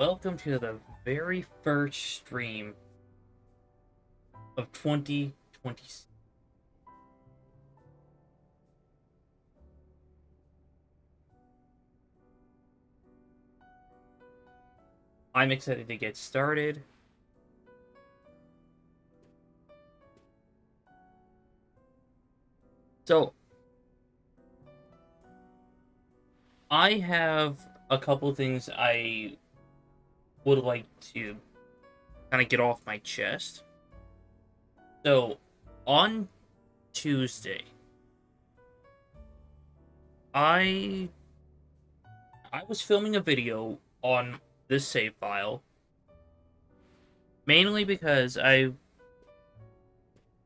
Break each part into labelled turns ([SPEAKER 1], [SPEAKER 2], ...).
[SPEAKER 1] welcome to the very first stream of 2020. I'm excited to get started. So, I have a couple things I would like to kind of get off my chest. So, on Tuesday, I I was filming a video on this save file mainly because I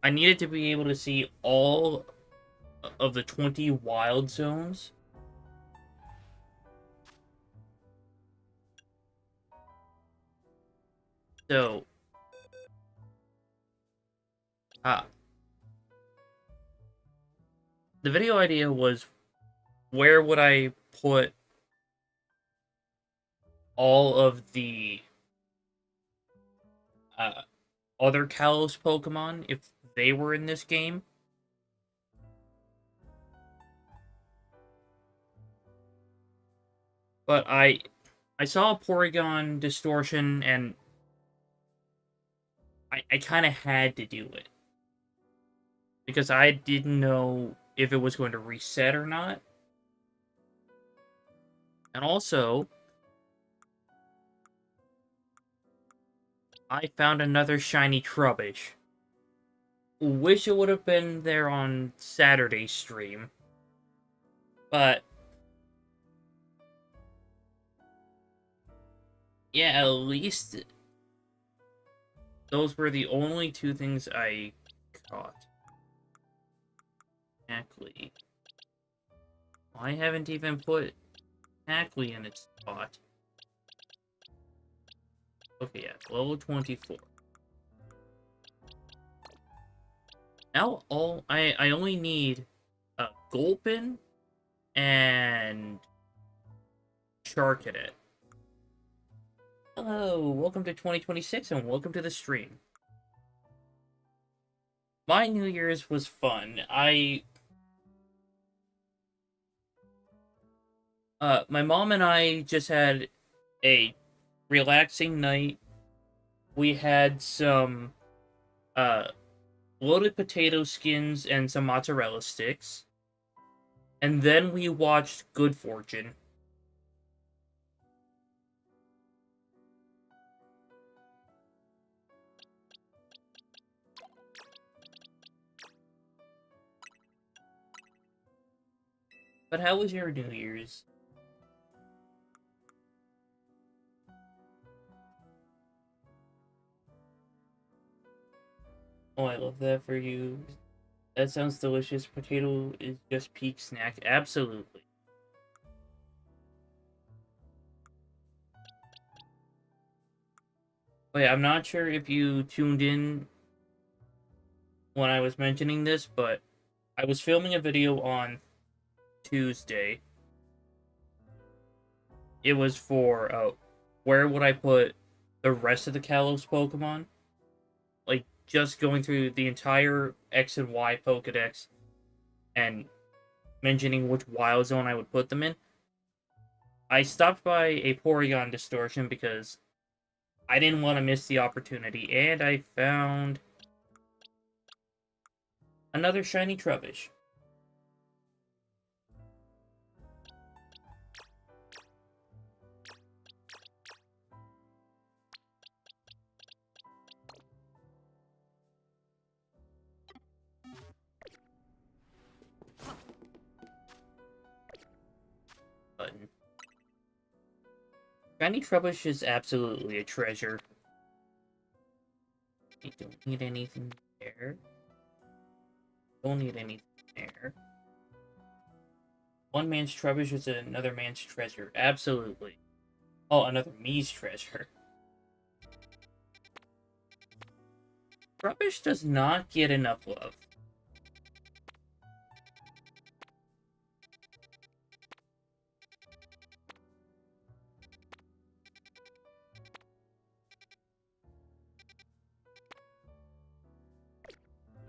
[SPEAKER 1] needed to be able to see all of the 20 wild zones. So, uh, the video idea was, where would I put all of the uh, other Kalos Pokemon if they were in this game? But I saw a Porygon Distortion, and I kind of had to do it because I didn't know if it was going to reset or not. And also, I found another shiny Trubbish. Wish it would have been there on Saturday's stream, but yeah, at least those were the only two things I caught. Ackley. I haven't even put Ackley in its spot. Okay, yeah, level 24. Now I only need a Gulpin and Charcadet. Hello, welcome to 2026 and welcome to the stream. My New Year's was fun. My mom and I just had a relaxing night. We had some loaded potato skins and some mozzarella sticks. And then we watched Good Fortune. But how was your New Year's? Oh, I love that for you. That sounds delicious. Potato is just peak snack. Absolutely. Wait, I'm not sure if you tuned in when I was mentioning this, but I was filming a video on Tuesday. It was for where would I put the rest of the Kalos Pokemon? Like, just going through the entire X and Y Pokedex and mentioning which wild zone I would put them in. I stopped by a Porygon Distortion because I didn't want to miss the opportunity, and I found another shiny Trubbish. Button. Shiny Trubbish is absolutely a treasure. I don't need anything there. Don't need anything there. One man's Trubbish is another man's treasure. Absolutely. Oh, another me's treasure. Trubbish does not get enough love.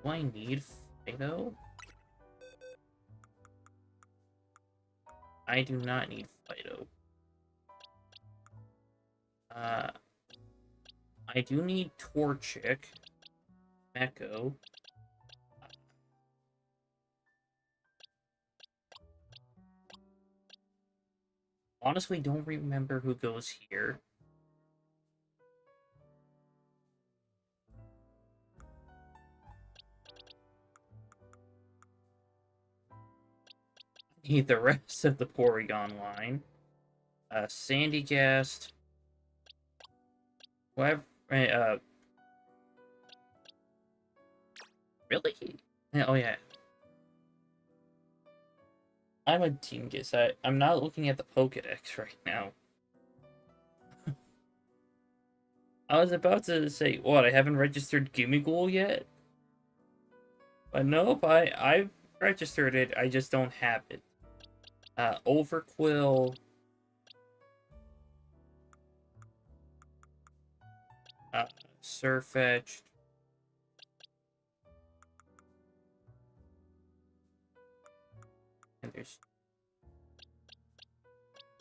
[SPEAKER 1] Do I need Fido? I do not need Fido. I do need Torchic. Echo. Honestly, don't remember who goes here. Need the rest of the Porygon line. Sandygast. Whatever. Really? Yeah, oh yeah. I'm a Team Guess. I'm not looking at the Pokedex right now. I was about to say, what, I haven't registered Gimmighoul yet? But nope, I've registered it, I just don't have it. Overquill. Sirfetch'd.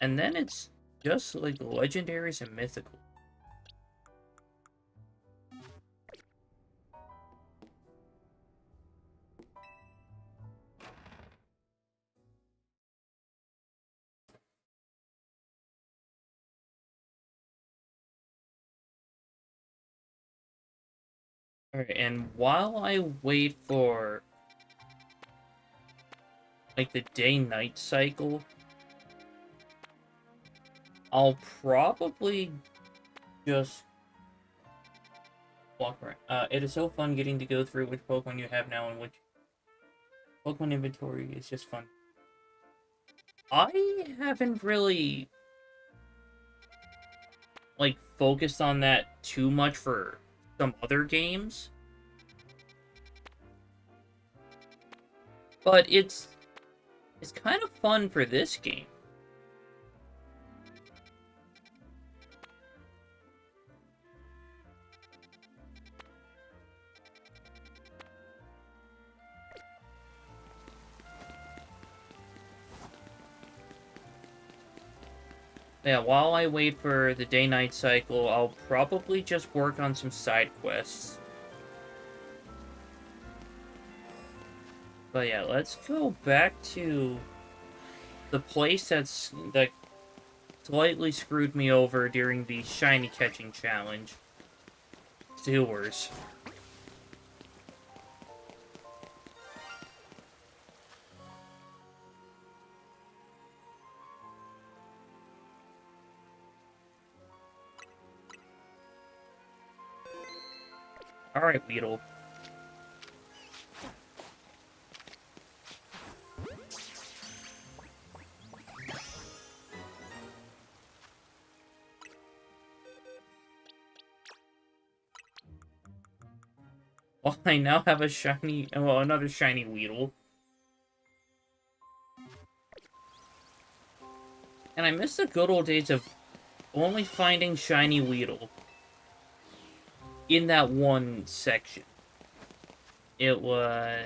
[SPEAKER 1] And then it's just like legendaries and mythical. Alright, and while I wait for like the day-night cycle, I'll probably just walk around. It is so fun getting to go through which Pokemon you have now and which Pokemon inventory is just fun. I haven't really like focused on that too much for some other games, but it's kind of fun for this game. Yeah, while I wait for the day-night cycle, I'll probably just work on some side quests. But yeah, let's go back to the place that slightly screwed me over during the shiny catching challenge. Sewers. Alright, Weedle. Well, I now have a shiny, well, another shiny Weedle. And I miss the good old days of only finding shiny Weedle in that one section. It was...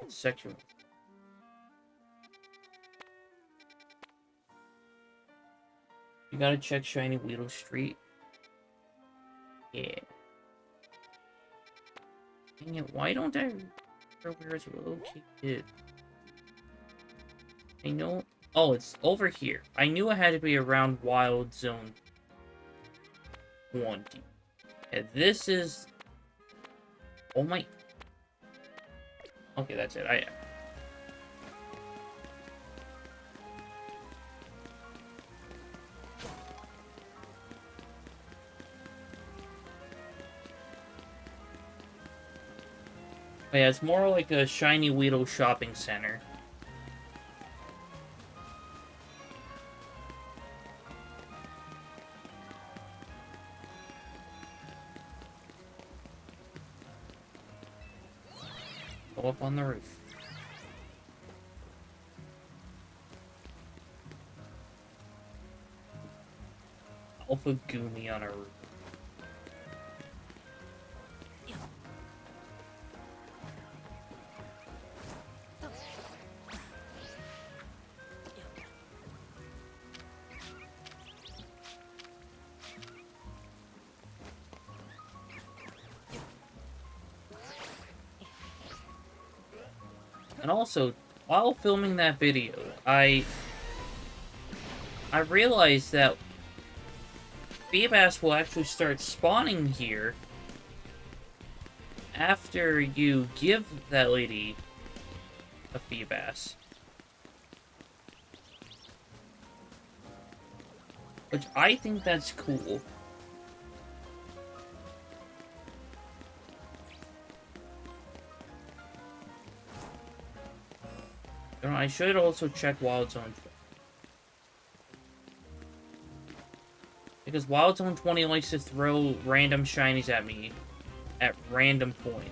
[SPEAKER 1] section. You gotta check shiny Weedle Street. Yeah. Dang it, why don't I remember where it's located? I know... Oh, it's over here. I knew it had to be around Wild Zone 20. And this is... Oh my... Okay, that's it. Yeah, it's more like a shiny Weedle shopping center. Go up on the roof. Alpha Goomy on our roof. And also, while filming that video, I realized that Feebas will actually start spawning here after you give that lady a Feebas. Which I think that's cool. I should also check Wild Zone 20. Because Wild Zone 20 likes to throw random shinies at me at random points.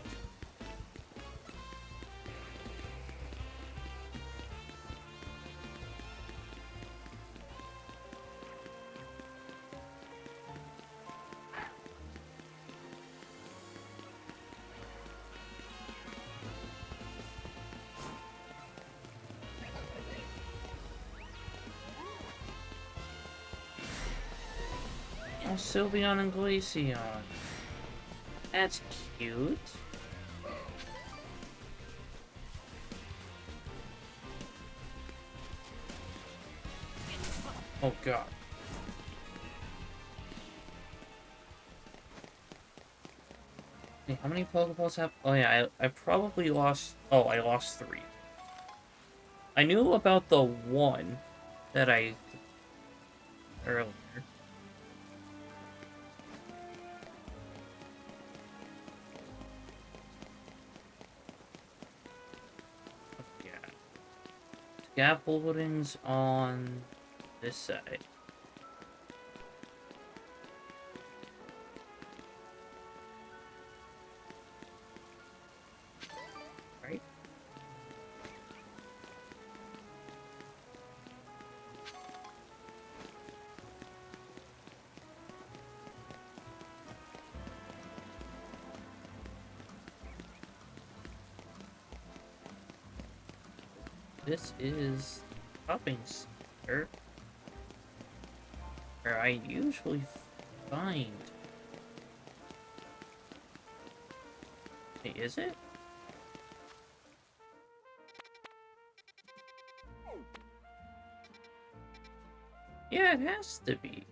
[SPEAKER 1] Oh, Sylveon and Glaceon. That's cute. Oh god. Hey, how many Pokeballs have... Oh yeah, I probably lost... Oh, I lost 3. I knew about the one that I... earlier. Scaffolding's on this side. Right? This is shopping center where I usually find. Hey, is it? Yeah, it has to be.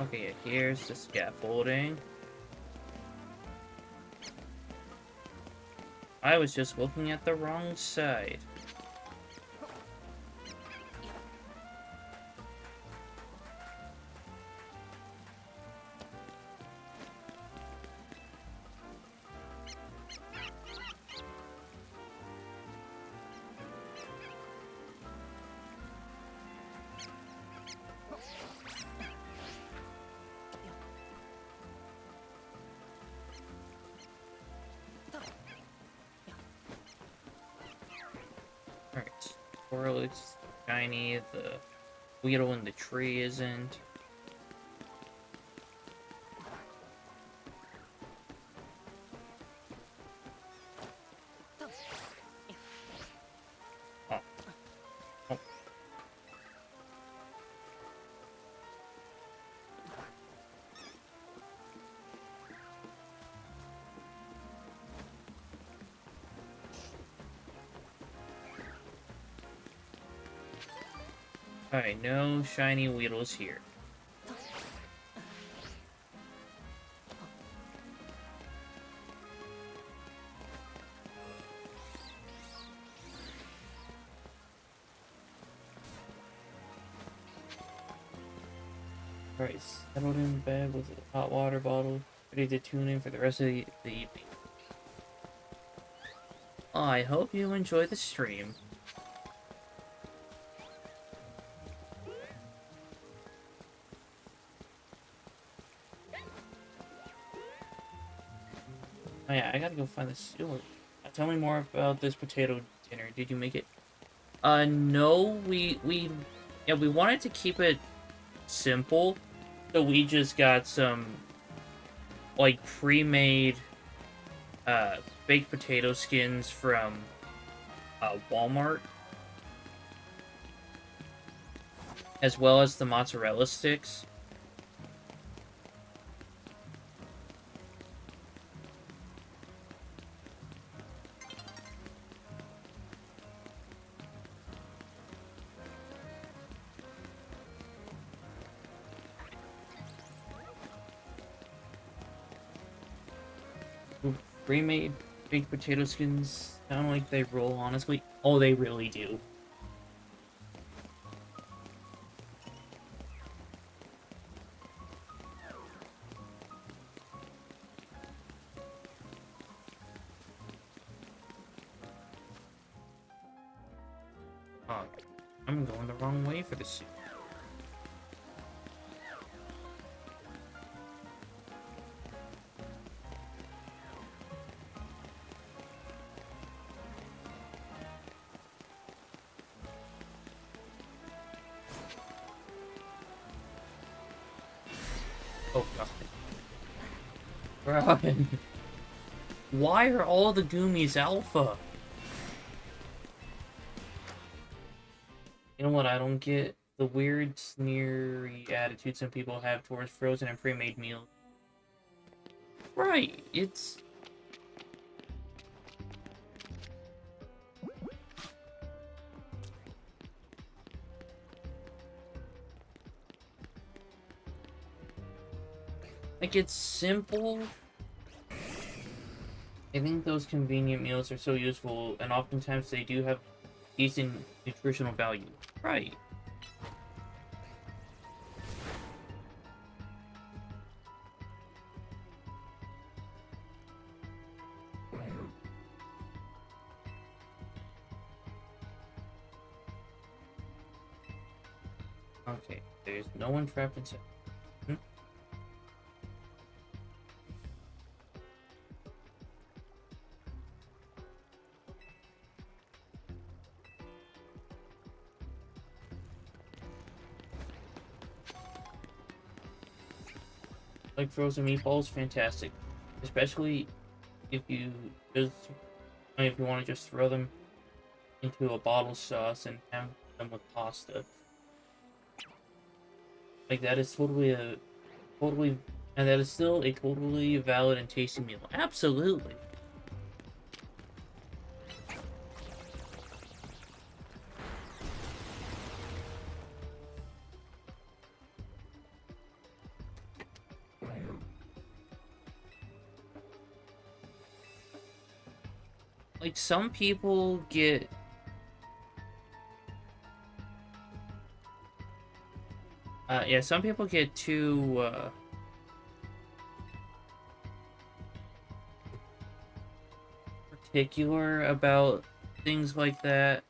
[SPEAKER 1] Okay, here's the scaffolding. I was just looking at the wrong side. Alright, Squirrel is shiny, the Weedle in the tree isn't. Oh. Oh. Alright, no shiny Weedles here. Alright, settled in bed with a hot water bottle, ready to tune in for the rest of the evening. I hope you enjoy the stream. Oh yeah, I gotta go find the sewer. Tell me more about this potato dinner. Did you make it? No, yeah, we wanted to keep it simple, so we just got some, like, pre-made, baked potato skins from, Walmart, as well as the mozzarella sticks. Pre-made baked potato skins sound like they roll, honestly. Oh, they really do. Oh, I'm going the wrong way for this. Oh god. Brian. Why are all the Goomies alpha? You know what I don't get? The weird, sneery attitude some people have towards frozen and pre-made meals. Right, it's... like, it's simple. I think those convenient meals are so useful, and oftentimes they do have decent nutritional value. Right. Okay, there's no one trapped inside. Like frozen meatballs, fantastic. Especially if you just, if you want to just throw them into a bottle sauce and have them with pasta. Like that is and that is still a totally valid and tasty meal. Absolutely. Like some people get yeah, some people get too particular about things like that.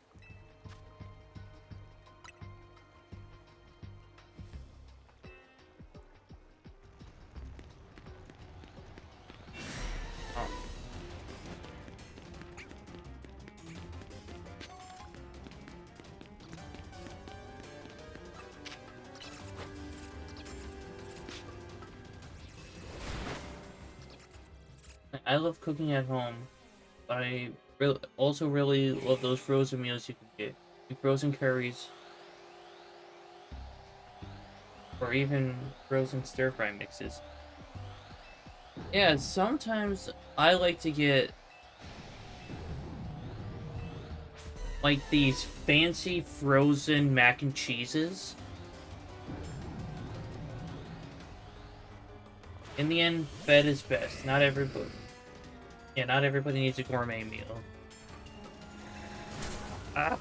[SPEAKER 1] I love cooking at home, but I also really love those frozen meals you can get. Like frozen curries, or even frozen stir-fry mixes. Yeah, sometimes I like to get like these fancy frozen mac and cheeses. In the end, fed is best. Not everybody. Yeah, not everybody needs a gourmet meal. Ah.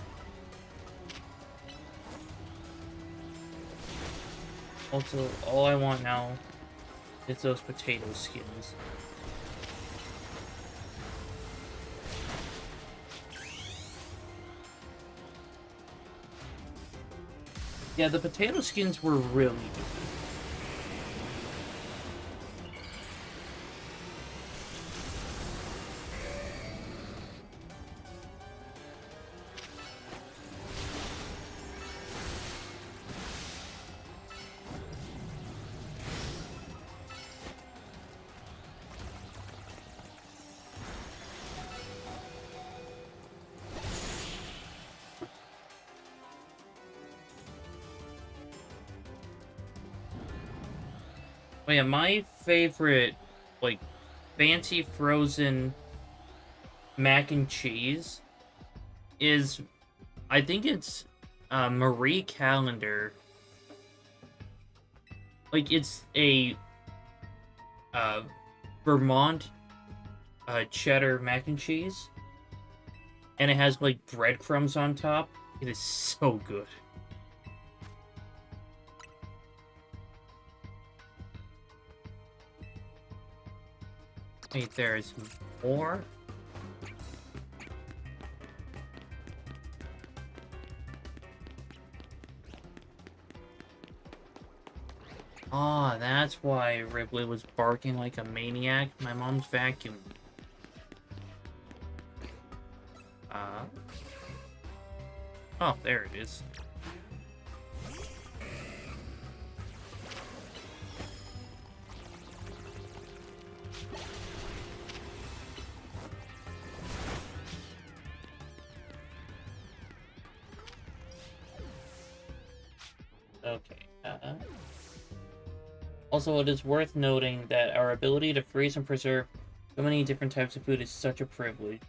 [SPEAKER 1] Also, all I want now is those potato skins. Yeah, the potato skins were really good. Oh yeah, my favorite, like, fancy frozen mac and cheese is, I think it's Marie Callender. Like, it's a uh, Vermont cheddar mac and cheese, and it has like breadcrumbs on top. It is so good. Wait, there's more? Ah, that's why Ripley was barking like a maniac. My mom's vacuum. Uh, oh, there it is. Okay. Also, it is worth noting that our ability to freeze and preserve so many different types of food is such a privilege.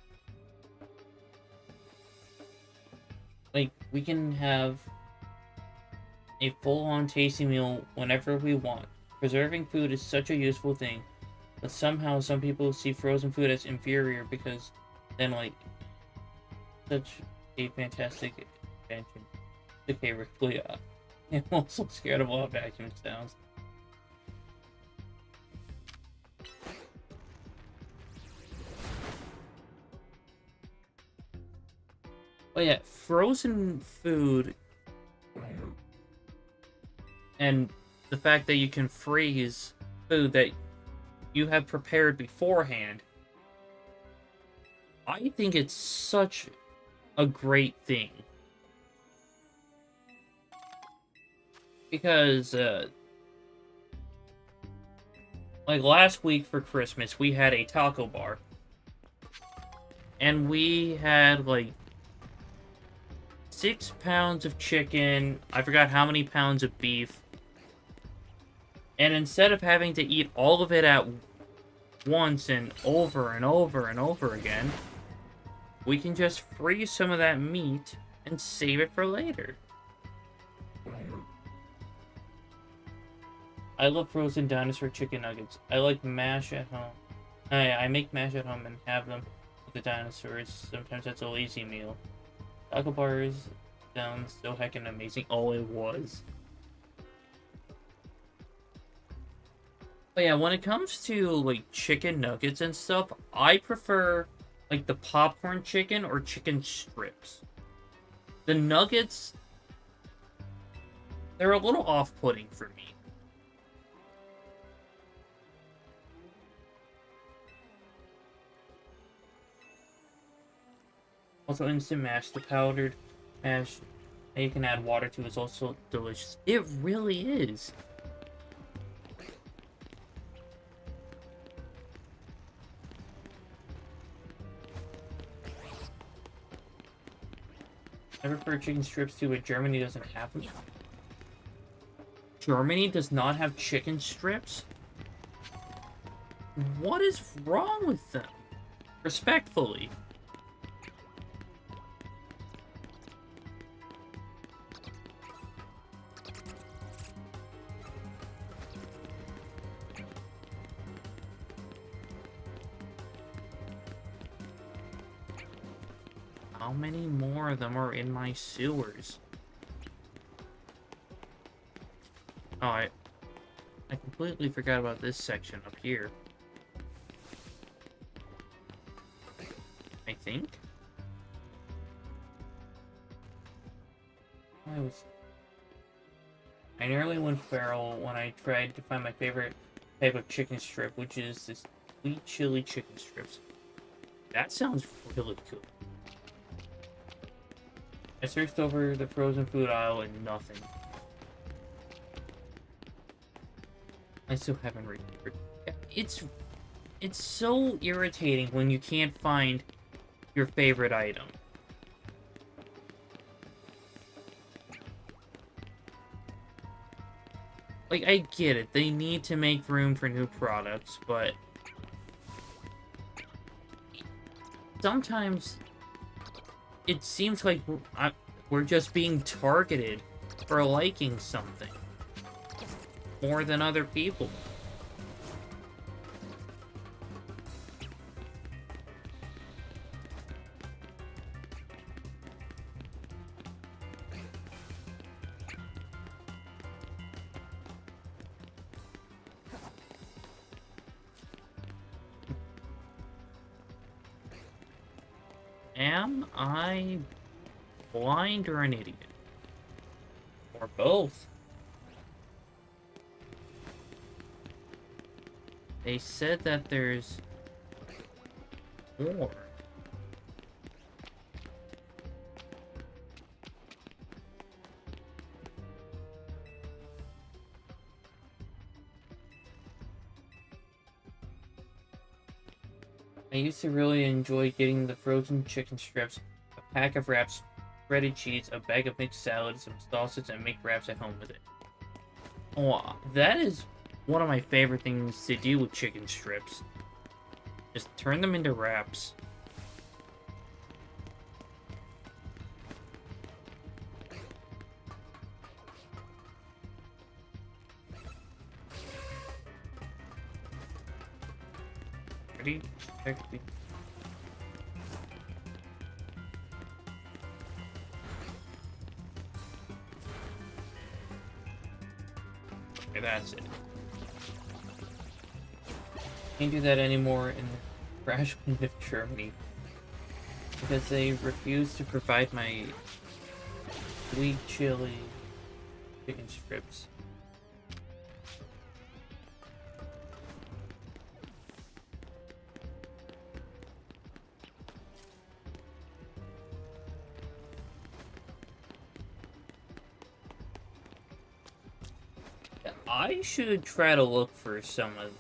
[SPEAKER 1] Like, we can have a full-on tasty meal whenever we want. Preserving food is such a useful thing, but somehow some people see frozen food as inferior because then, like, such a fantastic invention. Okay, Ripley, I'm also scared of all vacuum sounds. Oh yeah, frozen food and the fact that you can freeze food that you have prepared beforehand, I think it's such a great thing. Because, like last week for Christmas, we had a taco bar. And we had, like, 6 pounds of chicken, I forgot how many pounds of beef. And instead of having to eat all of it at once and over and over and over again, we can just freeze some of that meat and save it for later. I love frozen dinosaur chicken nuggets. I like mash at home. I make mash at home and have them with the dinosaurs. Sometimes that's a lazy meal. Taco bars sounds so heckin' amazing. Oh, it was. But yeah, when it comes to, like, chicken nuggets and stuff, I prefer, like, the popcorn chicken or chicken strips. The nuggets, they're a little off-putting for me. Also, instant mash, the powdered mash that you can add water to is also delicious. It really is. I prefer chicken strips too, but Germany doesn't have them. Germany does not have chicken strips? What is wrong with them? Respectfully. How many more of them are in my sewers? Oh, I completely forgot about this section up here. I think? I nearly went feral when I tried to find my favorite type of chicken strip, which is this sweet chili chicken strips. That sounds really good. I searched over the frozen food aisle and nothing. I still haven't read it. It's so irritating when you can't find your favorite item. Like, I get it. They need to make room for new products, but sometimes it seems like we're just being targeted for liking something more than other people. Am I blind or an idiot? Or both? They said that there's more. I used to really enjoy getting the frozen chicken strips, a pack of wraps, breaded cheese, a bag of mixed salad, some sausage, and make wraps at home with it. Oh, that is one of my favorite things to do with chicken strips. Just turn them into wraps. Ready? Check the... Okay, that's it. Can't do that anymore in the trash bin of Germany because they refuse to provide my sweet chili chicken strips. I should try to look for some of...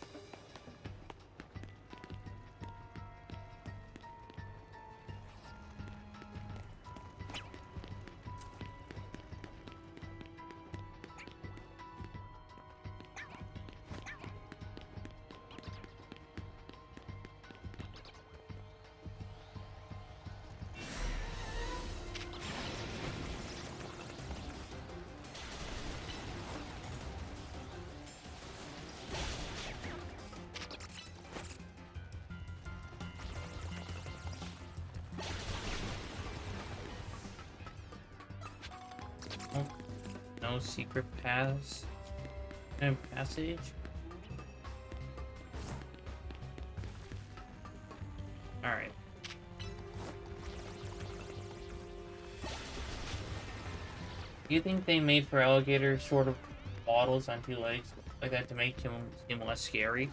[SPEAKER 1] Oh, no secret paths and passage. Alright. Do you think they made for alligators sort of waddles on two legs like that to make him seem less scary?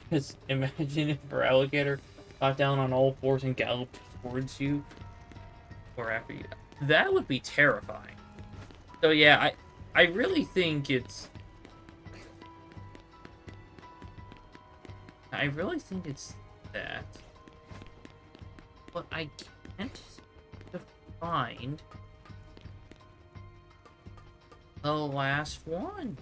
[SPEAKER 1] Because imagine if our alligator got down on all fours and galloped towards you, or after you. That would be terrifying. So yeah, I really think it's... I really think it's that. But I can't find the last one.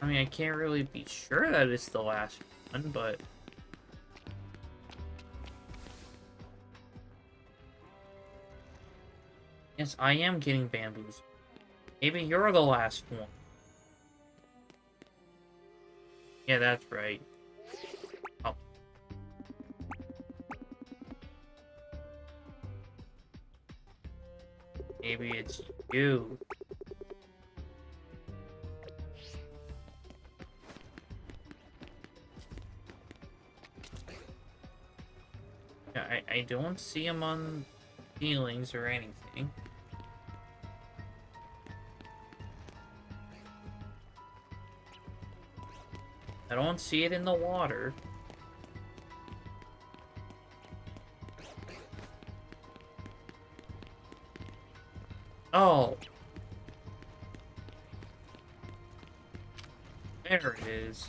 [SPEAKER 1] I mean, I can't really be sure that it's the last one, but... Yes, I am getting bamboos. Maybe you're the last one. Yeah, that's right. Oh. Maybe it's you. Yeah, I don't see him on ceilings or anything. I don't see it in the water. Oh. There it is.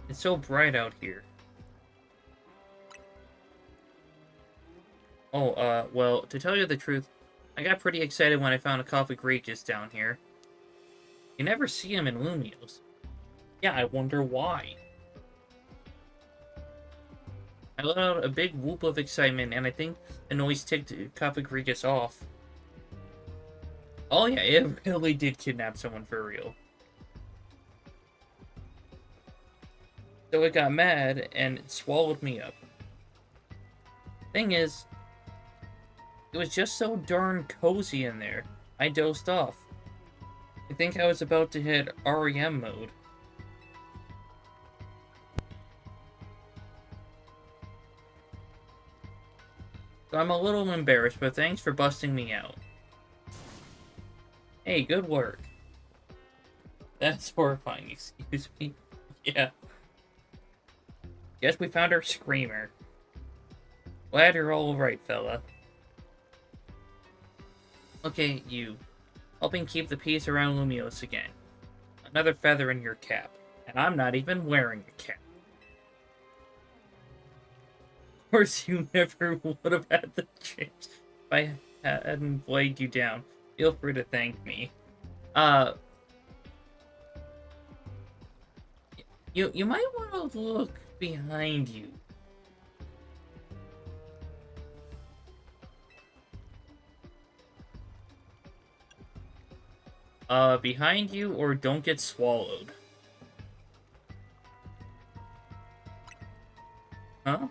[SPEAKER 1] It's so bright out here. Oh, well, to tell you the truth, I got pretty excited when I found a Cofagrigus down here. You never see him in Lumios. Yeah, I wonder why. I let out a big whoop of excitement, and I think the noise ticked Cofagrigus off. Oh yeah, it really did kidnap someone for real. So it got mad, and it swallowed me up. Thing is, it was just so darn cozy in there. I dozed off. I think I was about to hit REM mode. So I'm a little embarrassed, but thanks for busting me out. Hey, good work. That's horrifying, excuse me. Yeah. Guess we found our screamer. Glad you're all right, fella. Okay, you. Helping keep the peace around Lumios again. Another feather in your cap. And I'm not even wearing a cap. Of course, you never would have had the chance if I hadn't laid you down. Feel free to thank me. You might want to look behind you. Behind you, or don't get swallowed. Huh?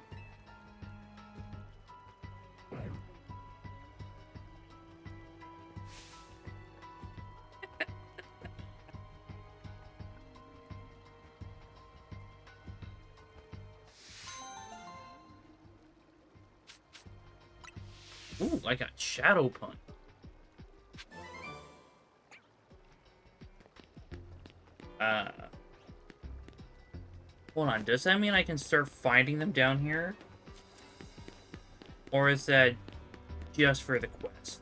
[SPEAKER 1] Ooh, I got Shadow Punch. Hold on, does that mean I can start finding them down here? Or is that just for the quest?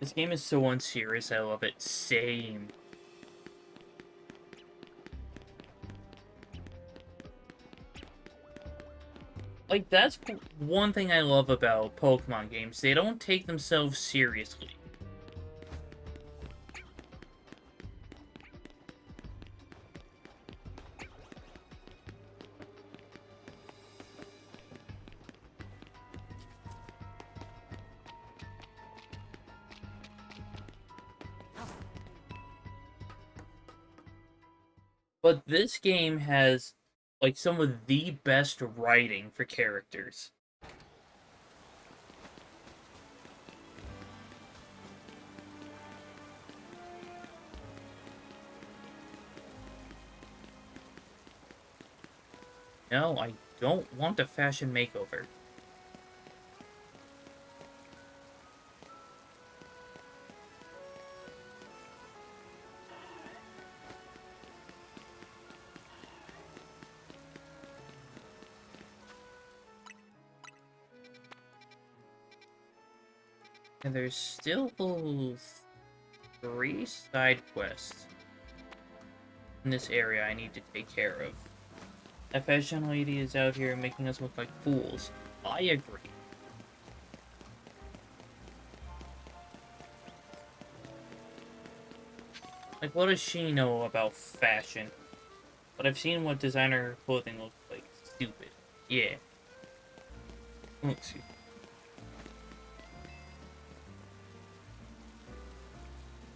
[SPEAKER 1] This game is so unserious, I love it. Same. Like, that's one thing I love about Pokemon games. They don't take themselves seriously. But this game has, like, some of the best writing for characters. No, I don't want a fashion makeover. And there's still 3 side quests in this area I need to take care of. That fashion lady is out here making us look like fools. I agree. Like, what does she know about fashion? But I've seen what designer clothing looks like. Stupid. Yeah. Let's see.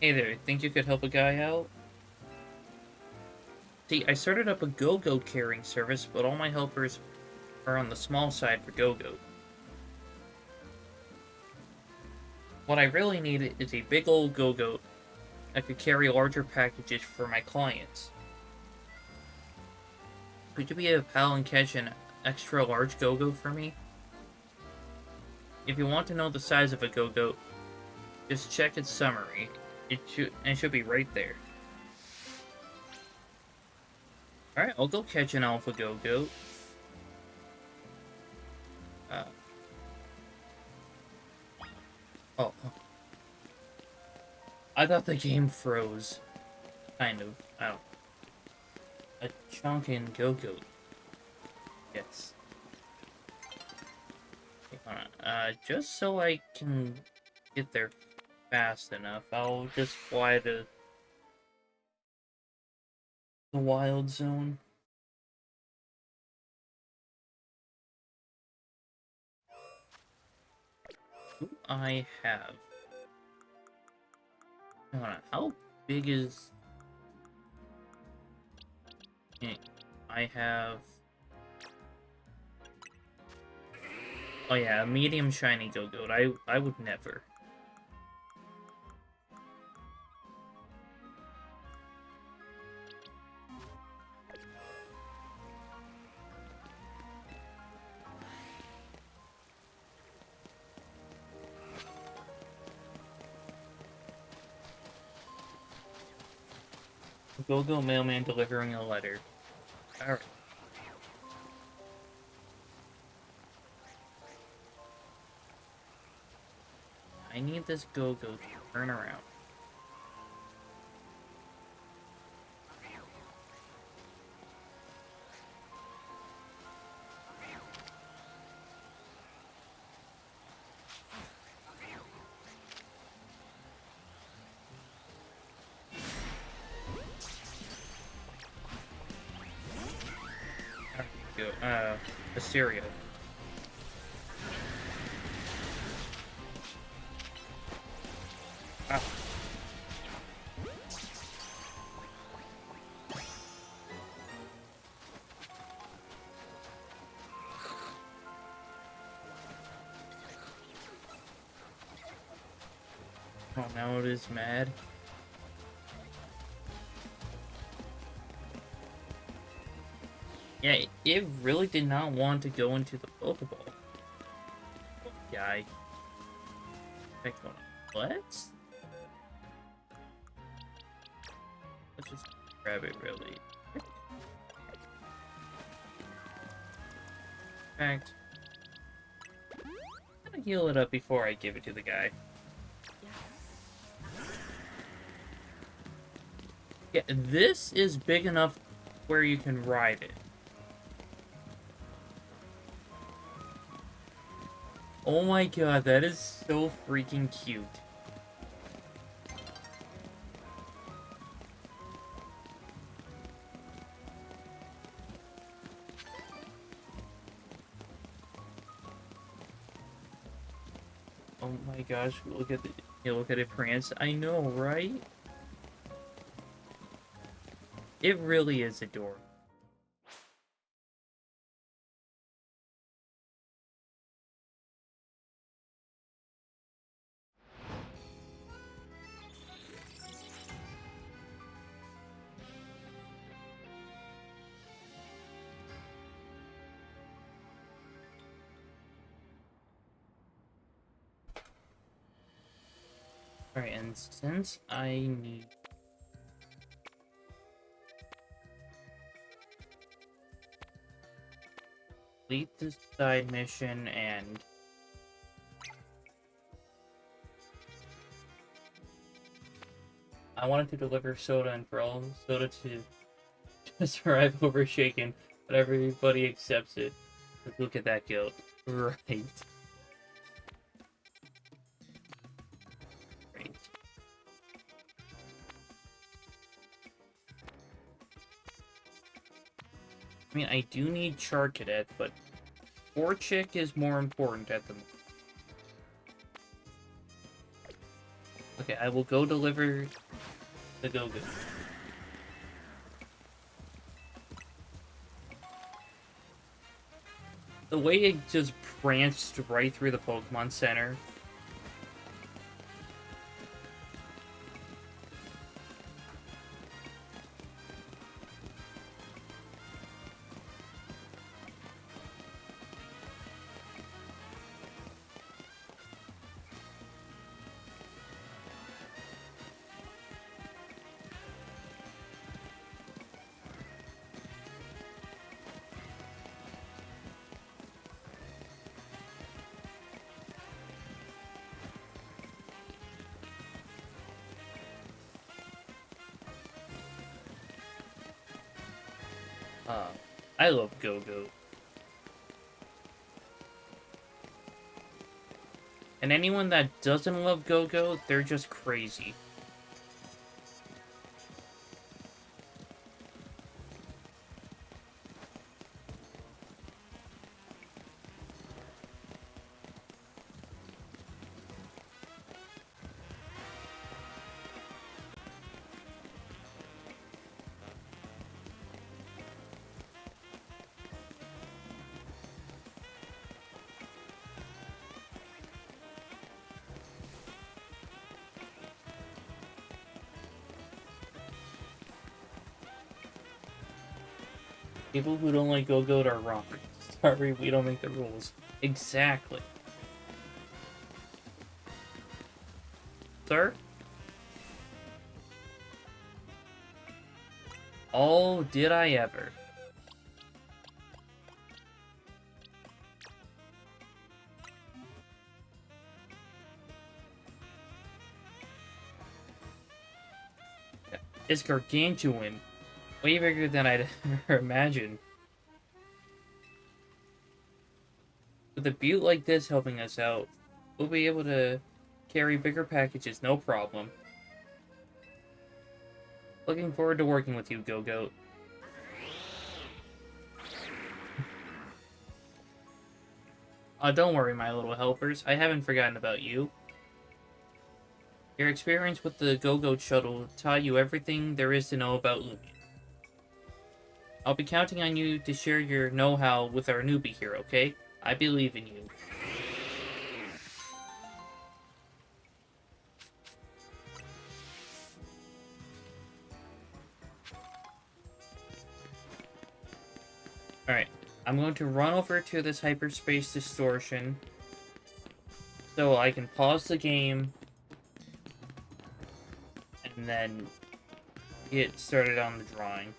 [SPEAKER 1] Hey there, think you could help a guy out? See, I started up a Go-Go carrying service, but all my helpers are on the small side for Go-Go. What I really need is a big old Go-Go that could carry larger packages for my clients. Could you be a pal and catch an extra large Go-Go for me? If you want to know the size of a Go-Go, Just check its summary. It should be right there. Alright, I'll go catch an Alpha Go-Goat. Oh. I thought the game froze. Kind of. I don't. A Chonkin Go-Goat. Yes. Okay, hold on. Just so I can get there fast enough, I'll just fly to the wild zone. Who I have? Hold on. How big is... I have... Oh yeah, a medium shiny Go-Goat. I would never. Go-Go mailman delivering a letter. Alright. I need this Go-Go to turn around. Go. Assyria. Ah. Oh, now it is mad. Yeah, it really did not want to go into the Pokeball. Guy. What? Let's just grab it really. In fact, I'm gonna heal it up before I give it to the guy. Yeah, this is big enough where you can ride it. Oh my god, that is so freaking cute. Oh my gosh, look at it prance. I know, right? It really is adorable. Alright, and since I need... complete this side mission and... I wanted to deliver Soda and for all Soda to survive over Shaken, but everybody accepts it. Let's look at that guild. Right. Right. I mean, I do need Charcadet, but Torchic is more important at the moment. Okay, I will go deliver the Go-Go. The way it just pranced right through the Pokemon Center. Uh, I love Go-Go. And anyone that doesn't love Go-Go, they're just crazy. People who don't like Go-Go are wrong. Sorry, we don't make the rules. Exactly. Sir? Oh, did I ever. It's gargantuan. Way bigger than I'd ever imagined. With a butte like this helping us out, we'll be able to carry bigger packages, no problem. Looking forward to working with you, Go-Goat. Don't worry, my little helpers. I haven't forgotten about you. Your experience with the Go-Goat shuttle taught you everything there is to know about Lumion. I'll be counting on you to share your know-how with our newbie here, okay? I believe in you. Alright, I'm going to run over to this hyperspace distortion so I can pause the game and then get started on the drawing.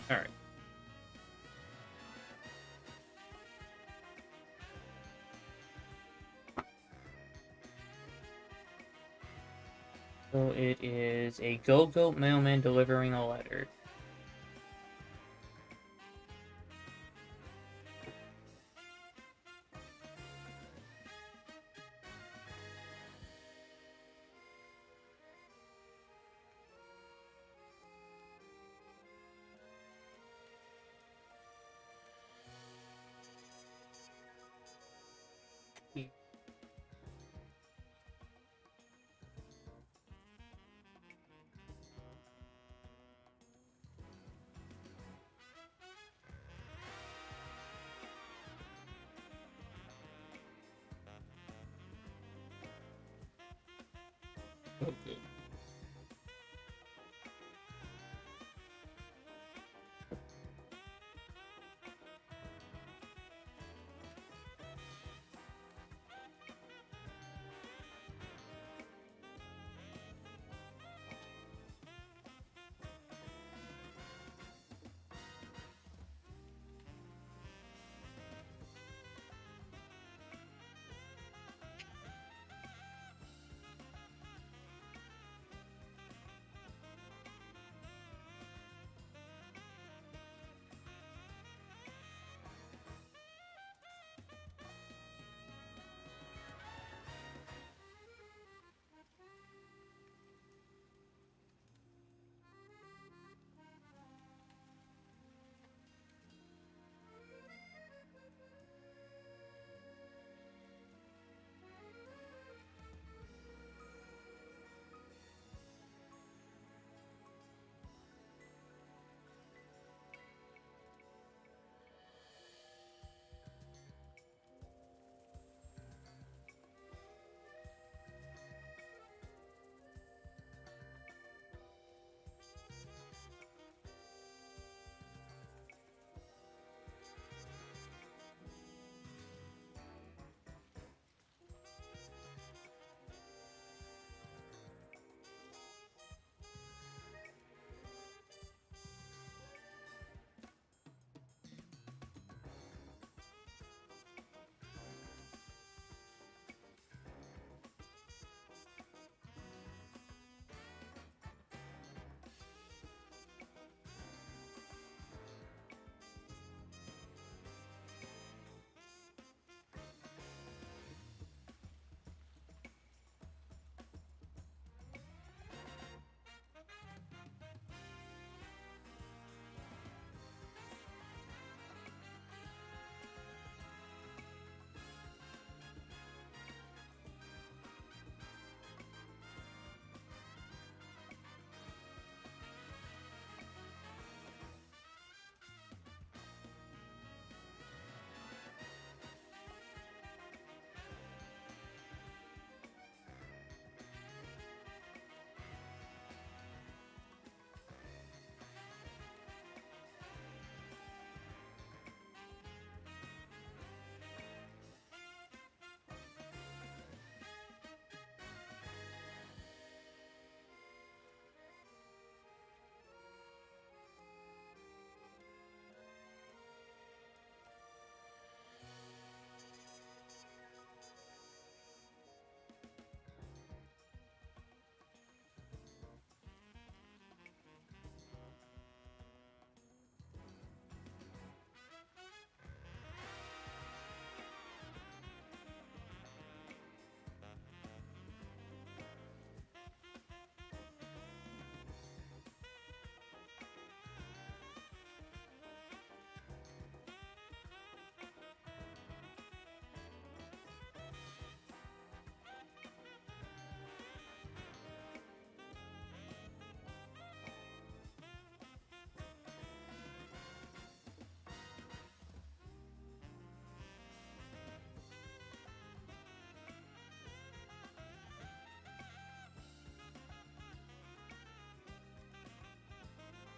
[SPEAKER 1] Alright. So it is a Go-Goat mailman delivering a letter. Okay.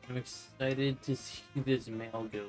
[SPEAKER 1] I'm excited to see this mail go.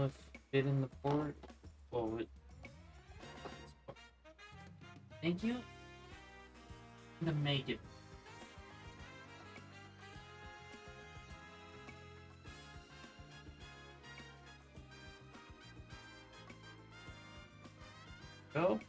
[SPEAKER 1] will it fit in the port? Oh, thank you. To make it. Go.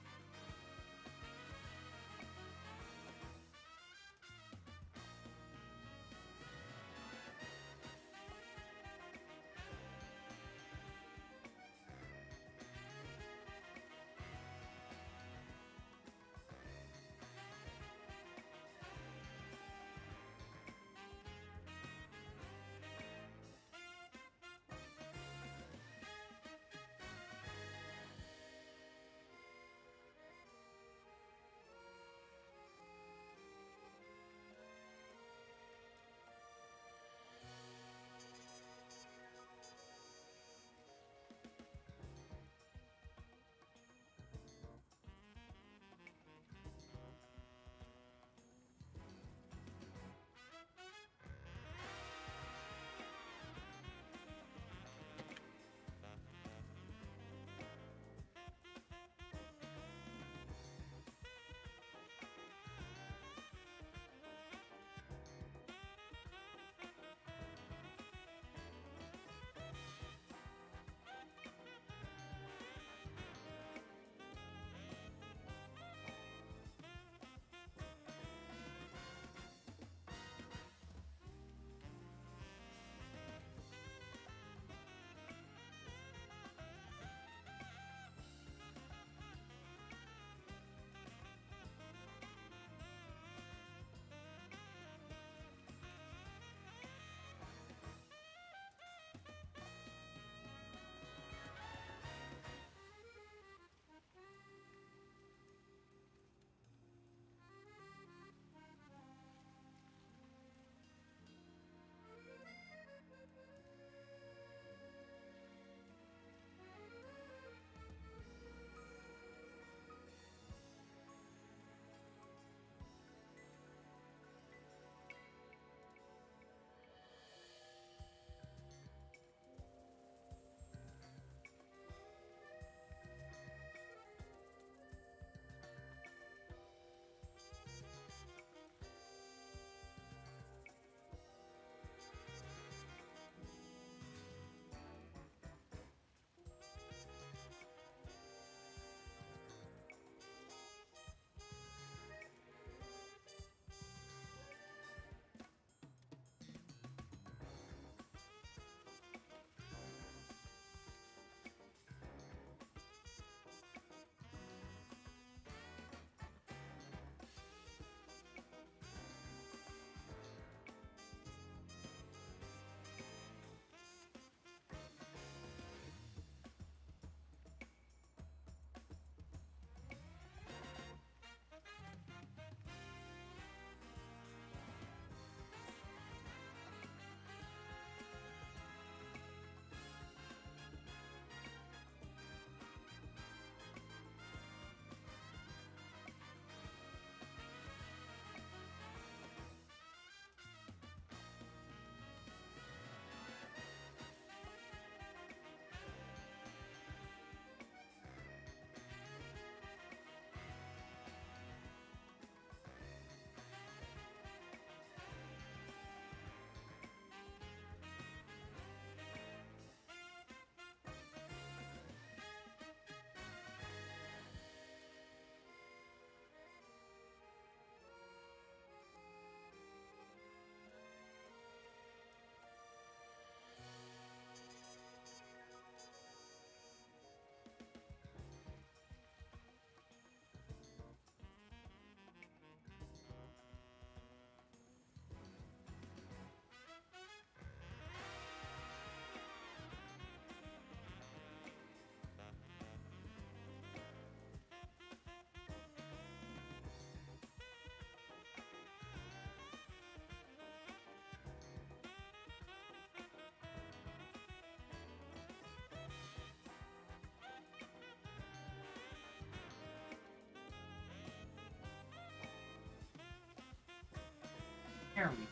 [SPEAKER 1] Hear me.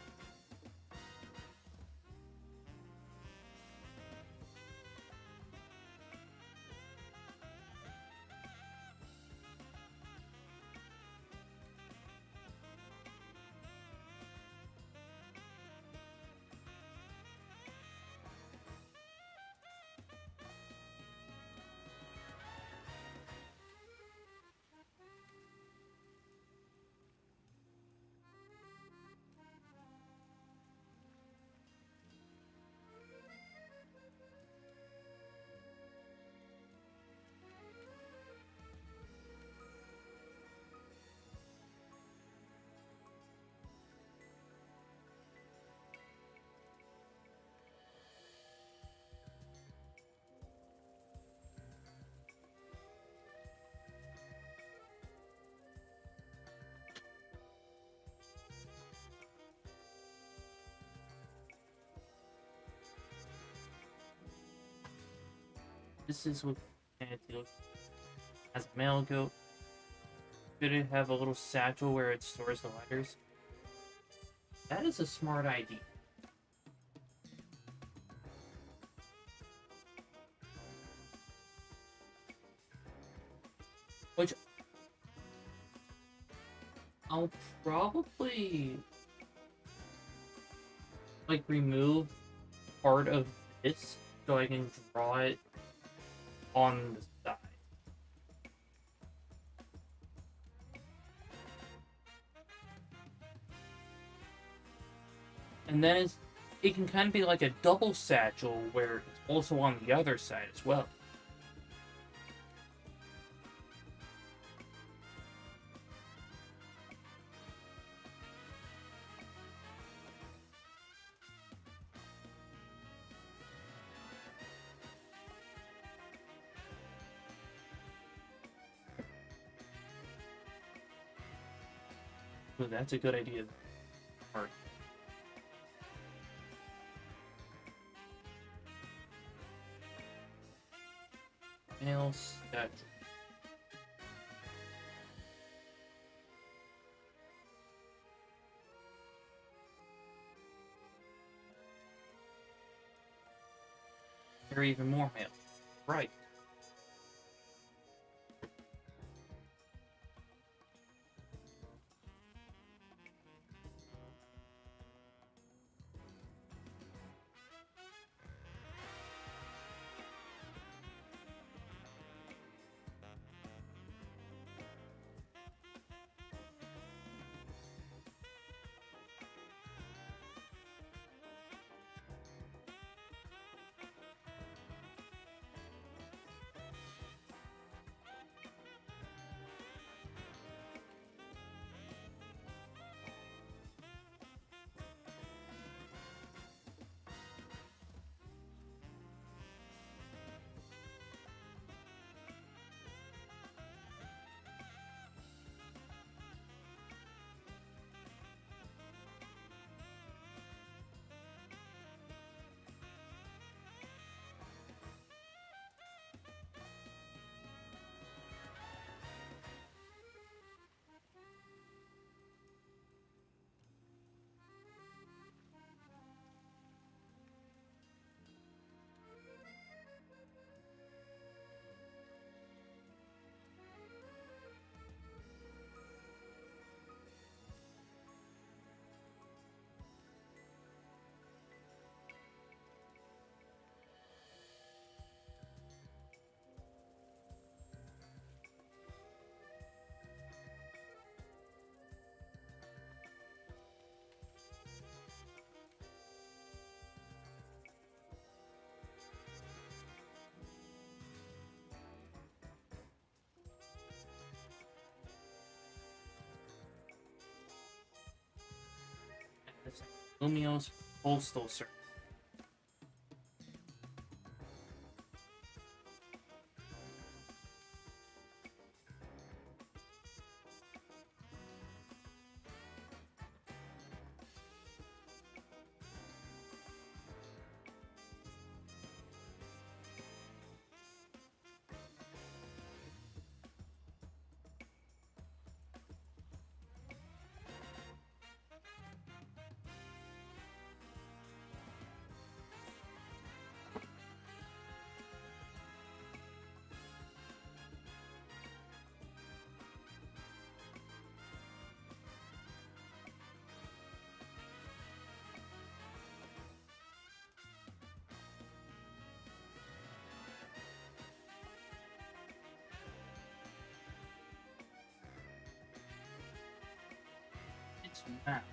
[SPEAKER 1] This is what Manatee as a male goat. Could it have a little satchel where it stores the letters? That is a smart idea. Which I'll probably like remove part of this so I can draw it on the side. And then it can kind of be like a double satchel where it's also on the other side as well. Ooh, that's a good idea. Alright. Male satchel. Or even more male. Right. Lumios Postal Service. It's mouth.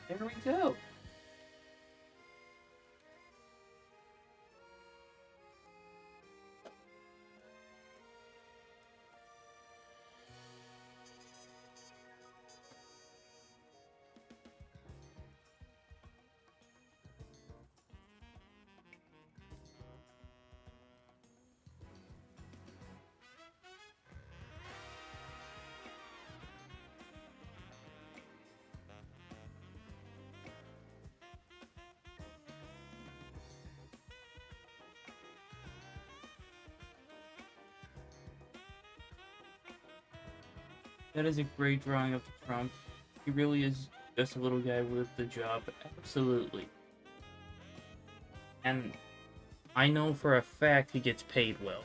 [SPEAKER 1] There we go. That is a great drawing of Trump. He really is just a little guy with the job. Absolutely. And I know for a fact he gets paid well.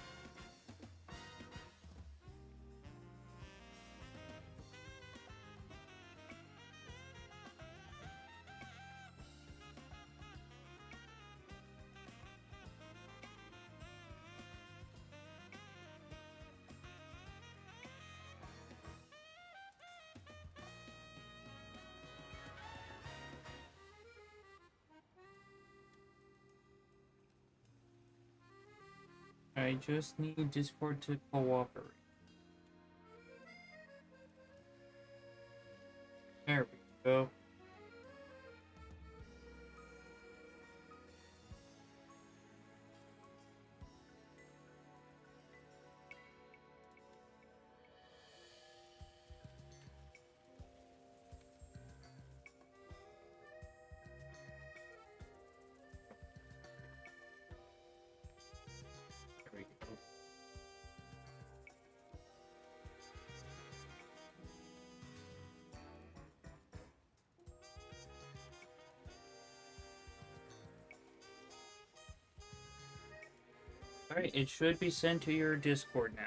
[SPEAKER 1] I just need Discord to cooperate. There we go. There we go. Alright, it should be sent to your Discord now.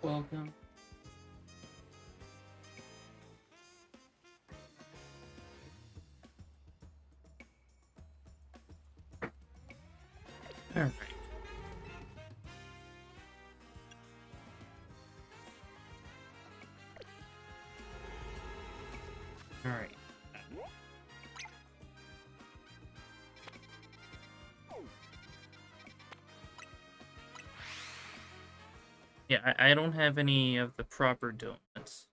[SPEAKER 1] Welcome. Alright. Alright. Yeah, I don't have any of the proper donuts.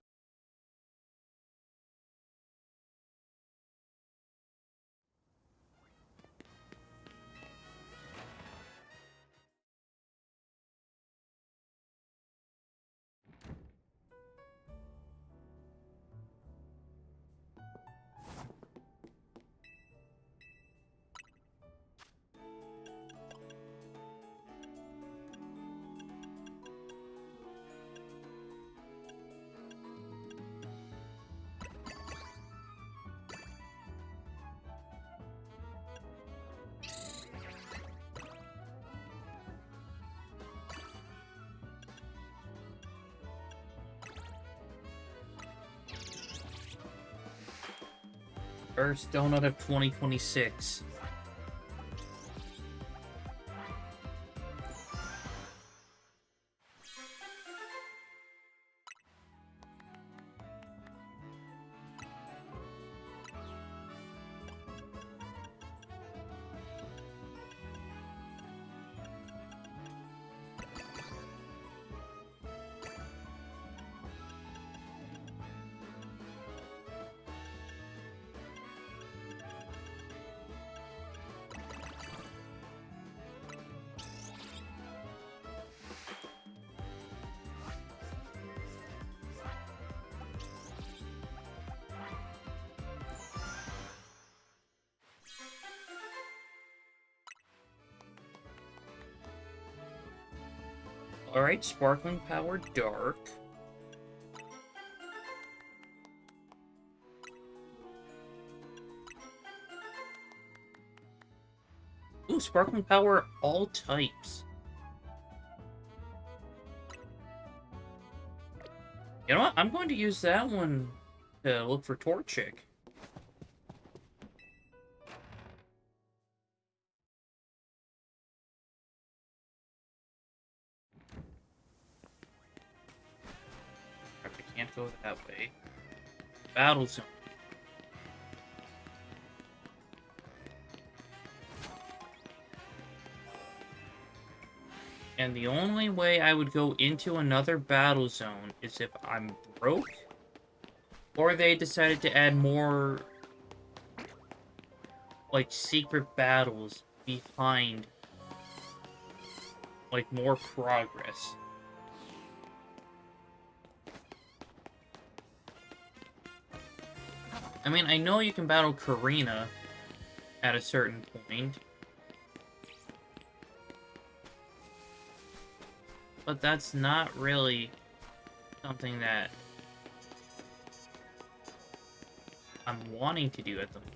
[SPEAKER 1] First donut of 2026. Alright, Sparkling Power Dark. Ooh, Sparkling Power all types. You know what? I'm going to use that one to look for Torchic. I can't go that way. Battle Zone. And the only way I would go into another battle zone is if I'm broke, or they decided to add more, like, secret battles behind, like, more progress. I mean, I know you can battle Karina at a certain point. But that's not really something that I'm wanting to do at the moment.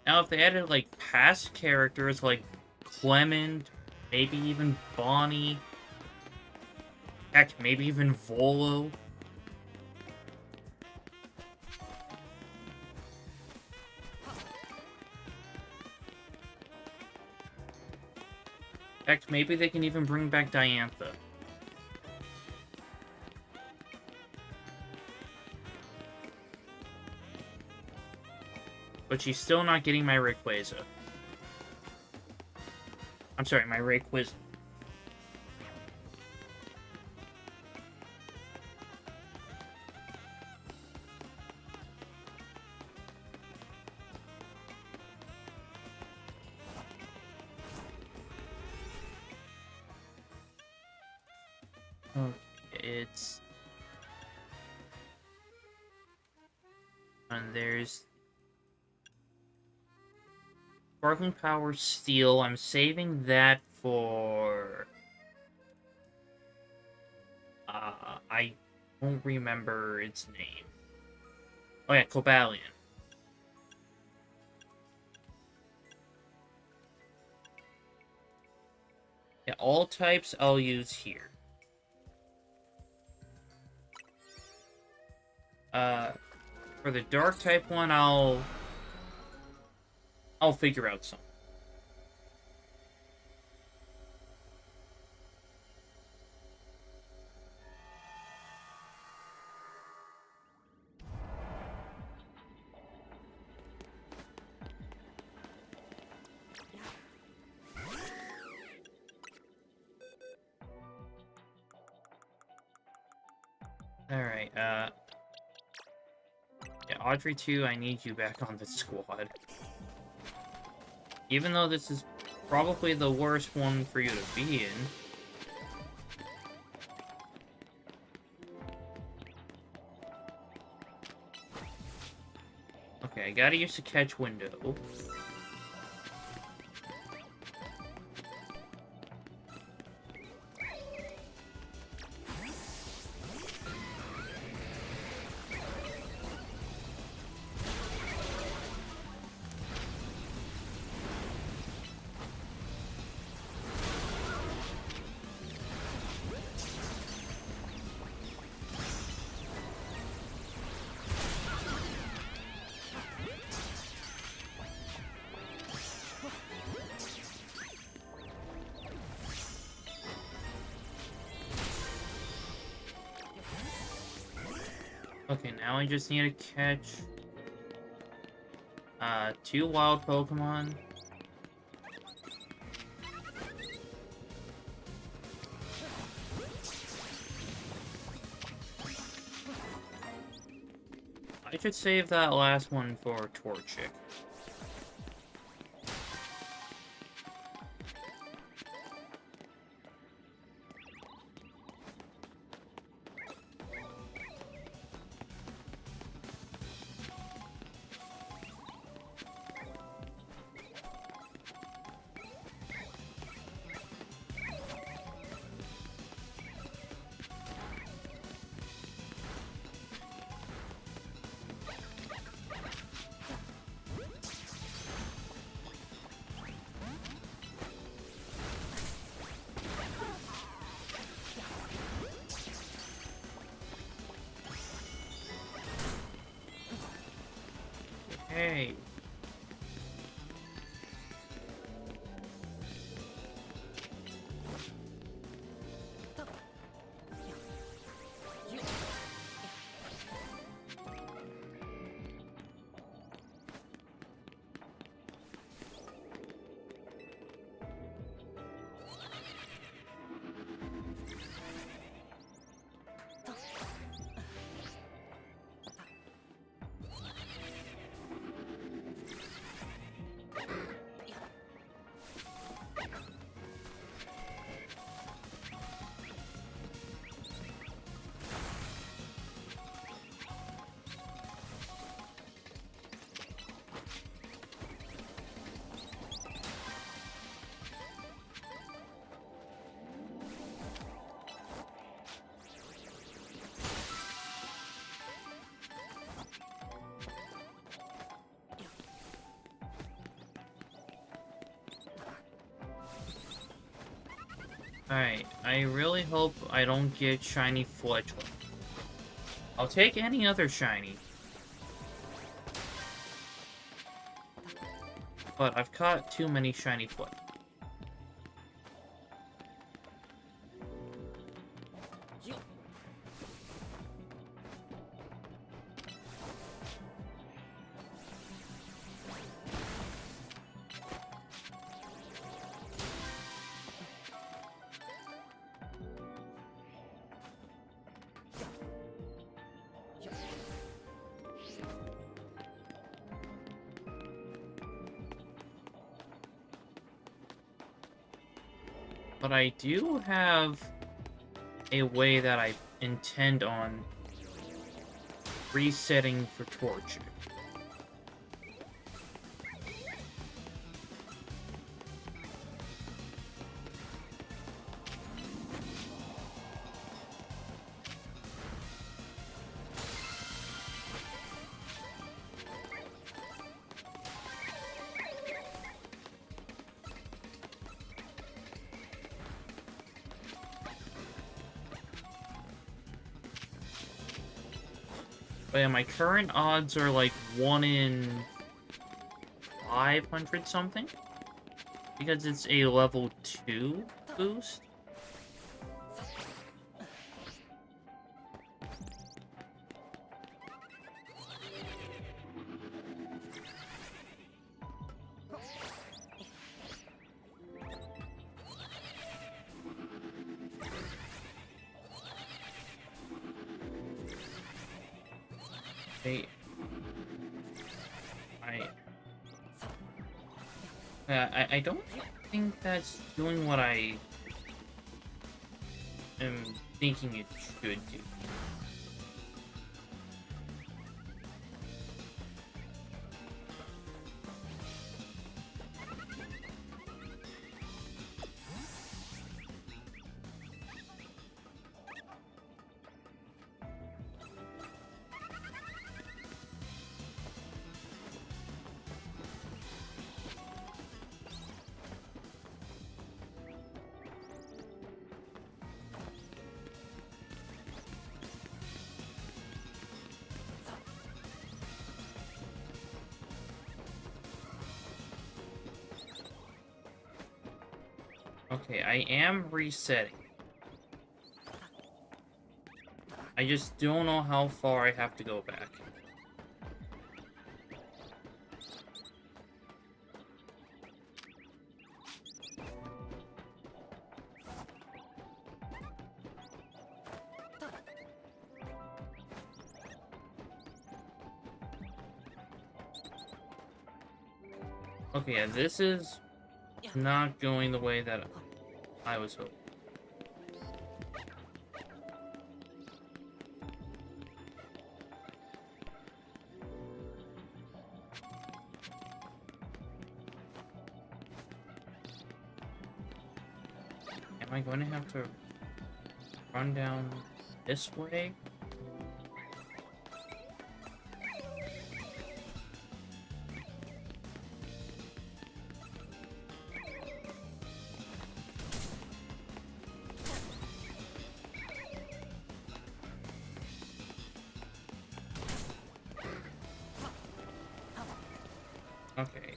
[SPEAKER 1] Now, if they added, like, past characters like Clement, maybe even Bonnie, heck, maybe even Volo. Heck, maybe they can even bring back Diantha. But she's still not getting my Rayquaza. I'm sorry, my Rayquaza. It's... And there's... Sparkling Power Steel. I'm saving that for... I don't remember its name. Oh yeah, Cobalion. Yeah, all types I'll use here. For the dark type one, I'll figure out something. Alright, yeah, Audrey 2, I need you back on the squad. Even though this is probably the worst one for you to be in. Okay, I gotta use the catch window. Okay, now I just need to catch 2 wild Pokemon. I should save that last one for Torchic. Hey. Alright, I really hope I don't get shiny Fletchling. I'll take any other shiny. But I've caught too many shiny Fletch. But I do have a way that I intend on resetting for Torchic. But yeah, my current odds are like 1 in 500 something. Because it's a level 2 boost. I don't think that's doing what I am thinking it should do. Okay, I am resetting. I just don't know how far I have to go back. Okay, yeah, this is not going the way that I was hoping. Am I going to have to run down this way? Okay.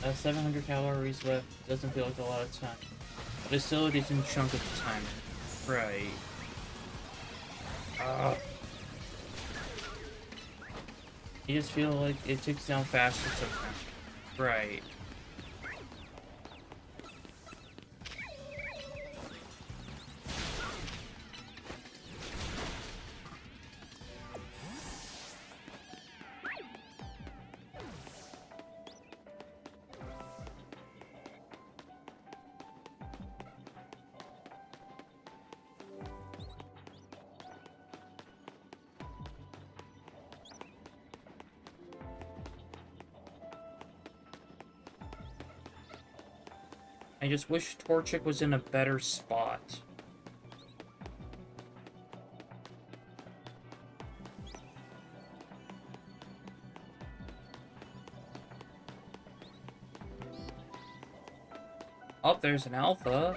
[SPEAKER 1] That's 700 calories left. Doesn't feel like a lot of time. But it's still a decent chunk of time. Right. You just feel like it ticks down faster sometimes. Right. I just wish Torchic was in a better spot. Oh, there's an alpha.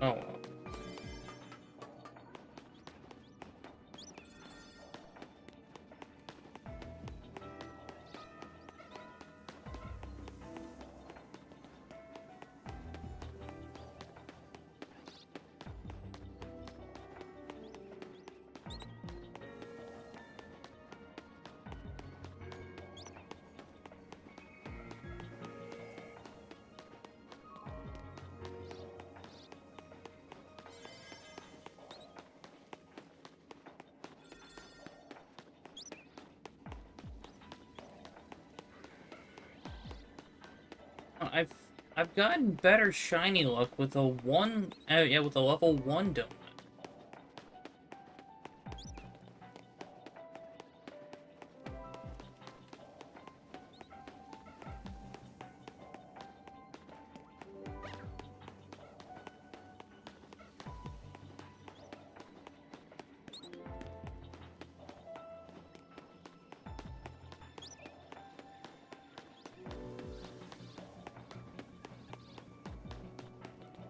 [SPEAKER 1] Oh, well. I've I've gotten better shiny luck with a one, yeah, with a level 1 donut.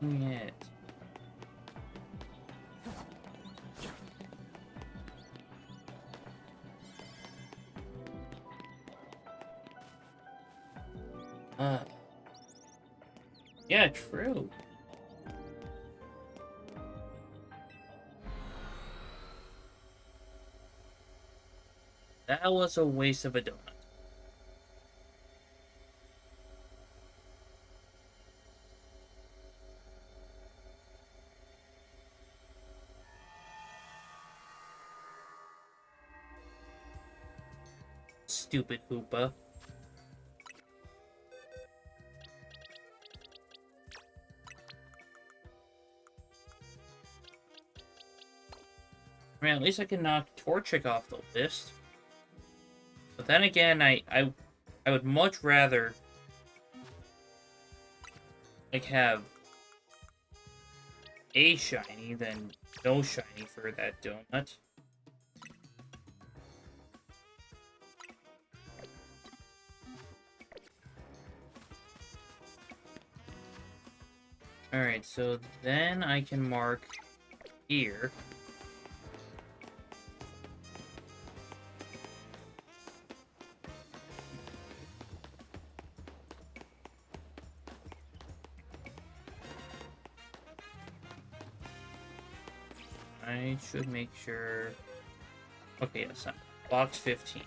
[SPEAKER 1] Yet. Yeah, true. That was a waste of a donut. Stupid Hoopa. I mean, at least I can knock Torchic off the list. But then again, I would much rather like have a shiny than no shiny for that donut. Alright, so then I can mark here. I should make sure... Okay, yes, box 15.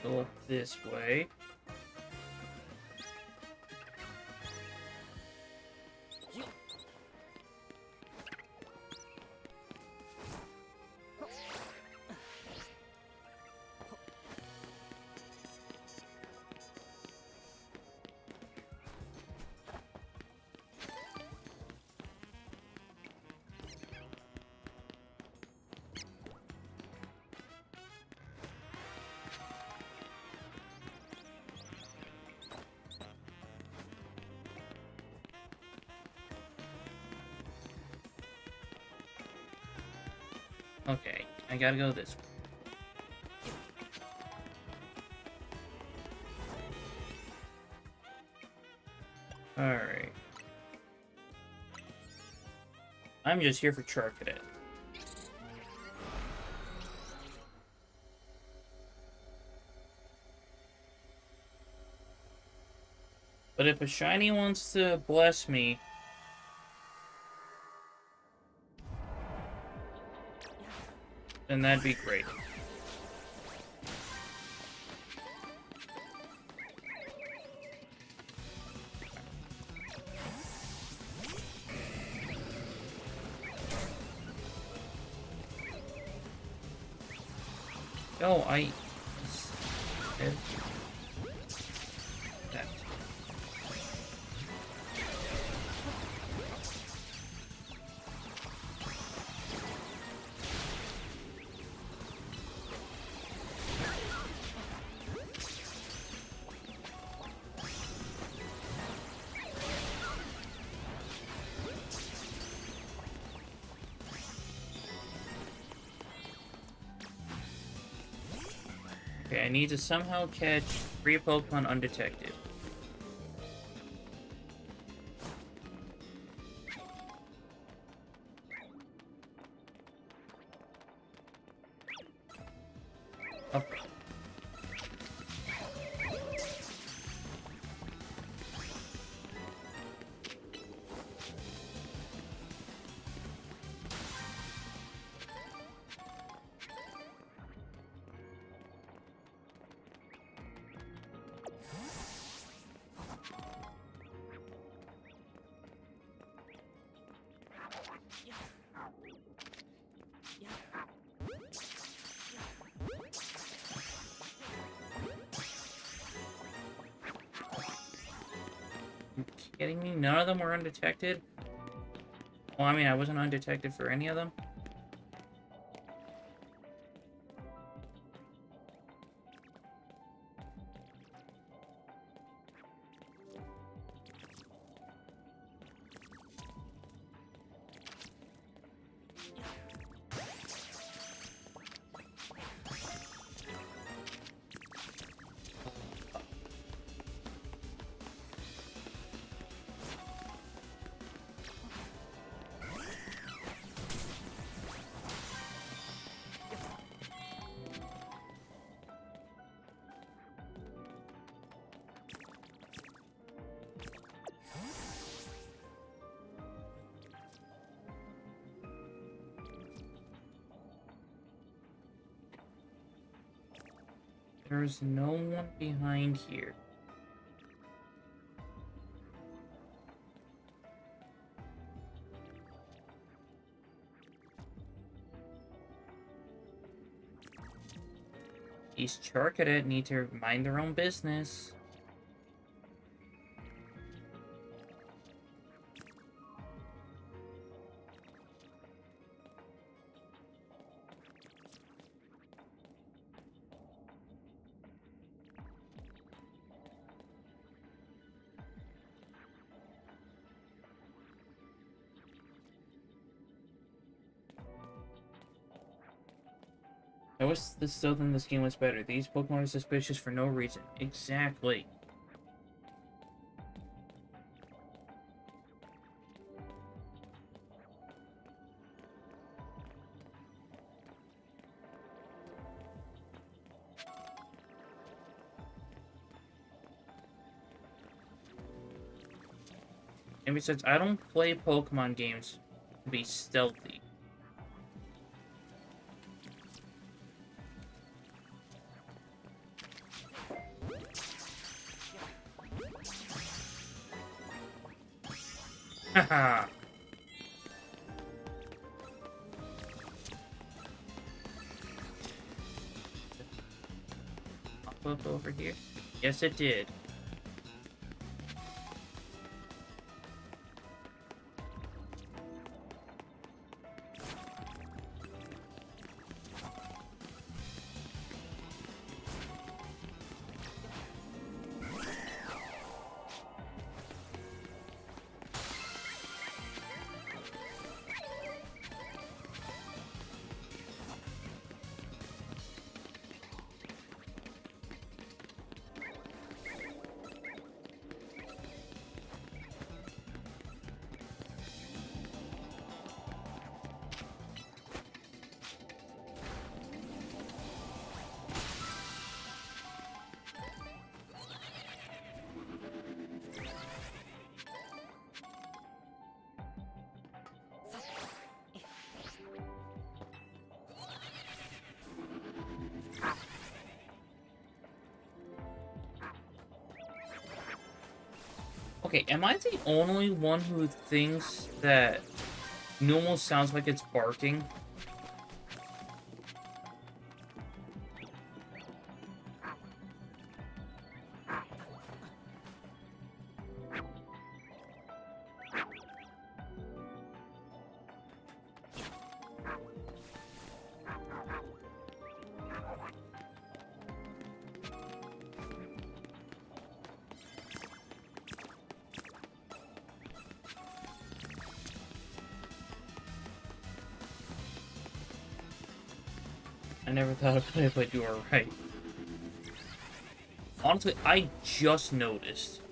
[SPEAKER 1] Go up this way. Okay, I gotta go this way. Alright. I'm just here for Charcadet. But if a shiny wants to bless me, then that'd be great. No, I... That. Okay, I need to somehow catch 3 Pokemon undetected. Oh. You kidding me? None of them were undetected? Well, I mean, I wasn't undetected for any of them. There's no one behind here. These Charcadet need to mind their own business. I wish still think this game was better. These Pokemon are suspicious for no reason. Exactly. And besides, I don't play Pokemon games to be stealthy. Haha. Pop up over here. Yes, it did. Okay, am I the only one who thinks that Numel sounds like it's barking? I never thought about it, but you are right. Honestly, I just noticed.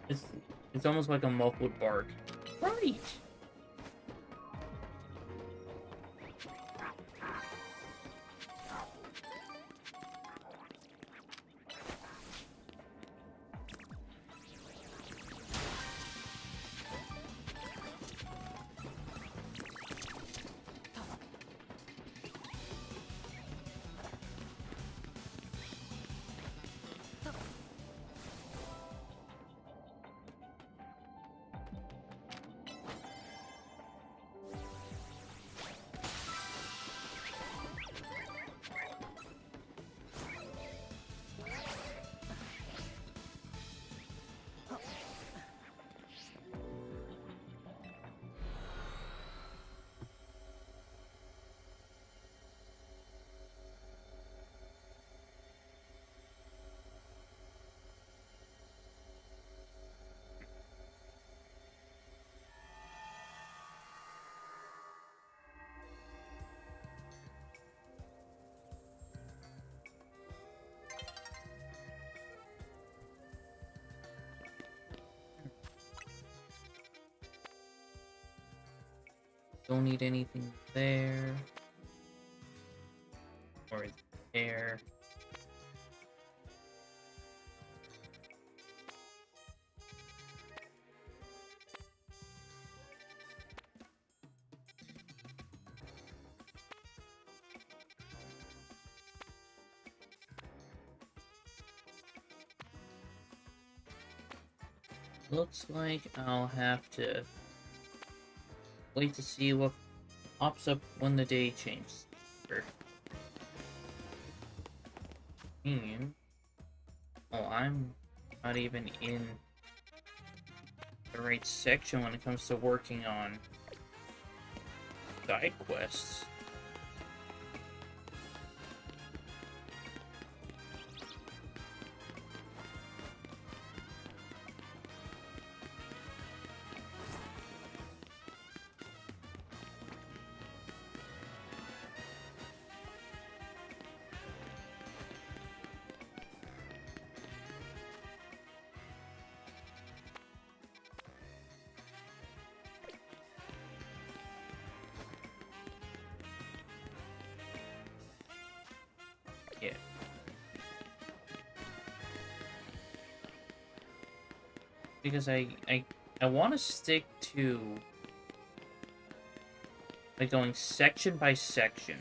[SPEAKER 1] It's it's almost like a muffled bark. Right. Don't need anything there. Or there. Looks like I'll have to wait to see what pops up when the day changes. And oh, I'm not even in the right section when it comes to working on side quests. Yeah. Because I want to stick to like going section by section.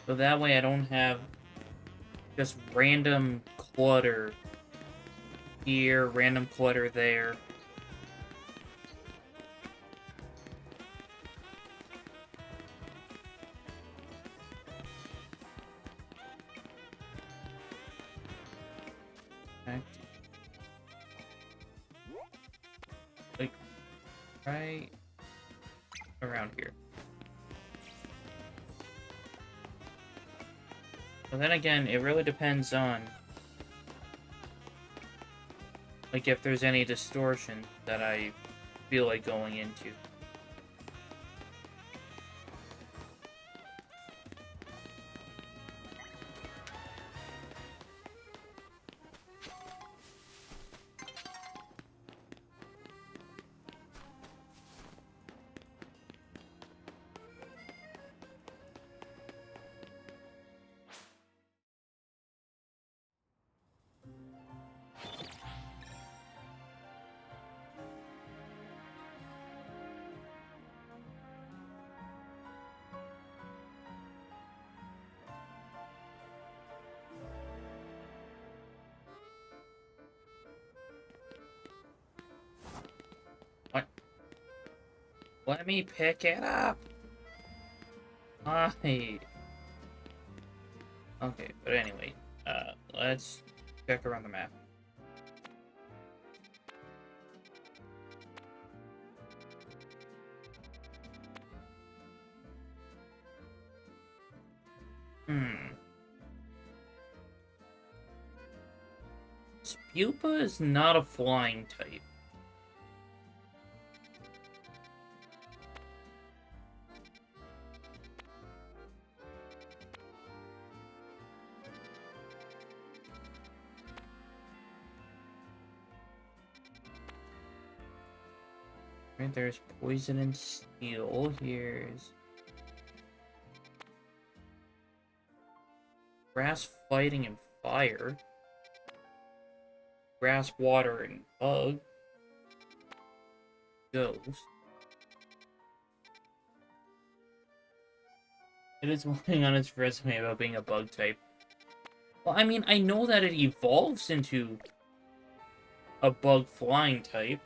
[SPEAKER 1] So that way I don't have just random clutter here, random clutter there. Okay. Like, right around here. But then again, it really depends on like if there's any distortion that I feel like going into. What? Let me pick it up! Why? Okay, but anyway, let's check around the map. Hmm. Spupa is not a flying type. Right, there's poison and steel. Here's grass, fighting, and fire. Grass, water, and bug. Ghost. It is lying on its resume about being a bug type. Well, I mean, I know that it evolves into a bug flying type.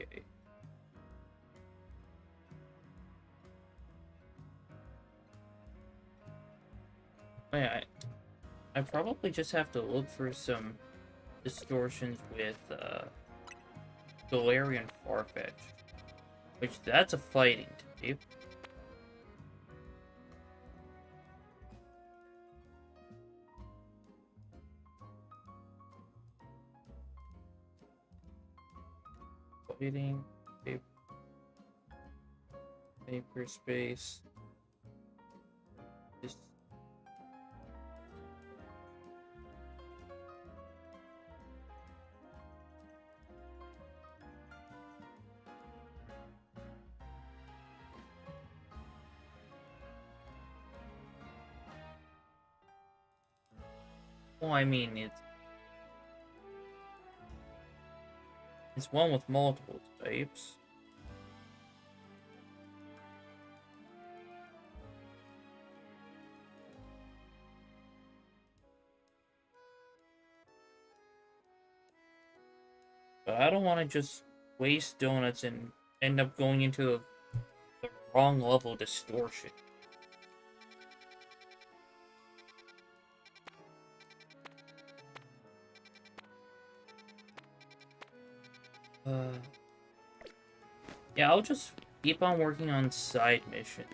[SPEAKER 1] Okay. Wait, I probably just have to look for some distortions with Galarian Farfetch. Which, that's a fighting type. Fighting, paper space. Just well, I mean, it's one with multiple types. But I don't want to just waste donuts and end up going into the wrong level distortion. Yeah, I'll just keep on working on side mission.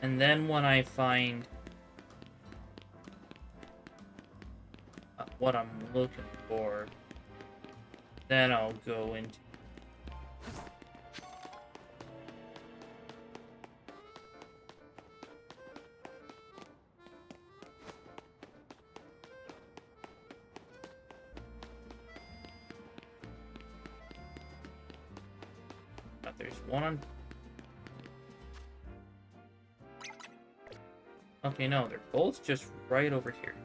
[SPEAKER 1] And then when I find what I'm looking for, then I'll go into... There's one on... Okay, no, they're both just right over here.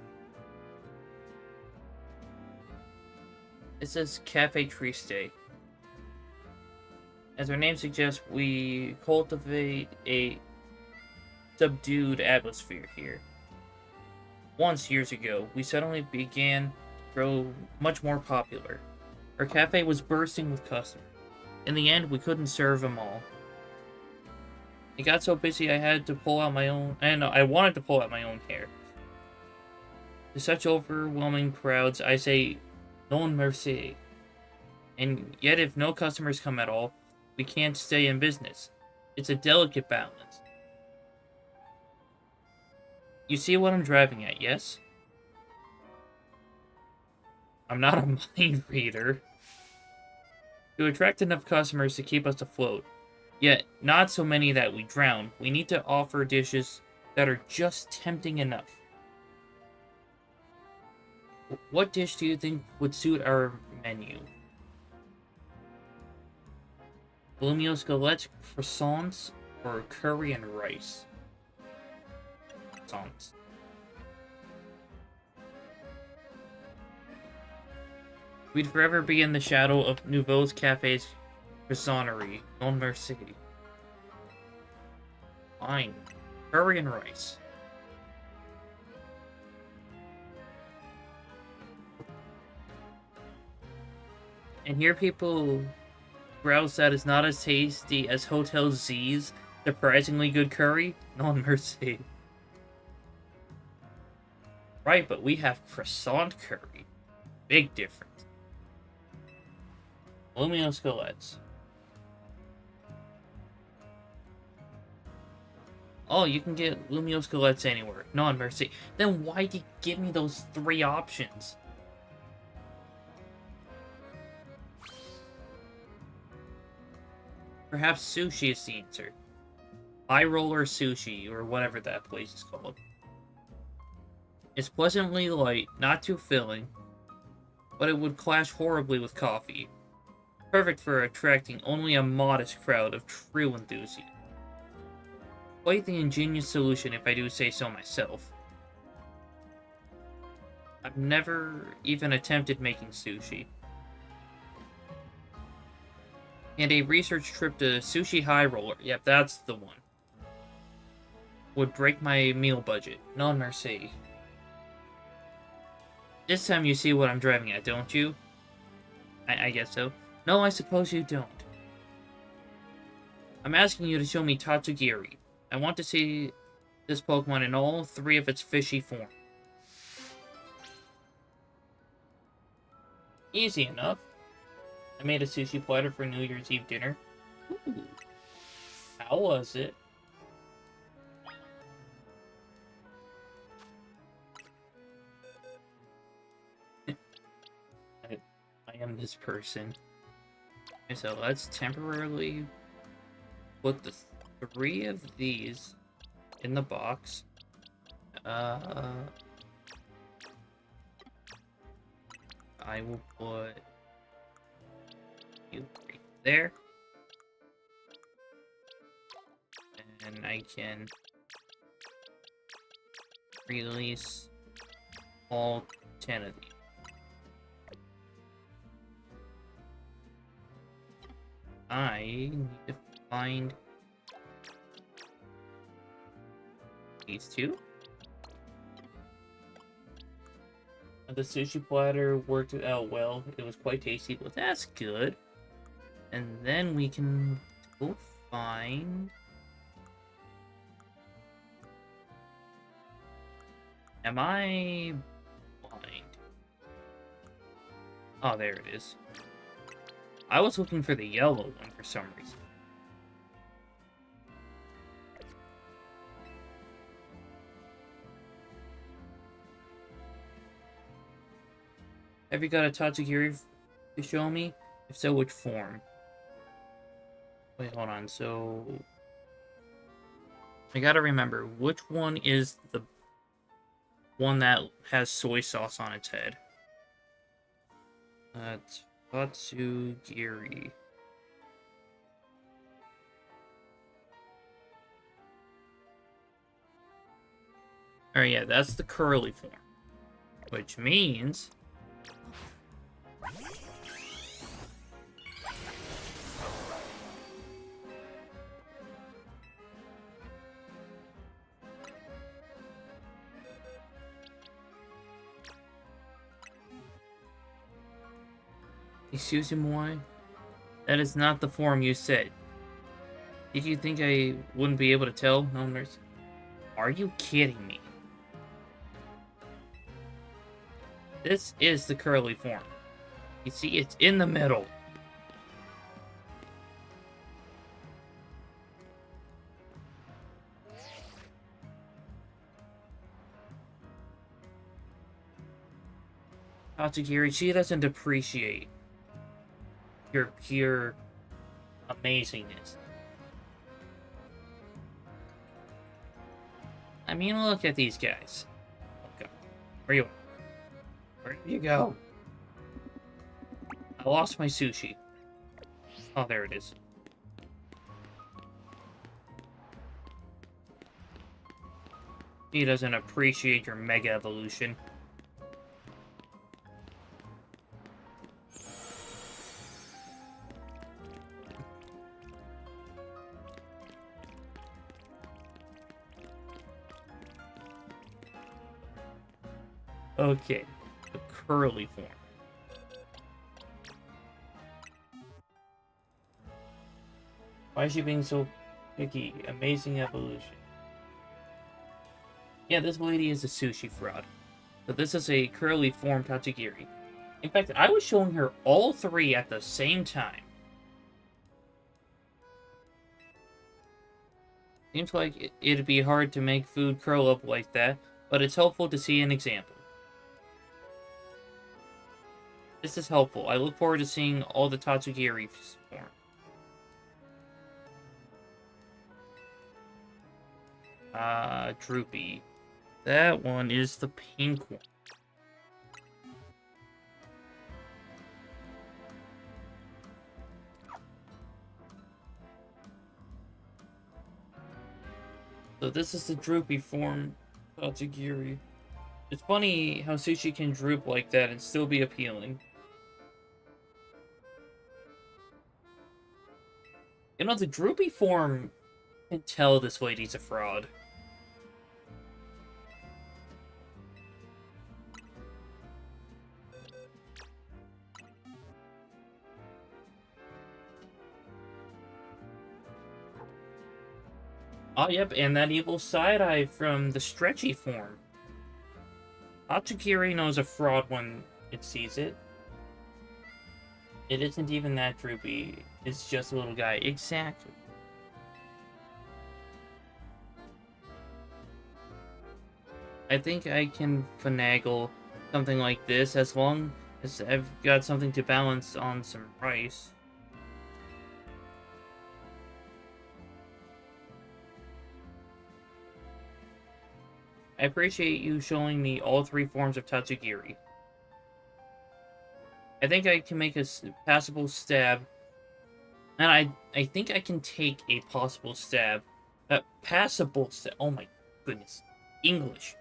[SPEAKER 1] It says Cafe Triste. As our name suggests, we cultivate a subdued atmosphere here. Once, years ago, we suddenly began to grow much more popular. Our cafe was bursting with customers. In the end, we couldn't serve them all. It got so busy I had to pull out my own... I wanted to pull out my own hair. To such overwhelming crowds, I say, non merci. And yet, if no customers come at all, we can't stay in business. It's a delicate balance. You see what I'm driving at, yes? I'm not a mind reader. To attract enough customers to keep us afloat, yet not so many that we drown, we need to offer dishes that are just tempting enough. What dish do you think would suit our menu? Blumio's Galette croissants or curry and rice. Songs. We'd forever be in the shadow of Nouveau's Cafe's croissanterie. Non merci. Fine. Curry and rice. And here people grouse that is not as tasty as Hotel Z's surprisingly good curry. Non merci. Right, but we have croissant curry. Big difference. Lumio Skillets. Oh, you can get Lumio Skillets anywhere. Non merci. Then why did you give me those 3 options? Perhaps sushi is the answer. High roller sushi, or whatever that place is called. It's pleasantly light, not too filling, but it would clash horribly with coffee. Perfect for attracting only a modest crowd of true enthusiasts. Quite the ingenious solution if I do say so myself. I've never even attempted making sushi. And a research trip to Sushi High Roller, yep, that's the one, would break my meal budget. Non merci. This time you see what I'm driving at, don't you? I guess so. No, I suppose you don't. I'm asking you to show me Tatsugiri. I want to see this Pokemon in all 3 of its fishy forms. Easy enough. I made a sushi platter for New Year's Eve dinner. Ooh. How was it? I am this person. Okay, so let's temporarily put the 3 of these in the box. I will put you right there. And I can release all 10 of these. I need to find these 2. The sushi platter worked out well. It was quite tasty. Well, that's good. And then we can go find... Am I blind? Oh, there it is. I was looking for the yellow one for some reason. Have you got a Tatsugiri to show me? If so, which form? Wait, hold on. So... I gotta remember, which one is the one that has soy sauce on its head? Tatsugiri. Oh yeah, that's the curly form. Which means... Excuse me, why? That is not the form you said. Did you think I wouldn't be able to tell? No, nurse. Are you kidding me? This is the curly form. You see, it's in the middle. Tatsugiri, she doesn't appreciate your pure amazingness. I mean, look at these guys. Okay. Where you at? Where did you go? I lost my sushi. Oh, there it is. He doesn't appreciate your Mega Evolution. Okay, the curly form. Why is she being so picky? Amazing evolution. Yeah, this lady is a sushi fraud. So this is a curly form Tatsugiri. In fact, I was showing her all three at the same time. Seems like it'd be hard to make food curl up like that, but it's helpful to see an example. This is helpful. I look forward to seeing all the Tatsugiri form. Droopy. That one is the pink one. So this is the droopy form Tatsugiri. It's funny how sushi can droop like that and still be appealing. You know, the droopy form can tell this lady's a fraud. Oh, yep, and that evil side-eye from the stretchy form. Tatsugiri knows a fraud when it sees it. It isn't even that droopy. It's just a little guy. Exactly. I think I can finagle something like this as long as I've got something to balance on some rice. I appreciate you showing me all three forms of Tatsugiri. I think I can make a passable stab. And I think I can take a possible stab. Passable stab. Oh my goodness. English.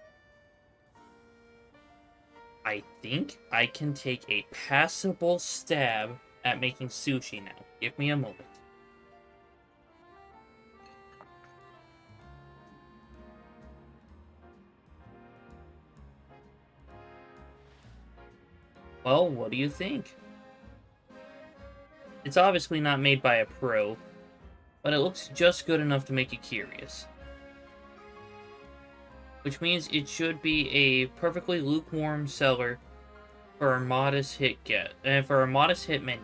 [SPEAKER 1] I think I can take a passable stab at making sushi now. Give me a moment. Well, what do you think? It's obviously not made by a pro, but it looks just good enough to make you curious. Which means it should be a perfectly lukewarm seller for a modest hit menu.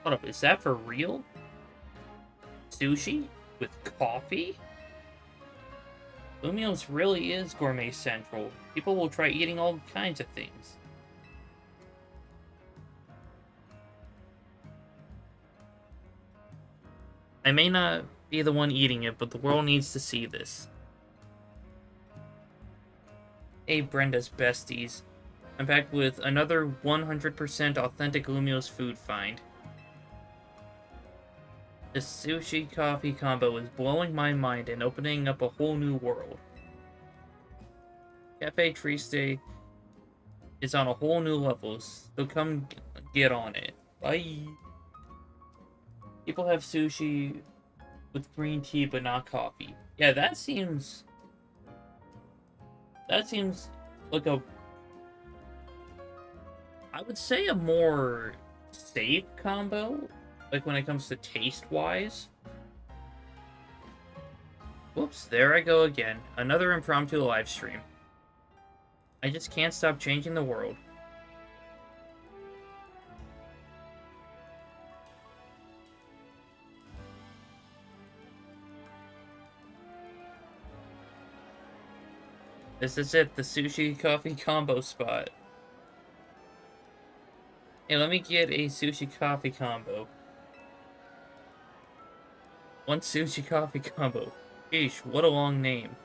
[SPEAKER 1] Hold up, is that for real? Sushi? With coffee? Lumio's really is gourmet central. People will try eating all kinds of things. I may not be the one eating it, but the world needs to see this. Hey, Brenda's besties. I'm back with another 100% authentic Lumio's food find. The sushi coffee combo is blowing my mind and opening up a whole new world. Cafe Triste is on a whole new level, so come get on it. Bye! People have sushi with green tea but not coffee. Yeah, that seems like I would say a more safe combo, like when it comes to taste-wise. Whoops, there I go again. Another impromptu live stream. I just can't stop changing the world. This is it, the sushi coffee combo spot. Hey, let me get a sushi coffee combo. One sushi coffee combo. Sheesh, what a long name.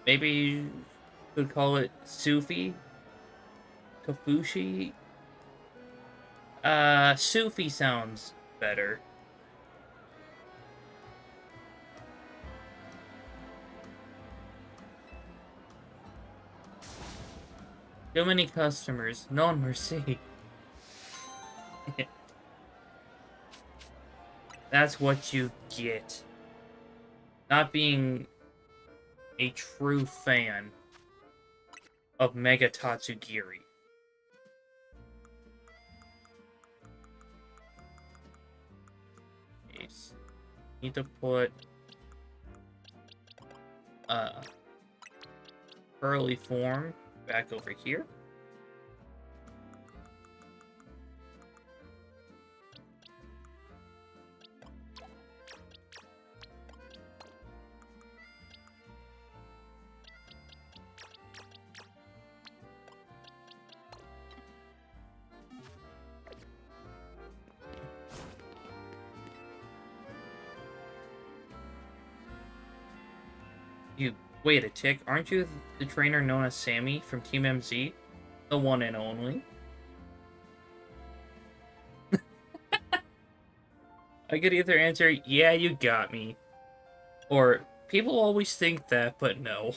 [SPEAKER 1] Maybe you could call it Sufi? Kafushi? Sufi sounds better. Too many customers. No mercy. That's what you get. Not being a true fan of Mega Tatsugiri. Nice. Need to put early form back over here. You wait a tick, aren't you the trainer known as Sammy from Team MZ? The one and only. I could either answer, yeah, you got me. Or, people always think that, but no.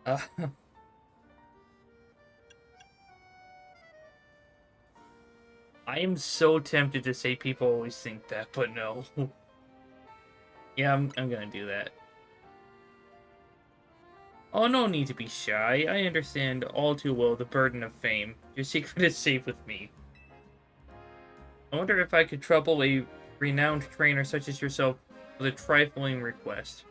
[SPEAKER 1] uh, I am so tempted to say people always think that, but no. Yeah, I'm gonna do that. Oh, no need to be shy. I understand all too well the burden of fame. Your secret is safe with me. I wonder if I could trouble a renowned trainer such as yourself with a trifling request.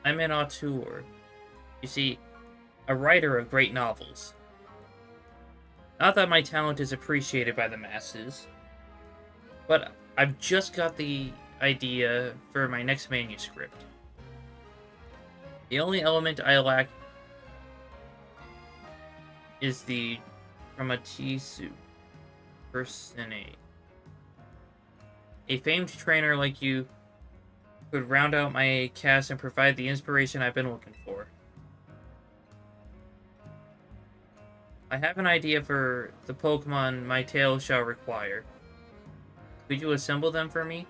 [SPEAKER 1] I'm an auteur. You see, a writer of great novels. Not that my talent is appreciated by the masses, but I've just got the idea for my next manuscript. The only element I lack is the Dramatsu Personae. A famed trainer like you could round out my cast and provide the inspiration I've been looking for. I have an idea for the Pokemon my tale shall require. Could you assemble them for me?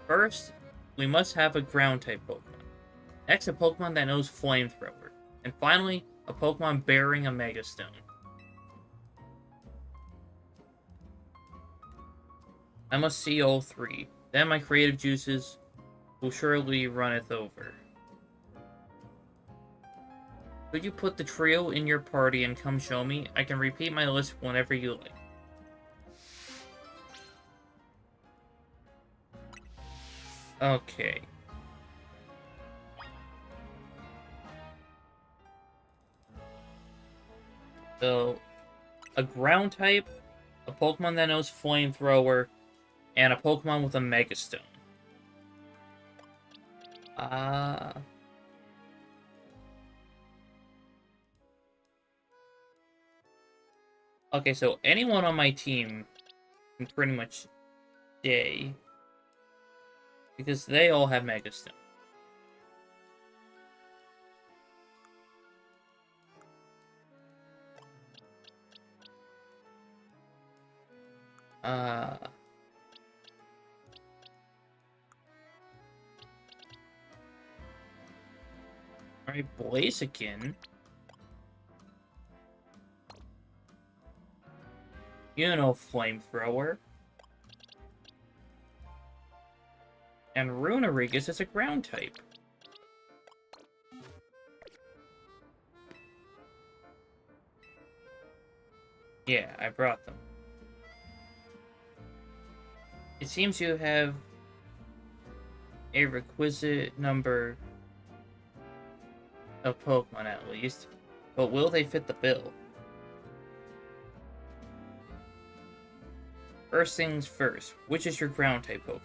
[SPEAKER 1] First, we must have a ground-type Pokemon. Next, a Pokemon that knows Flamethrower. And finally, a Pokemon bearing a Mega Stone. I must see all three. Then my creative juices will surely runneth over. Could you put the trio in your party and come show me? I can repeat my list whenever you like. Okay. So, a ground type, a Pokemon that knows Flamethrower, and a Pokemon with a Mega Stone. Okay, so anyone on my team can pretty much stay. Because they all have Mega Stone. Alright, Blaziken. You know Flamethrower. And Runerigus is a ground type. Yeah, I brought them. It seems you have a requisite number of Pokemon at least, but will they fit the bill? First things first, which is your ground type Pokemon?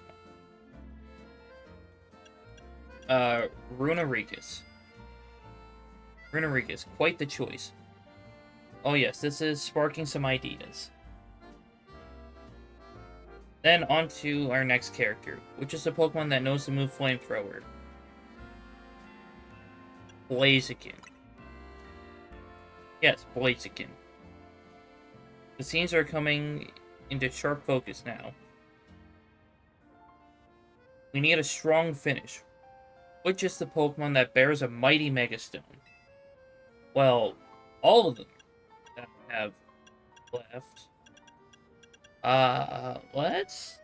[SPEAKER 1] Runerigus. Runerigus, quite the choice. Oh yes, this is sparking some ideas. Then on to our next character, which is a Pokemon that knows the move Flamethrower. Blaziken. Yes, Blaziken. The scenes are coming into sharp focus now. We need a strong finish. Which is the Pokemon that bears a mighty Megastone? Well, all of them that we have left. Let's...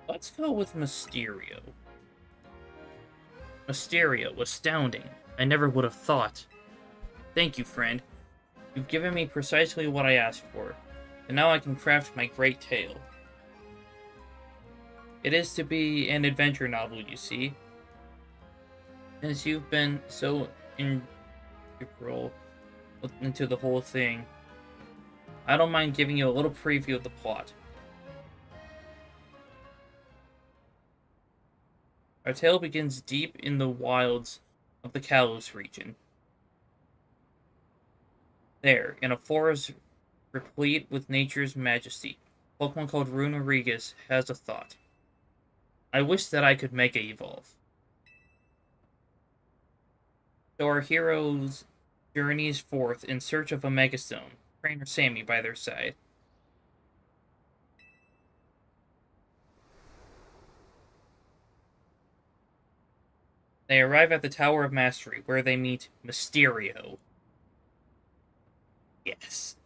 [SPEAKER 1] Let's go with Mysterio. Mysterio, astounding. I never would have thought. Thank you, friend. You've given me precisely what I asked for, and now I can craft my great tale. It is to be an adventure novel, you see. Since you've been so integral into the whole thing, I don't mind giving you a little preview of the plot. Our tale begins deep in the wilds of the Kalos region. There, in a forest replete with nature's majesty, a Pokemon called Runerigus has a thought. I wish that I could Mega Evolve. So our heroes journeys forth in search of a Megastone, Trainer Sammy by their side. They arrive at the Tower of Mastery, where they meet Mysterio. Yes.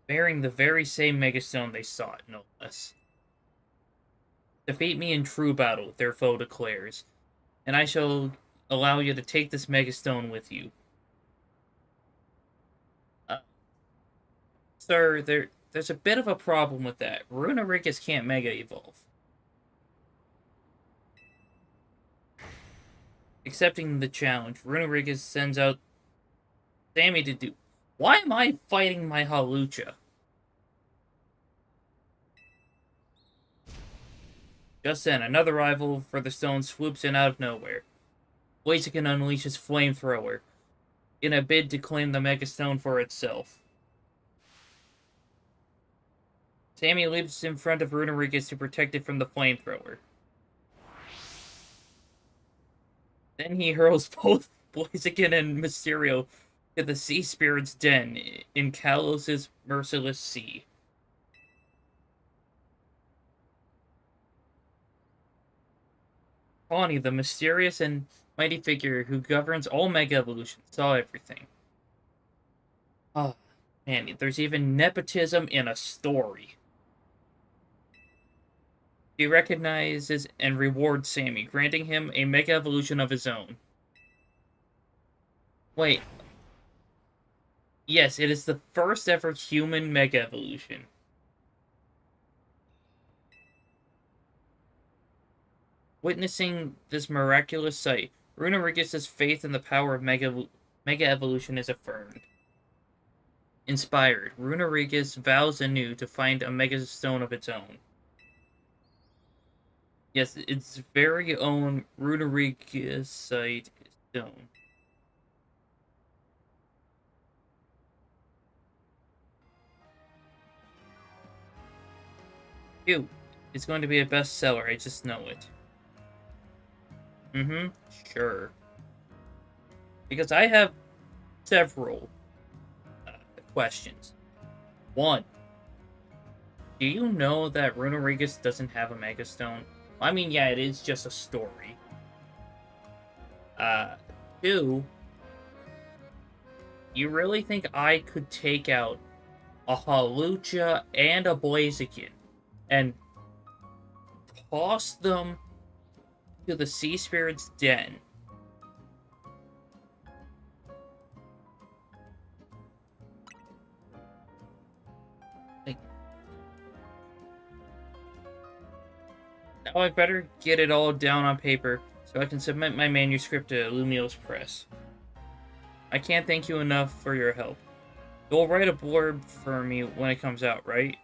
[SPEAKER 1] Bearing the very same Megastone they sought, no less. Defeat me in true battle, their foe declares, and I shall allow you to take this Megastone with you. Sir, there's a bit of a problem with that. Runerigus can't Mega Evolve. Accepting the challenge, Runerigus sends out Sammy to do... Why am I fighting my Hawlucha? Just then, another rival for the stone swoops in out of nowhere. Blaziken unleashes Flamethrower in a bid to claim the Megastone for itself. Sammy leaps in front of Runerigus to protect it from the Flamethrower. Then he hurls both Blaziken and Mysterio to the Sea Spirit's den in Kalos' merciless sea. Pawnee, the mysterious and mighty figure who governs all Mega Evolutions, saw everything. Oh, man, there's even nepotism in a story. He recognizes and rewards Sammy, granting him a Mega Evolution of his own. Wait. Yes, it is the first ever human Mega Evolution. Witnessing this miraculous sight, Runerigus' faith in the power of Mega Evolution is affirmed. Inspired, Runerigus vows anew to find a Mega Stone of its own. Yes, its very own Runerigus-site stone. Ew, it's going to be a bestseller, I just know it. Sure. Because I have several questions. One, do you know that Runerigus doesn't have a Megastone? I mean, yeah, it is just a story. Two, you really think I could take out a Hawlucha and a Blaziken and toss them to the Sea Spirit's den? Like, now I better get it all down on paper so I can submit my manuscript to Lumiose Press. I can't thank you enough for your help. You'll write a blurb for me when it comes out, right?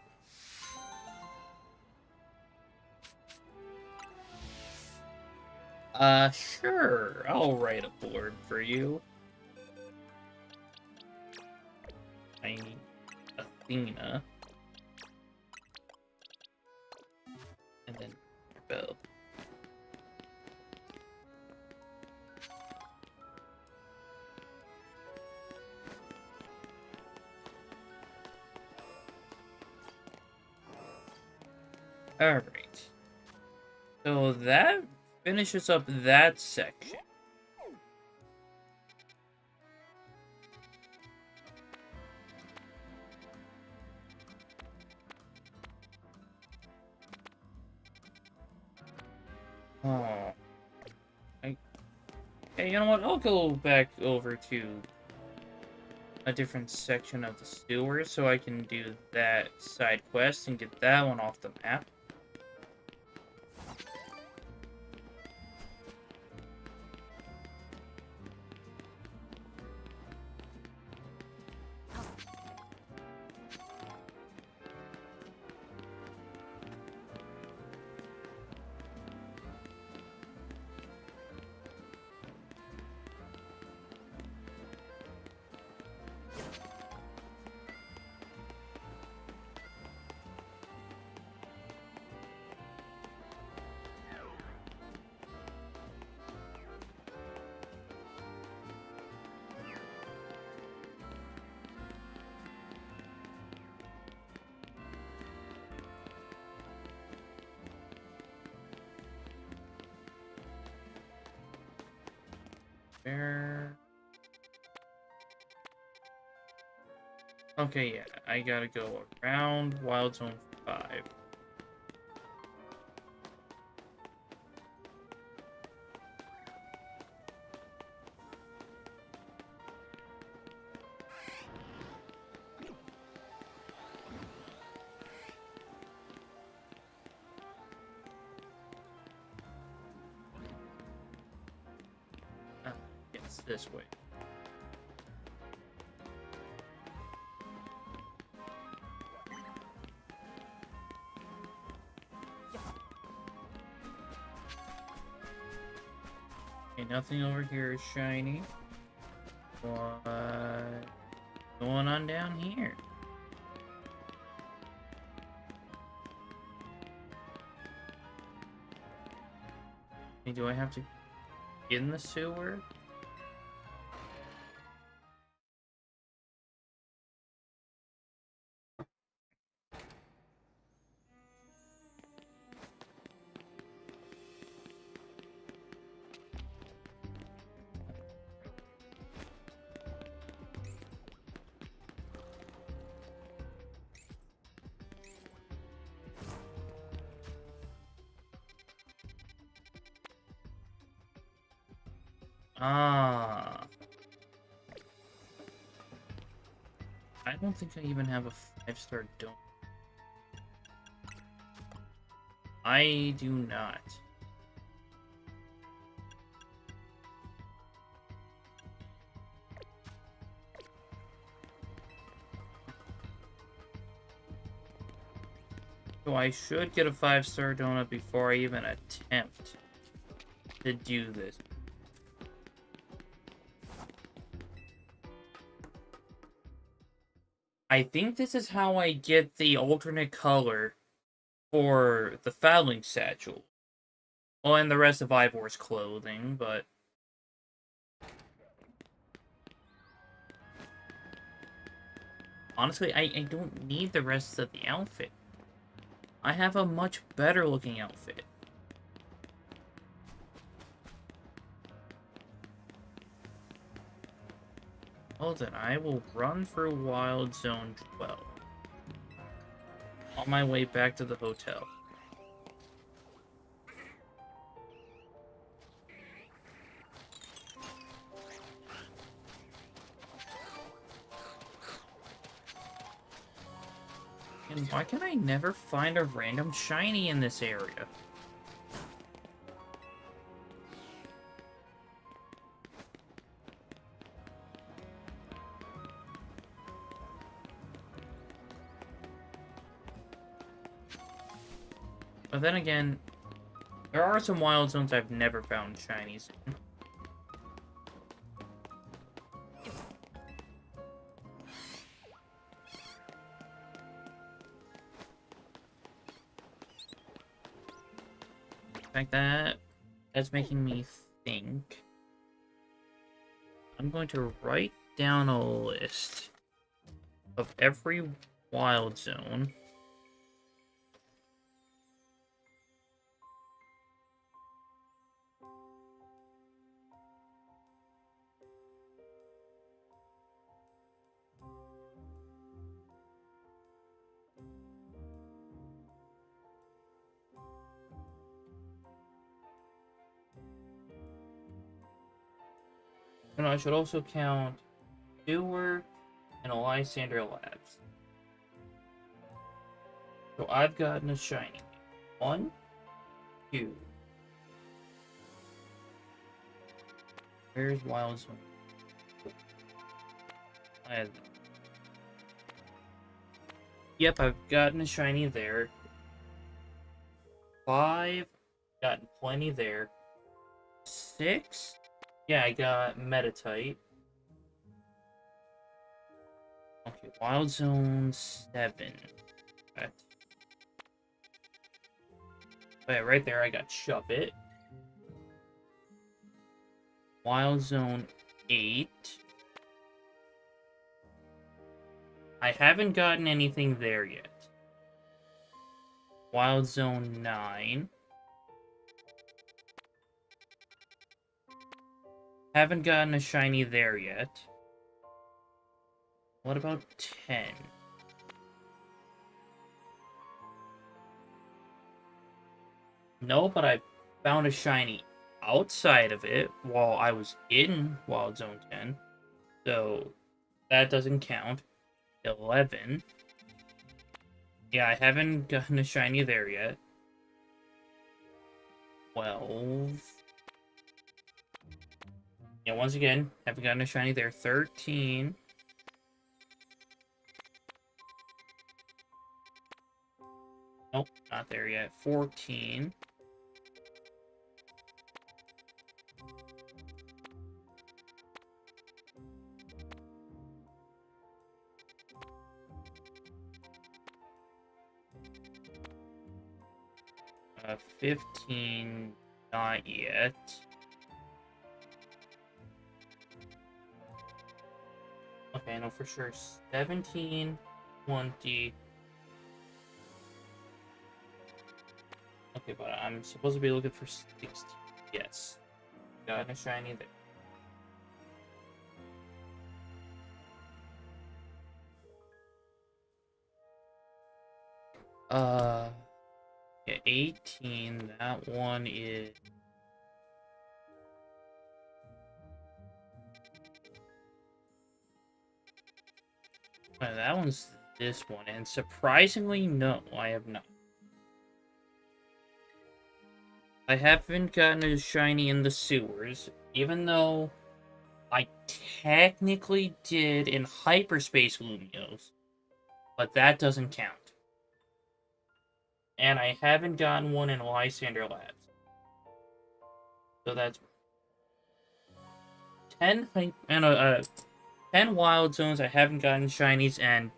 [SPEAKER 1] Sure. I'll write a blurb for you. I need Athena. And then Belle. Alright. So that finishes up that section. Oh. Okay, you know what? I'll go back over to a different section of the sewer so I can do that side quest and get that one off the map. Where? Okay, yeah, I gotta go around Wild Zone 5. Yes, this way. Okay, nothing over here is shiny. What's going on down here? Hey, do I have to get in the sewer? Ah. I don't think I even have a 5-star dome. I do not. So I should get a 5-star donut before I even attempt to do this. I think this is how I get the alternate color for the Fouling Satchel. Well, and the rest of Ivor's clothing, but... honestly, I don't need the rest of the outfit. I have a much better looking outfit. Well then, I will run through Wild Zone 12. On my way back to the hotel. And why can I never find a random shiny in this area? But then again, there are some wild zones I've never found shinies in. fact, that's making me think. I'm going to write down a list of every wild zone. And I should also count Newark and Lysander Labs. So I've gotten a shiny. 1, 2. Where's Wild Zone? Yep, I've gotten a shiny there. 5, gotten plenty there. 6, yeah, I got Metatite. Okay, Wild Zone 7. Right. Oh, yeah, right there I got Shuppet. Wild Zone 8. I haven't gotten anything there yet. Wild Zone 9. Haven't gotten a shiny there yet. What about 10? No, but I found a shiny outside of it while I was in Wild Zone 10. So that doesn't count. 11. Yeah, I haven't gotten a shiny there yet. 12. Yeah, once again, haven't gotten a shiny there. 13. Nope, not there yet. 14. 15, not yet. Okay, I know for sure. 17, 20. Okay, but I'm supposed to be looking for 16. Yes. Got a shiny there. Yeah, 18. That one is... that one's this one, and surprisingly, no, I have not. I haven't gotten a shiny in the sewers, even though I technically did in Hyperspace Lumios, but that doesn't count. And I haven't gotten one in Lysander Labs. So that's 10 10 wild zones I haven't gotten shinies, and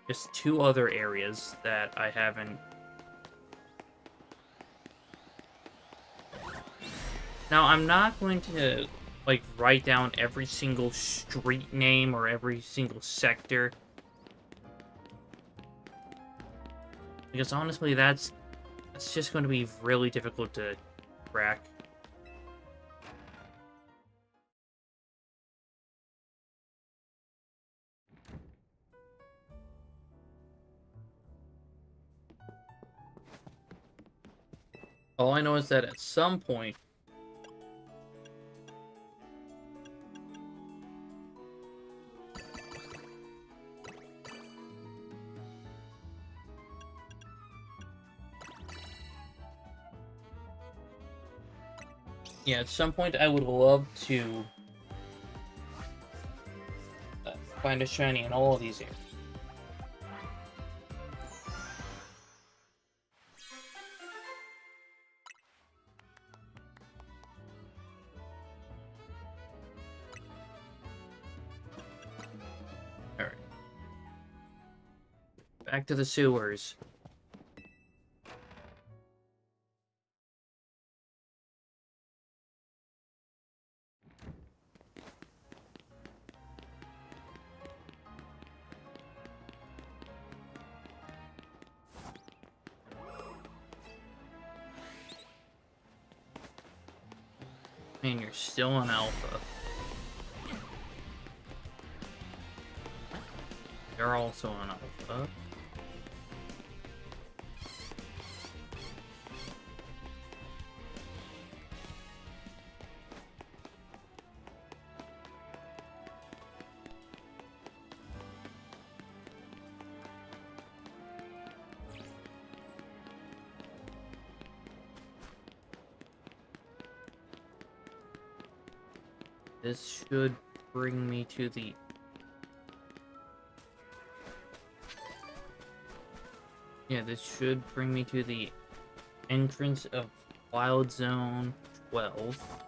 [SPEAKER 1] just 2 other areas that I haven't. Now, I'm not going to like write down every single street name or every single sector, because honestly that's just going to be really difficult to crack. All I know is that at some point yeah, at some point I would love to find a shiny in all of these areas. Alright. Back to the sewers. Man, you're still an alpha. You're also an alpha. This should bring me to the... Yeah, this should bring me to the entrance of Wild Zone 12.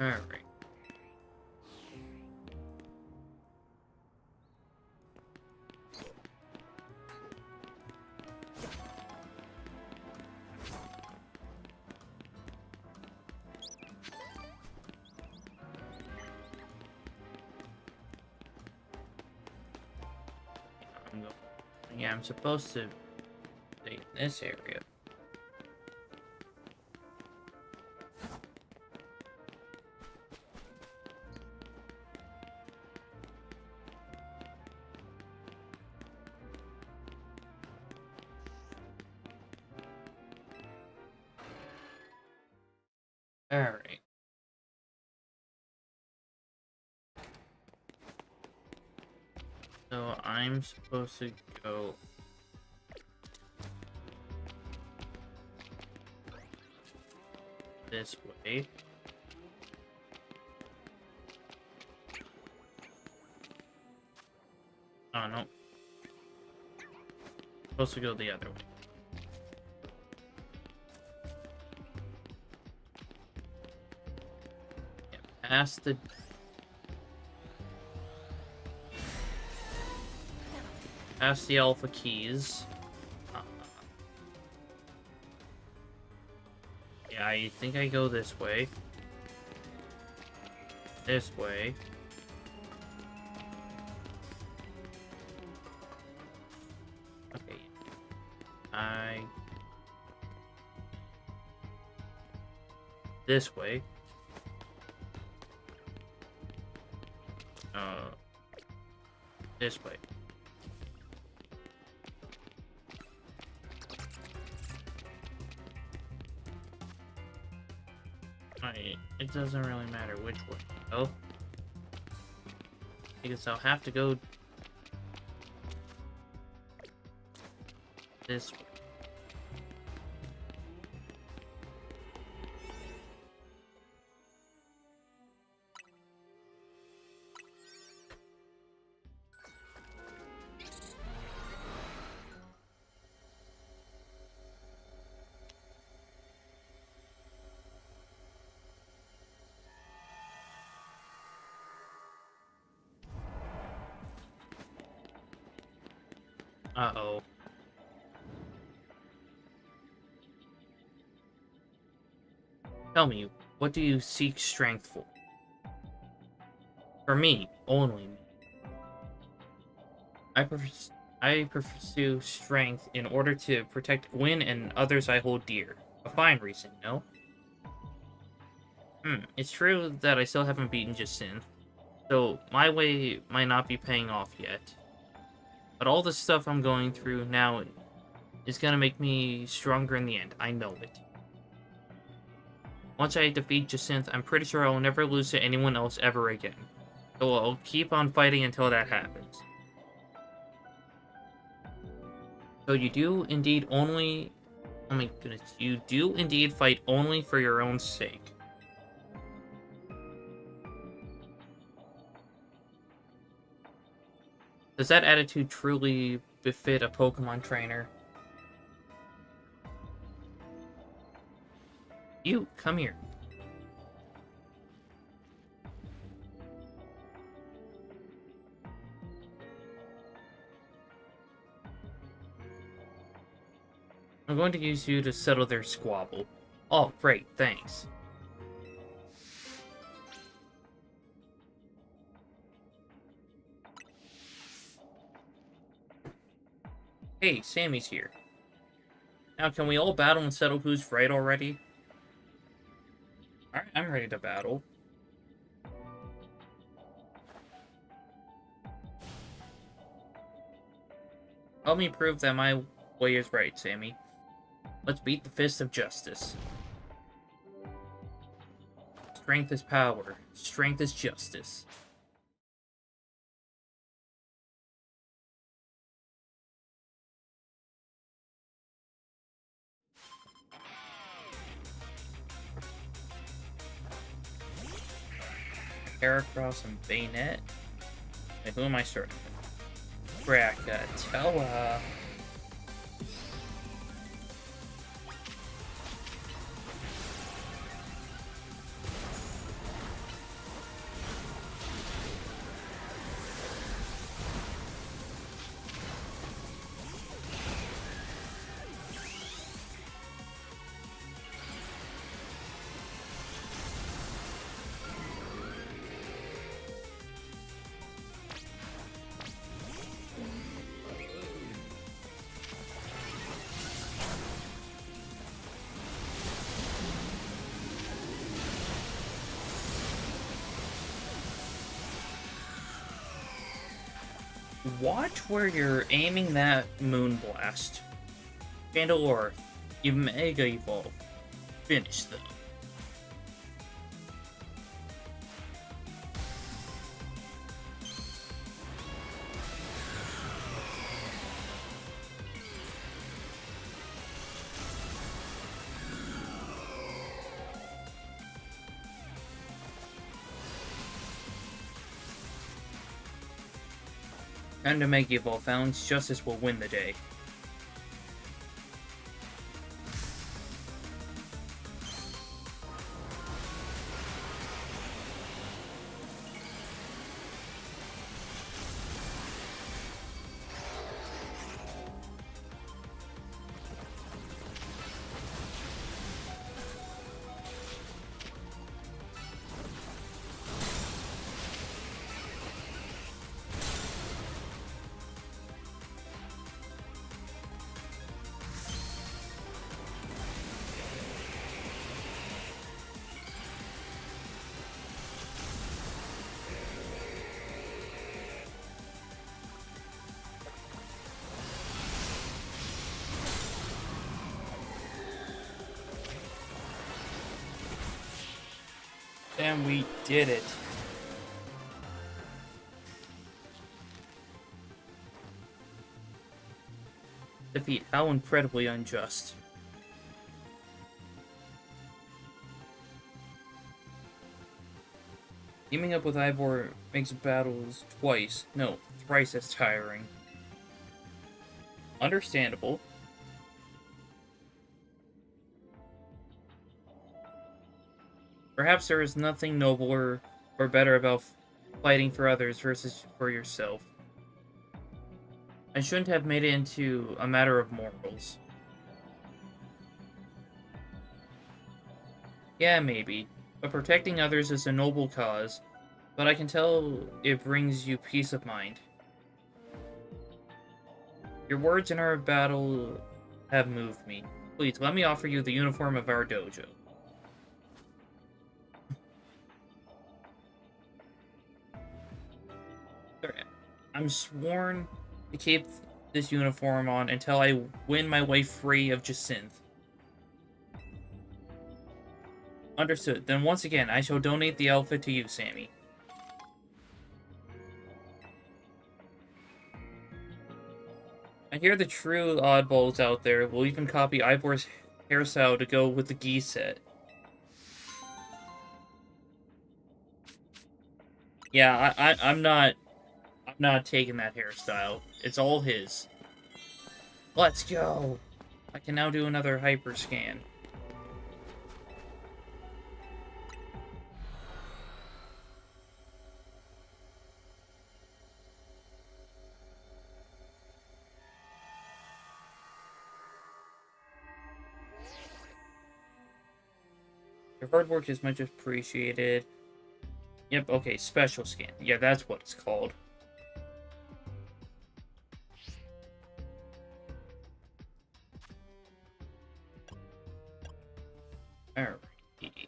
[SPEAKER 1] Alright. Yeah, I'm supposed to stay in this area. Alright. So I'm supposed to go this way. Oh no. Supposed to go the other way. Yeah, past the alpha keys. Yeah, I think I go this way. This way. Okay. This way. This way. It doesn't really matter which way I go. Because I'll have to go this way. Uh-oh. Tell me, what do you seek strength for? For me, only me. I pursue strength in order to protect Gwyn and others I hold dear. A fine reason, no? It's true that I still haven't beaten Jacinth, so my way might not be paying off yet. But all the stuff I'm going through now is gonna make me stronger in the end. I know it. Once I defeat Jacinth, I'm pretty sure I will never lose to anyone else ever again. So I'll keep on fighting until that happens. So you do indeed only... Oh my goodness. You do indeed fight only for your own sake. Does that attitude truly befit a Pokemon trainer? You, come here. I'm going to use you to settle their squabble. Oh, great, thanks. Hey, Sammy's here. Now, can we all battle and settle who's right already? Alright, I'm ready to battle. Help me prove that my way is right, Sammy. Let's beat the fist of justice. Strength is power. Strength is justice. Heracross and Bayonet. Wait, who am I starting with? Krakatoa. Watch where you're aiming that Moonblast. Chandelure, you Mega Evolve. Finish them. Time to Mega Evolve, Fountains. Justice will win the day. And we did it. Defeat. How incredibly unjust. Teaming up with Ivor makes battles twice, no, thrice as tiring. Understandable. Perhaps there is nothing nobler or better about fighting for others versus for yourself. I shouldn't have made it into a matter of morals. Yeah, maybe. But protecting others is a noble cause, but I can tell it brings you peace of mind. Your words in our battle have moved me. Please, let me offer you the uniform of our dojo. I'm sworn to keep this uniform on until I win my way free of Jacinth. Understood. Then once again, I shall donate the outfit to you, Sammy. I hear the true oddballs out there will even copy Ivor's hairstyle to go with the gi set. Yeah, I'm not taking that hairstyle. It's all his. Let's go! I can now do another hyper scan. Your hard work is much appreciated. Yep, okay, special scan. Yeah, that's what it's called. Alrighty.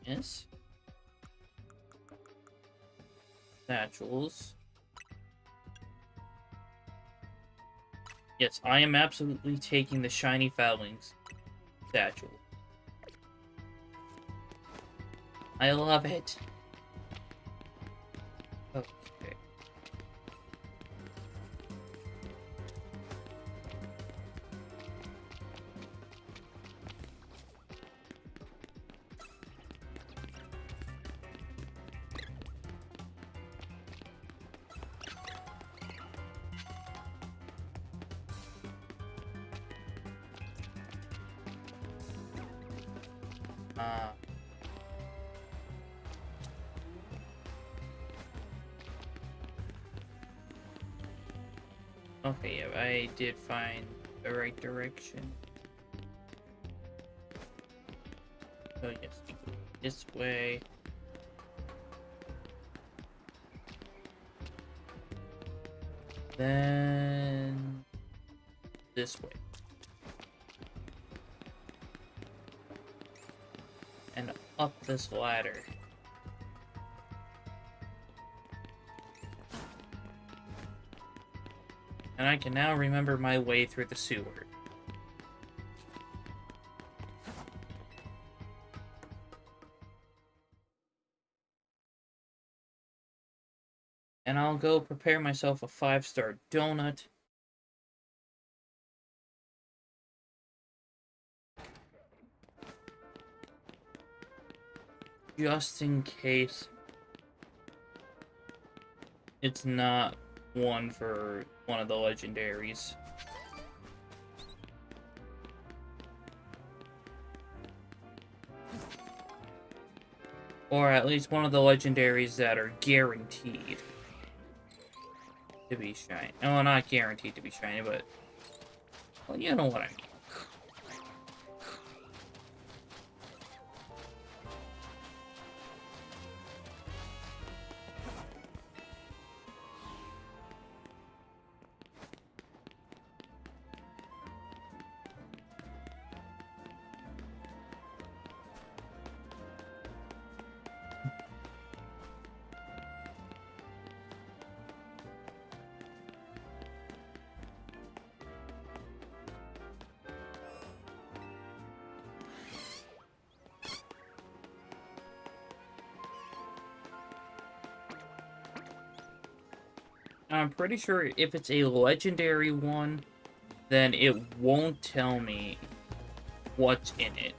[SPEAKER 1] Minus. Satchels. Yes, I am absolutely taking the shiny Foulings satchel. I love it. Okay. Okay, yeah, I did find the right direction. So yes, this way. Then this way. And up this ladder. And I can now remember my way through the sewer. And I'll go prepare myself a 5-star donut. Just in case it's not one for one of the legendaries. Or at least one of the legendaries that are guaranteed to be shiny. No, not guaranteed to be shiny, but... well, you know what I mean. I'm pretty sure if it's a legendary one, then it won't tell me what's in it.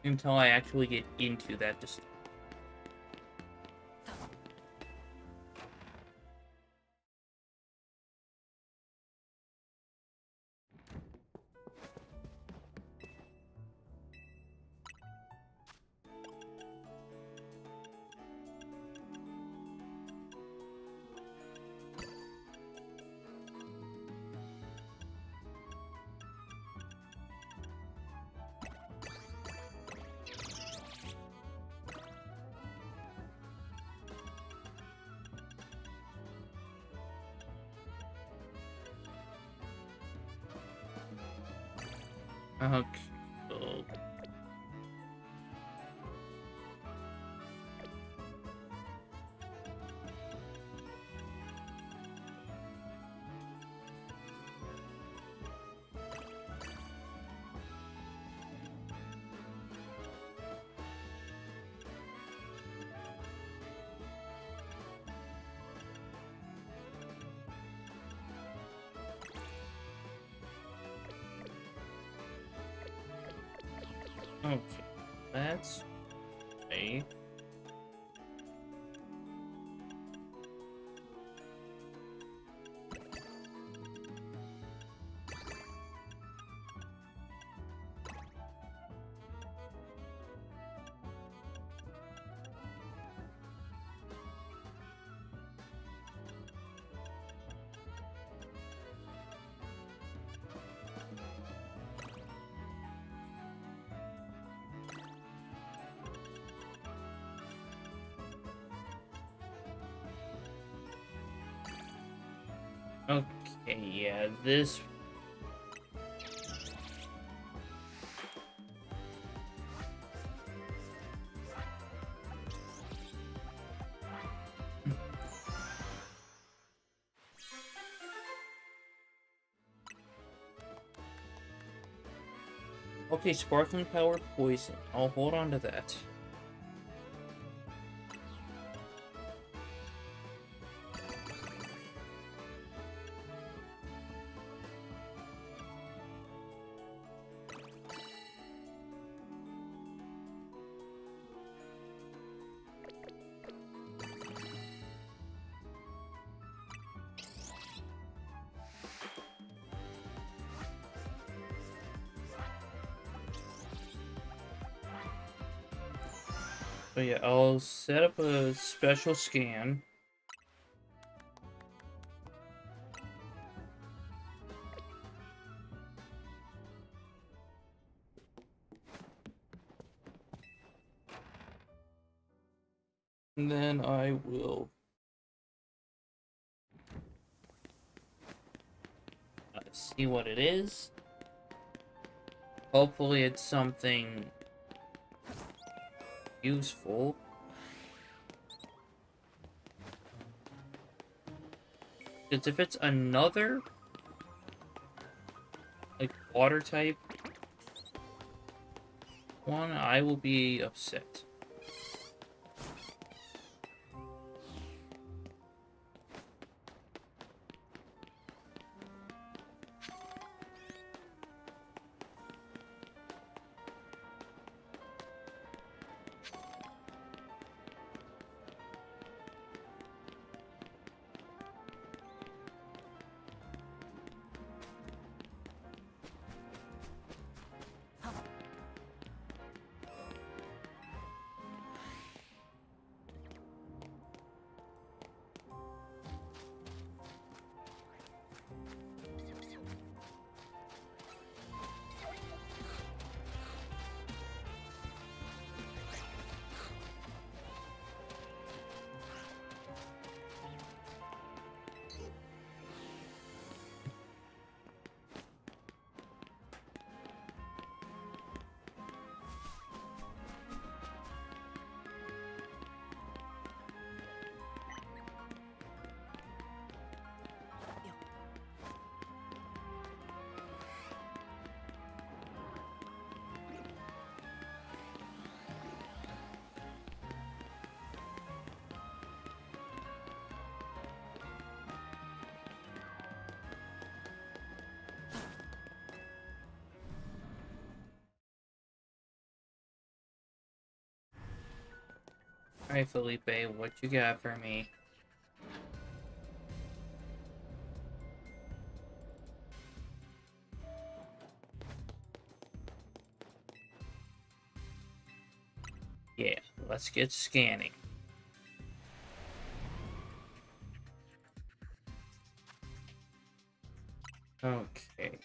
[SPEAKER 1] Until I actually get into that distillery. Okay. So... okay. That's... okay. Okay, yeah, this. Okay, sparkling power poison. I'll hold on to that. So yeah, I'll set up a special scan. And then I will see what it is. Hopefully it's something useful. Because if it's another, like, water type one, I will be upset. Alright, Felipe, what you got for me? Yeah, let's get scanning. Okay.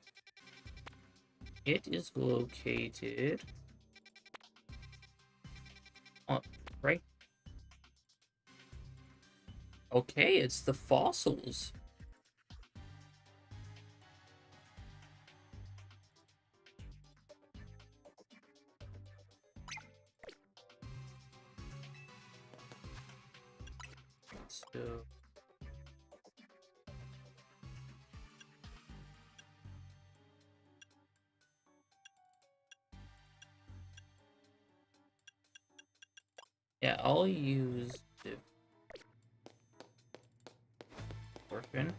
[SPEAKER 1] It is located on, right. Okay, it's the fossils. So, yeah, I'll use the orphan.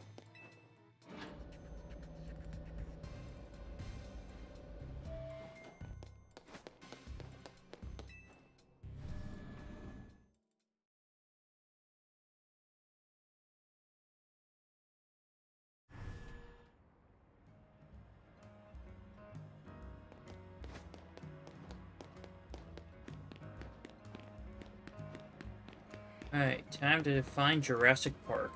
[SPEAKER 1] Alright, time to find Jurassic Park.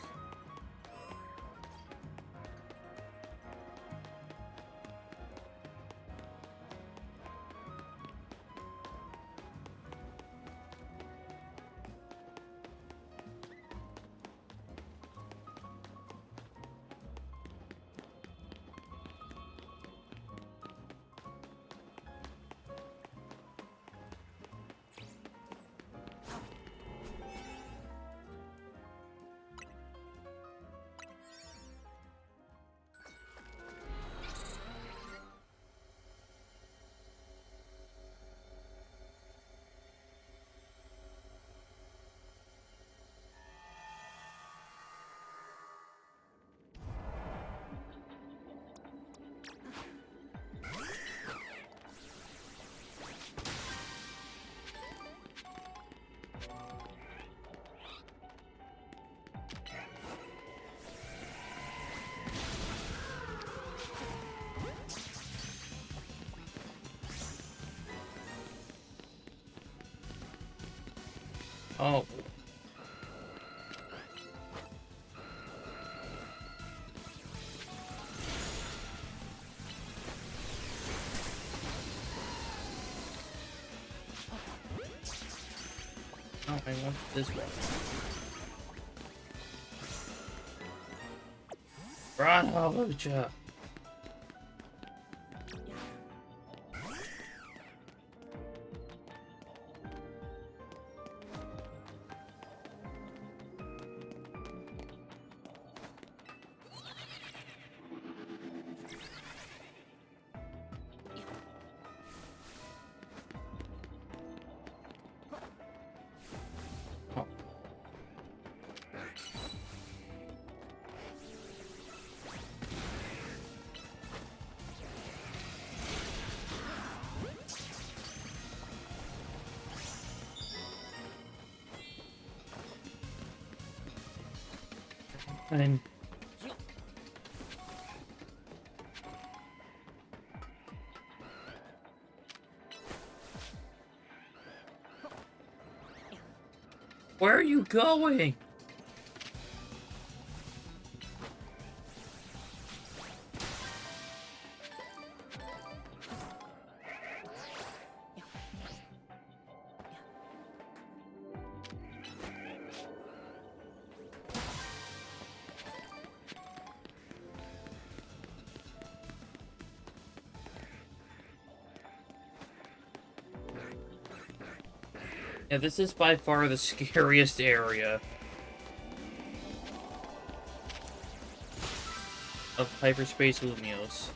[SPEAKER 1] Oh. Oh, I want this one. Run, Halucha! And where are you going? Yeah, this is by far the scariest area of Hyperspace Lumios.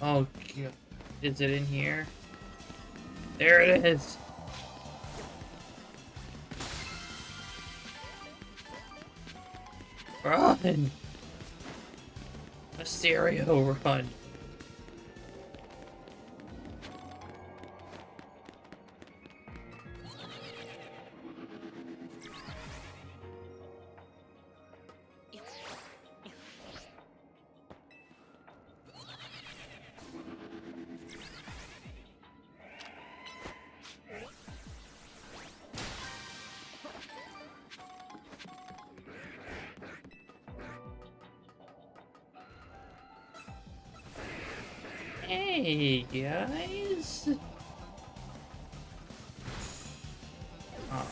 [SPEAKER 1] Oh, God. Is it in here? There it is! Run! Mysterio, run! Hey, guys! Oh.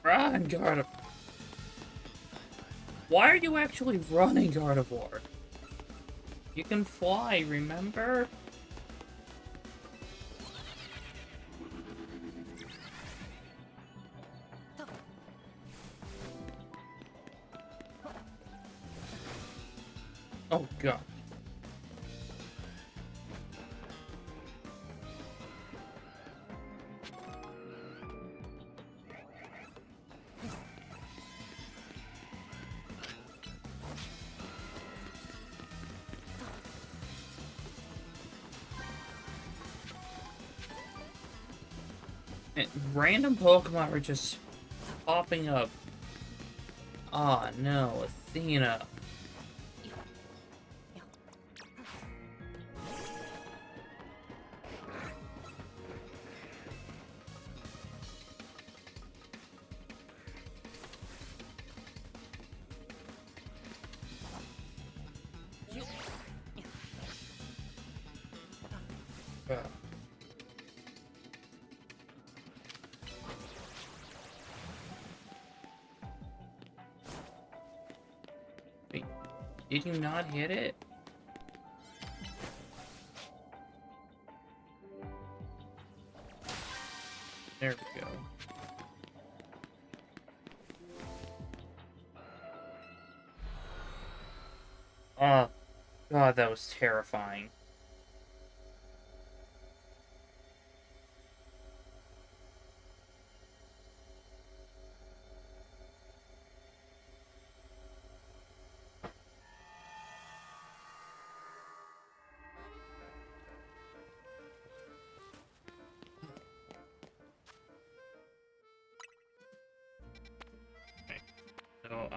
[SPEAKER 1] Run, Gardevoir! Why are you actually running, Gardevoir? You can fly, remember? Oh god. And random Pokemon are just popping up. Ah, no, Athena. Uh, Wait, did you not hit it? There we go. Oh, god, that was terrifying. Okay, so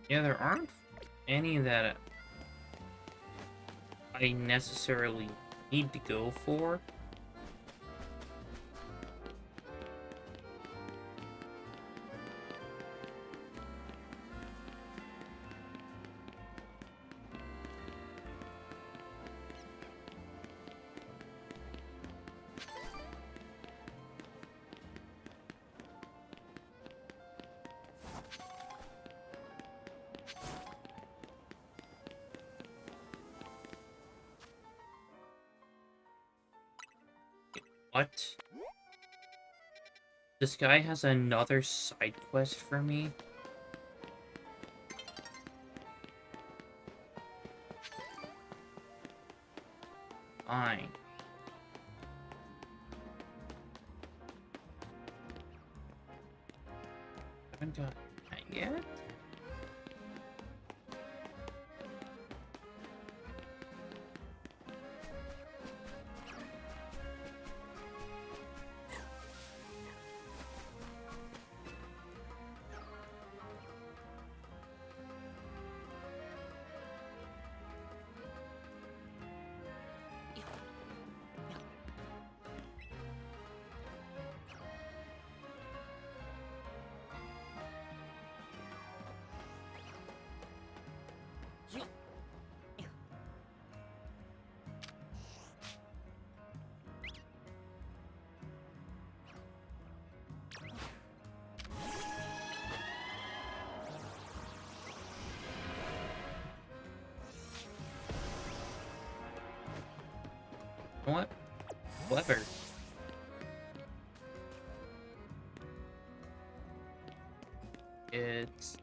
[SPEAKER 1] yeah, there aren't any that I necessarily need to go for. What? This guy has another side quest for me? Fine. Haven't got that yet? What? Clever. It's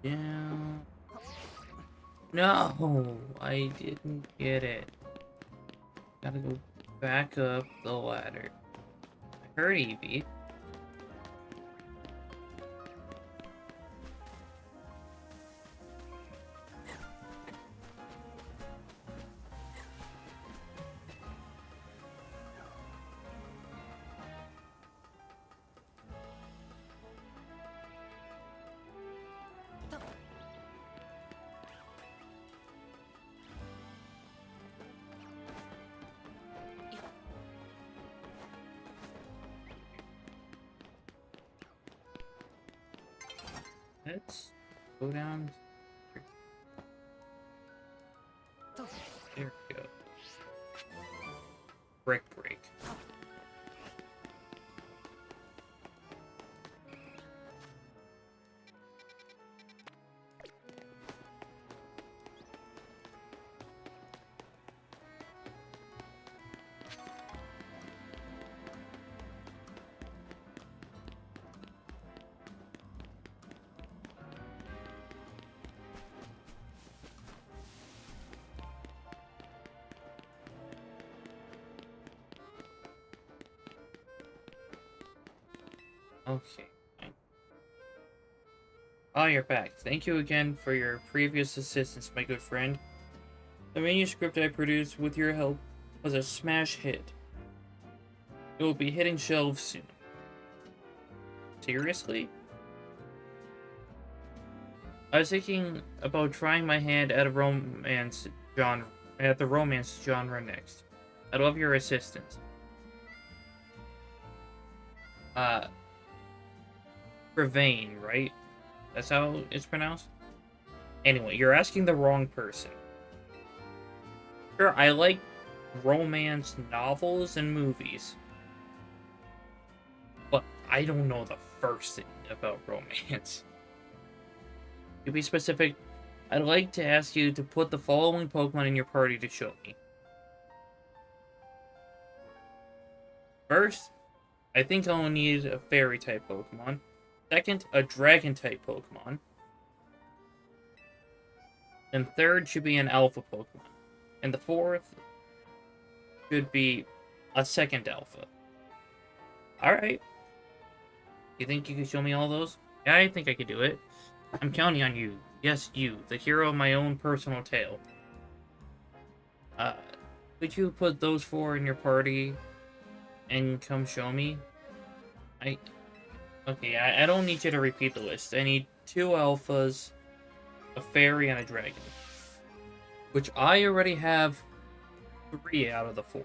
[SPEAKER 1] down. No, I didn't get it. Gotta go back up the ladder. I heard Eevee. Let's go down. There we go. Brick break. Okay. Fine. Oh, you're back. Thank you again for your previous assistance, my good friend. The manuscript I produced with your help was a smash hit. It will be hitting shelves soon. Seriously? I was thinking about trying my hand at the romance genre next. I'd love your assistance. Uh, Ravain, right? That's how it's pronounced? Anyway, you're asking the wrong person. Sure, I like romance novels and movies, but I don't know the first thing about romance. To be specific, I'd like to ask you to put the following Pokemon in your party to show me. First, I think I'll need a Fairy-type Pokemon. Second, a Dragon-type Pokemon. And third should be an Alpha Pokemon. And the fourth should be a second Alpha. Alright. You think you can show me all those? Yeah, I think I could do it. I'm counting on you. Yes, you, the hero of my own personal tale. Could you put those four in your party and come show me? Okay, I don't need you to repeat the list. I need 2 alphas, a fairy, and a dragon. Which I already have 3 out of the 4.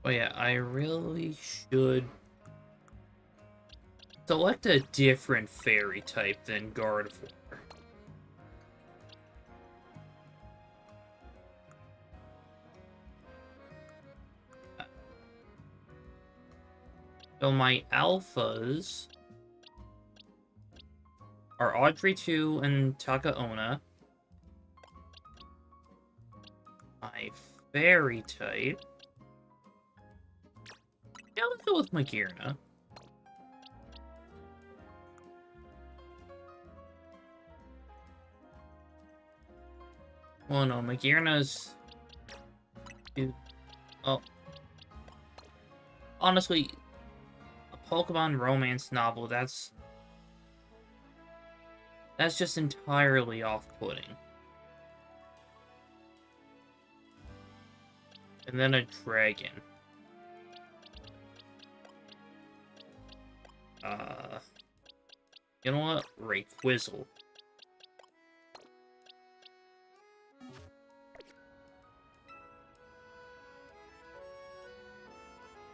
[SPEAKER 1] Oh yeah, I really should select a different fairy type than Gardevoir. So my alphas are Audrey 2 and Takaona. My fairy type. Yeah, let's go with Magearna. Well, no, Magearna's... Oh. Honestly, a Pokemon romance novel, that's just entirely off-putting. And then a dragon. You know what? Rayquazel.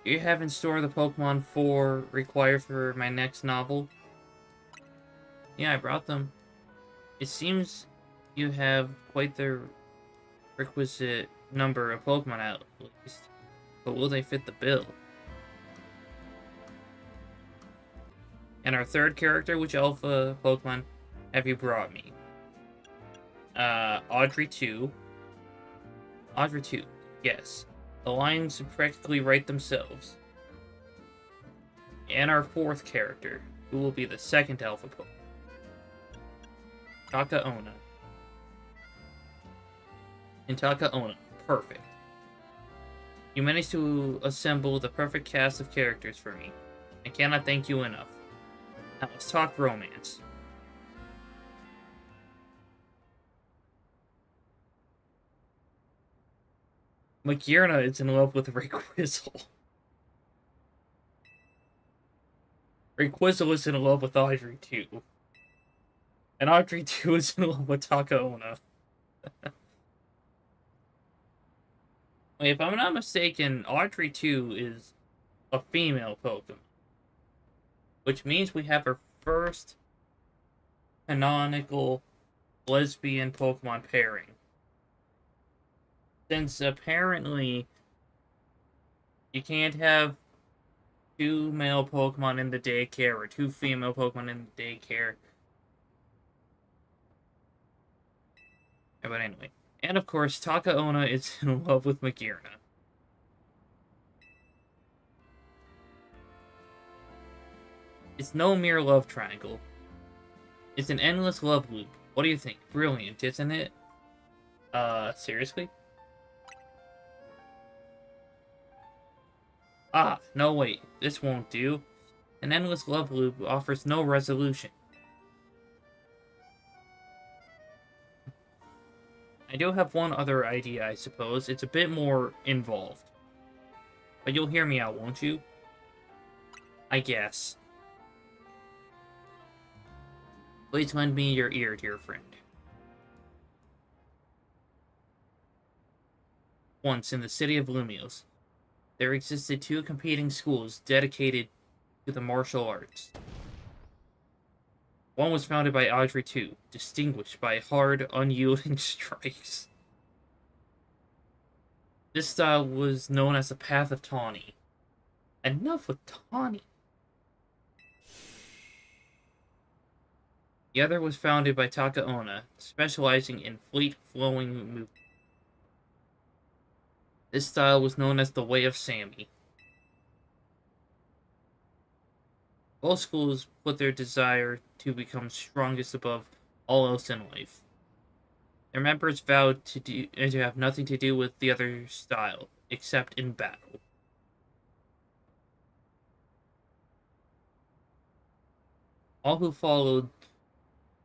[SPEAKER 1] Do you have in store the Pokemon 4 required for my next novel? Yeah, I brought them. It seems you have quite the requisite number of Pokemon at least. But will they fit the bill? And our third character, which Alpha Pokemon have you brought me? Audrey 2. Audrey 2, yes. The lines practically write themselves. And our fourth character, who will be the second Alpha Pokemon. Takaona. And Takaona, perfect. You managed to assemble the perfect cast of characters for me. I cannot thank you enough. Now let's talk romance. Magearna is in love with Rayquazel. Rayquazel is in love with Audrey 2. And Audrey 2 is in love with Takaona. If I'm not mistaken, Audrey 2 is a female Pokemon. Which means we have our first canonical lesbian Pokemon pairing. Since apparently you can't have 2 male Pokemon in the daycare or 2 female Pokemon in the daycare. But anyway. And of course, Takaona is in love with Magirna. It's no mere love triangle. It's an endless love loop. What do you think? Brilliant, isn't it? Seriously? Ah, no wait, this won't do. An endless love loop offers no resolution. I do have one other idea, I suppose. It's a bit more involved. But you'll hear me out, won't you? I guess. Please lend me your ear, dear friend. Once, in the city of Lumios, there existed two competing schools dedicated to the martial arts. One was founded by Audrey II, distinguished by hard, unyielding strikes. This style was known as the Path of Tawny. Enough with Tawny. The other was founded by Takaona, specializing in fleet-flowing movement. This style was known as the Way of Sammy. Both schools put their desire to become strongest above all else in life. Their members vowed to have nothing to do with the other style, except in battle. All who followed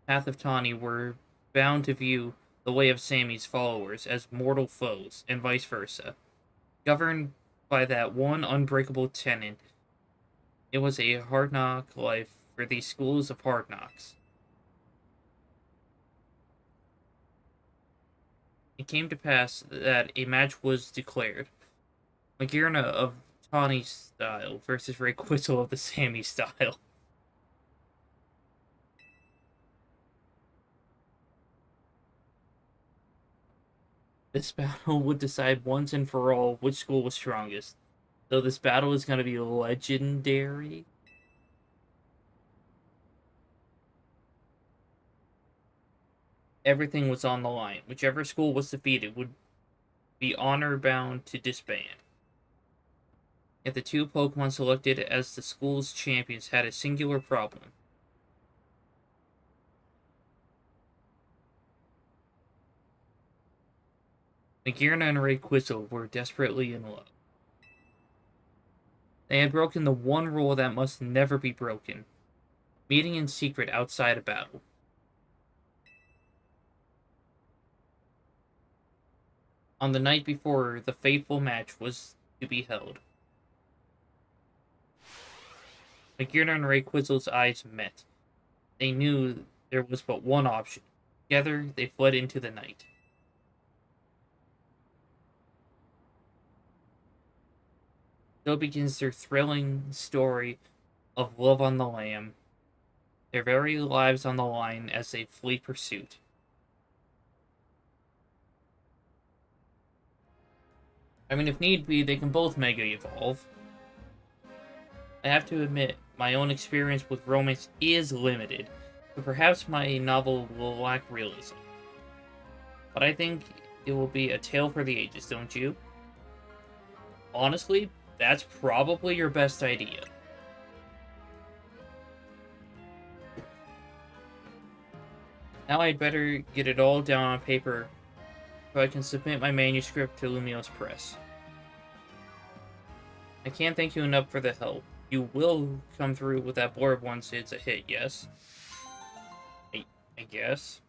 [SPEAKER 1] Path of Tawny were bound to view the Way of Sammy's followers as mortal foes, and vice versa. Governed by that one unbreakable tenet, it was a hard knock life for these schools of hard knocks. It came to pass that a match was declared. Magirna of Tawny style versus Rayquaza of the Sammy style. This battle would decide once and for all which school was strongest. So this battle is going to be legendary. Everything was on the line. Whichever school was defeated would be honor bound to disband. Yet the two Pokemon selected as the school's champions had a singular problem. Magirna and Rayquaza were desperately in love. They had broken the one rule that must never be broken, meeting in secret outside a battle. On the night before the fateful match was to be held, Magirna and Rayquaza's eyes met. They knew there was but one option. Together, they fled into the night. So begins their thrilling story of love on the lam, their very lives on the line as they flee pursuit. I mean, if need be, they can both Mega Evolve. I have to admit, my own experience with romance is limited, so perhaps my novel will lack realism. But I think it will be a tale for the ages, don't you? Honestly, that's probably your best idea. Now I'd better get it all down on paper so I can submit my manuscript to Lumios Press. I can't thank you enough for the help. You will come through with that blurb once it's a hit, yes? I guess.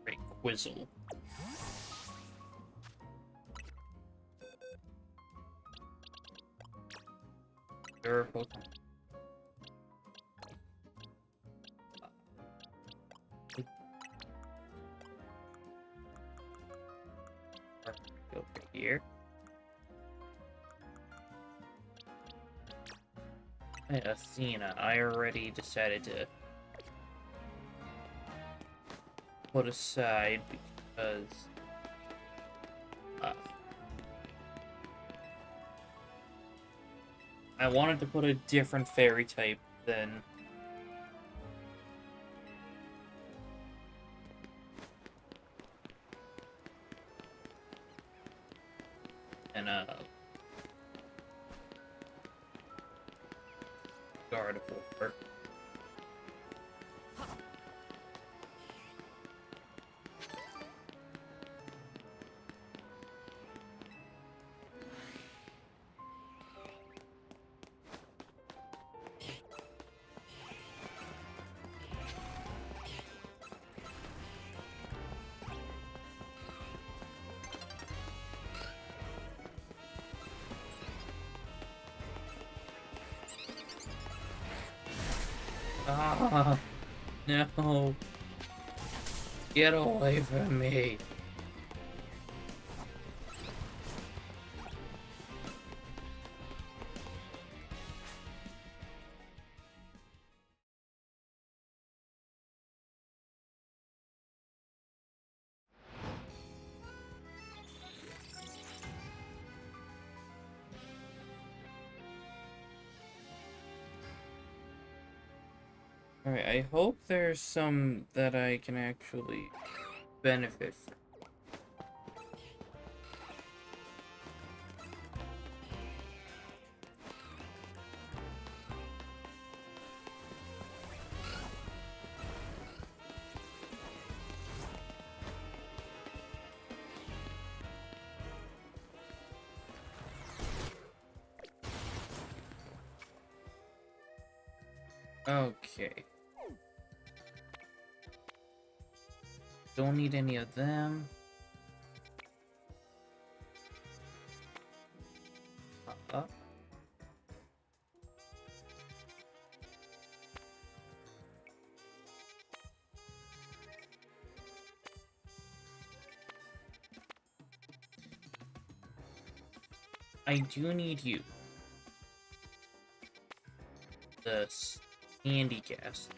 [SPEAKER 1] Rayquaza. Your Pokemon. Over here. Athena, I already decided to put aside because uh, I wanted to put a different fairy type than Gardevoir. Ah, no. Get away from me. Alright, I hope there's some that I can actually benefit from. Okay. Don't need any of them. Uh-uh. I do need you. The Candy Gas.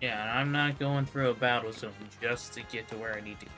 [SPEAKER 1] Yeah, and I'm not going through a battle zone just to get to where I need to go.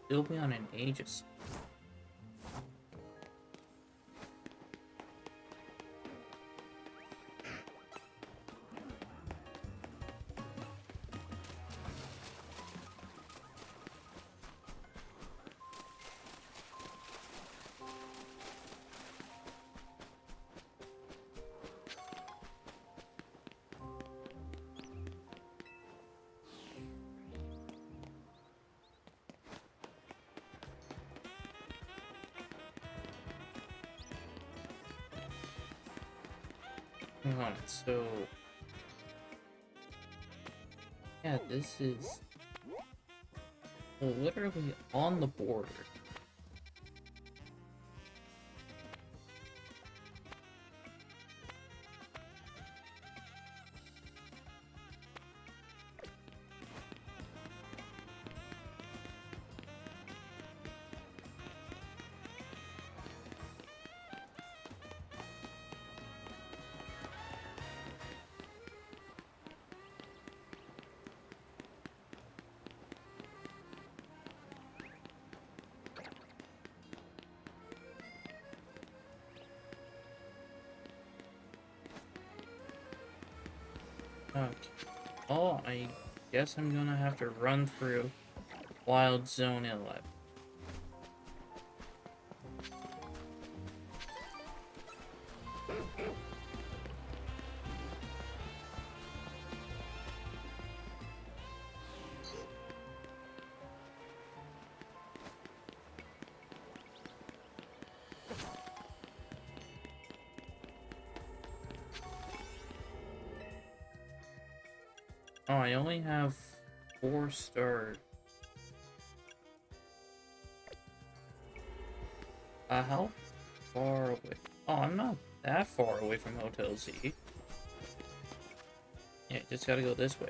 [SPEAKER 1] Still be on an Aegis. Hang on, so... Yeah, this is literally on the border. Okay. Oh, I guess I'm gonna have to run through Wild Zone 11. Oh, I only have 4 stars. How far away? Oh, I'm not that far away from Hotel Z. Yeah, just gotta go this way.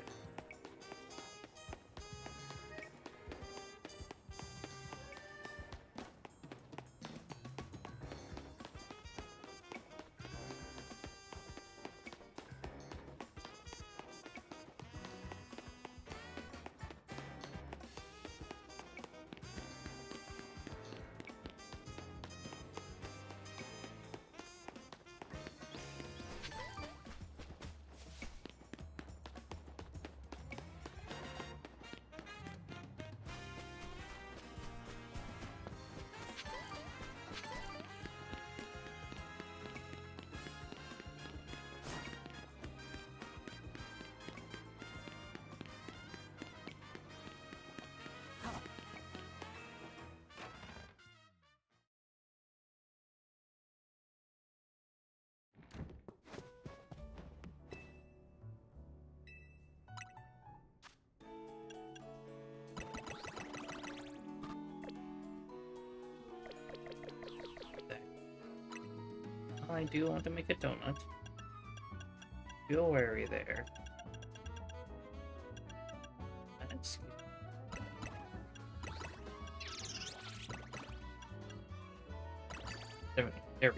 [SPEAKER 1] I do want to make a donut. Feel wary there. Let's see. There we go.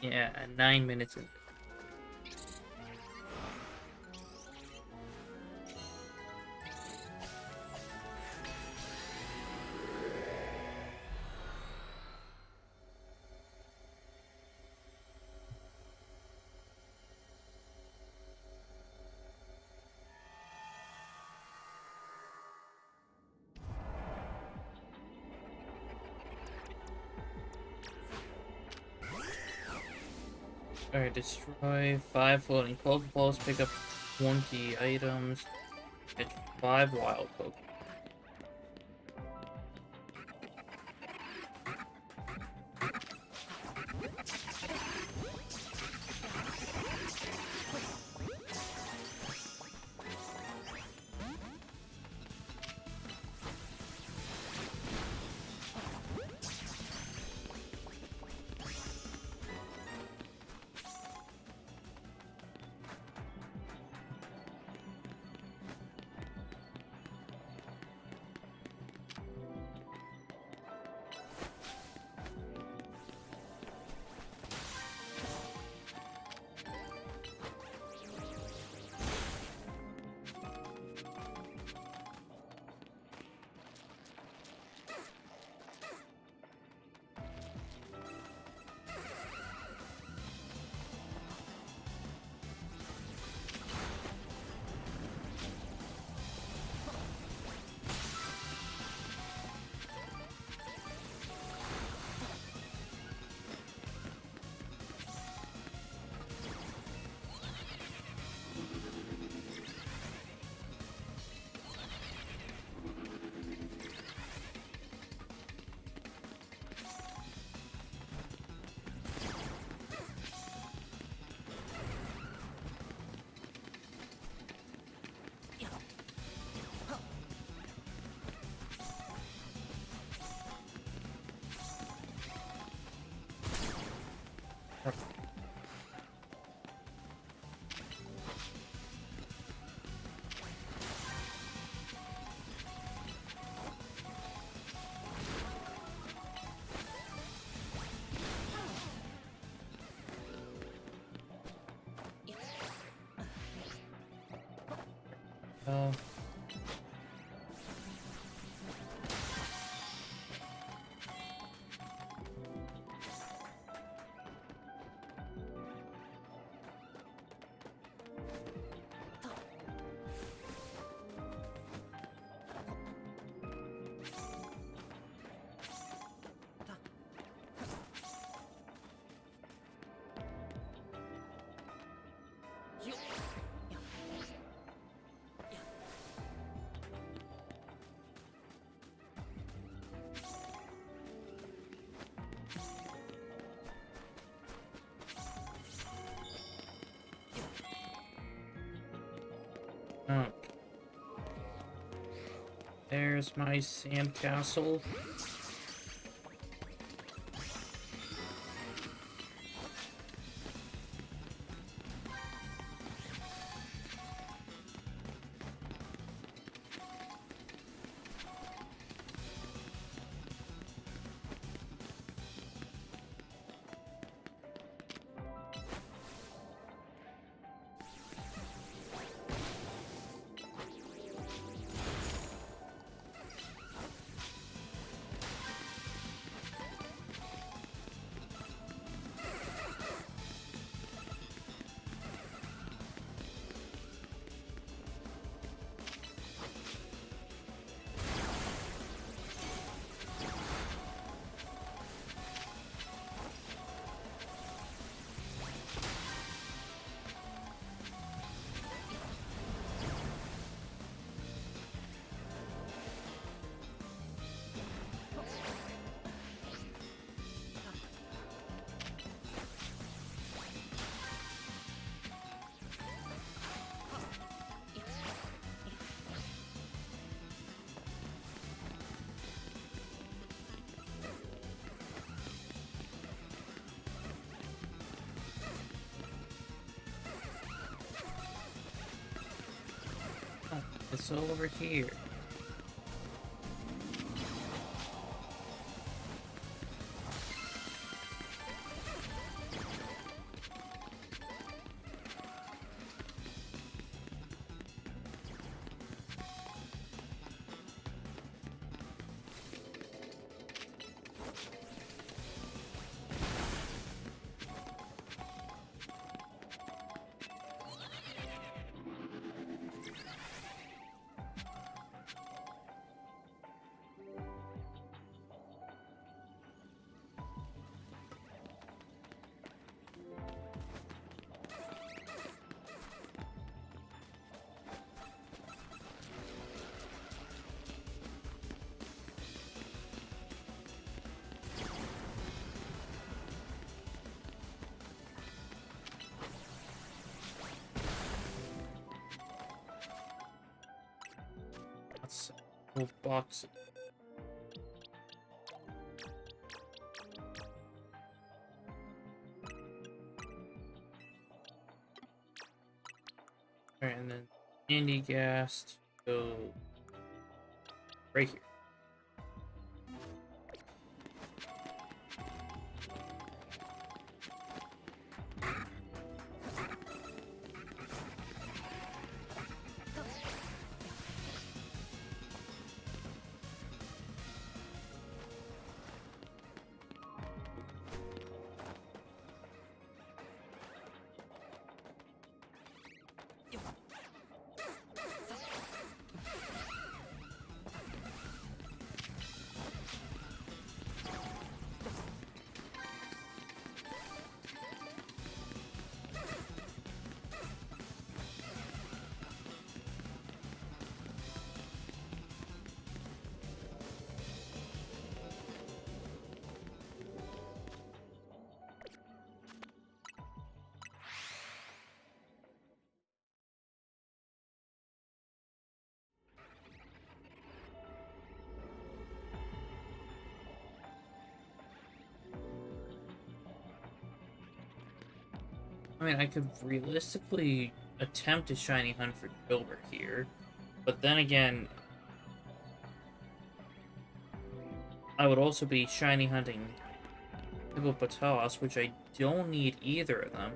[SPEAKER 1] Yeah, 9 minutes in. Alright, destroy 5 floating Pokeballs, pick up 20 items, catch 5 wild Pokemon. Uh, oh, there's my sandcastle. Oh, it's all over here. Let's move boxes. Alright, and then candy gas to go right here. I mean, I could realistically attempt a shiny hunt for Gilbert here, but then again, I would also be shiny hunting Hippopotas, which I don't need either of them.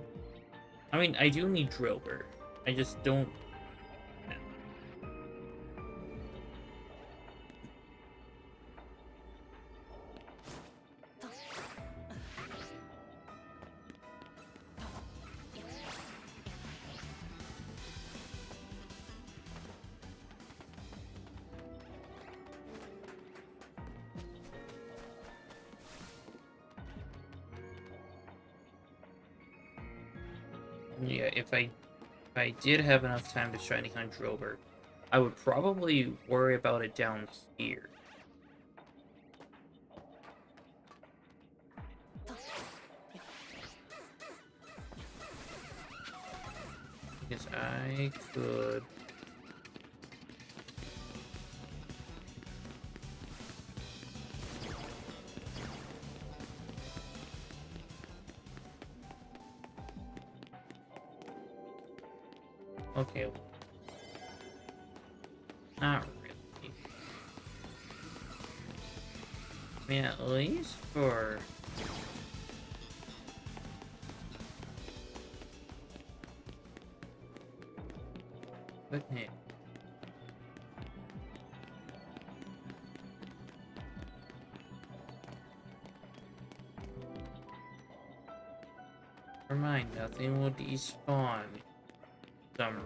[SPEAKER 1] I mean, I do need Drillbur. I just don't. Yeah, if I did have enough time to shiny hunt Drillbur, I would probably worry about it down here. Because I could... Okay. Not really. I mean, at least for... Okay. Never mind, nothing will despawn. Summer.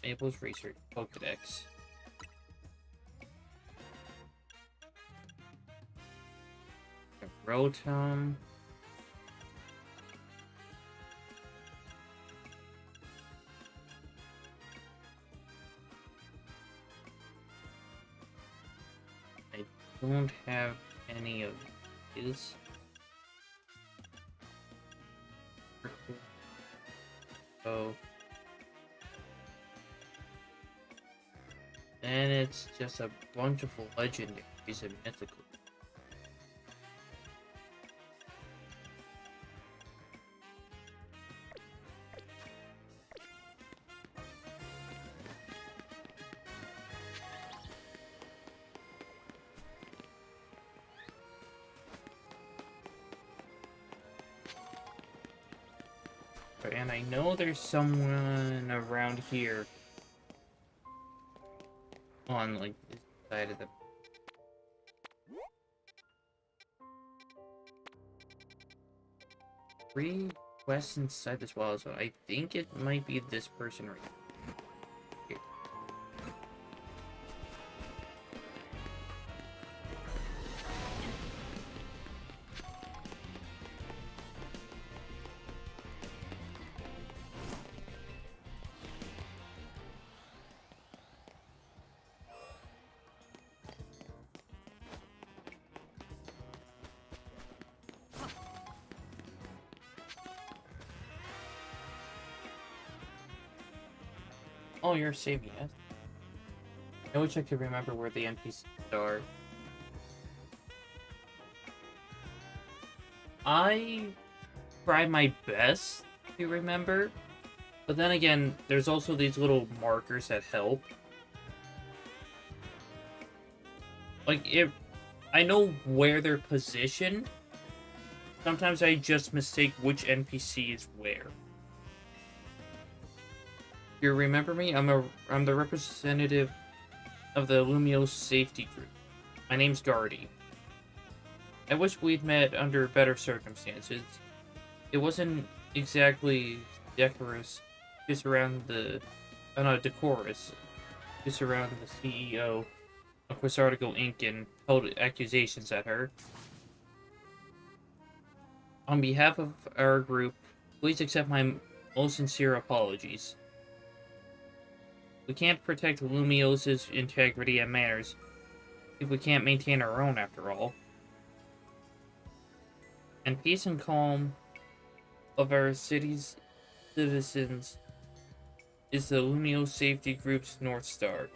[SPEAKER 1] Maple's Research Pokedex. Rotom. I don't have any of his. So then it's just a bunch of legendaries and mythical. And I know there's someone around here on like this side of the three quests inside this wall, so I think it might be this person right here. Oh, you're saving it. I wish I could remember where the NPCs are. I try my best to remember, but then again, there's also these little markers that help. Like, if I know where they're positioned, sometimes I just mistake which NPC is where. You remember me? I'm the representative of the Lumiose Safety Group. My name's Guardy. I wish we'd met under better circumstances. It wasn't exactly decorous to surround decorous to surround the CEO of Quasarticle Inc. and held accusations at her. On behalf of our group, please accept my most sincere apologies. We can't protect Lumiose's integrity and manners if we can't maintain our own, after all. And peace and calm of our city's citizens is the Lumiose Safety Group's North Star.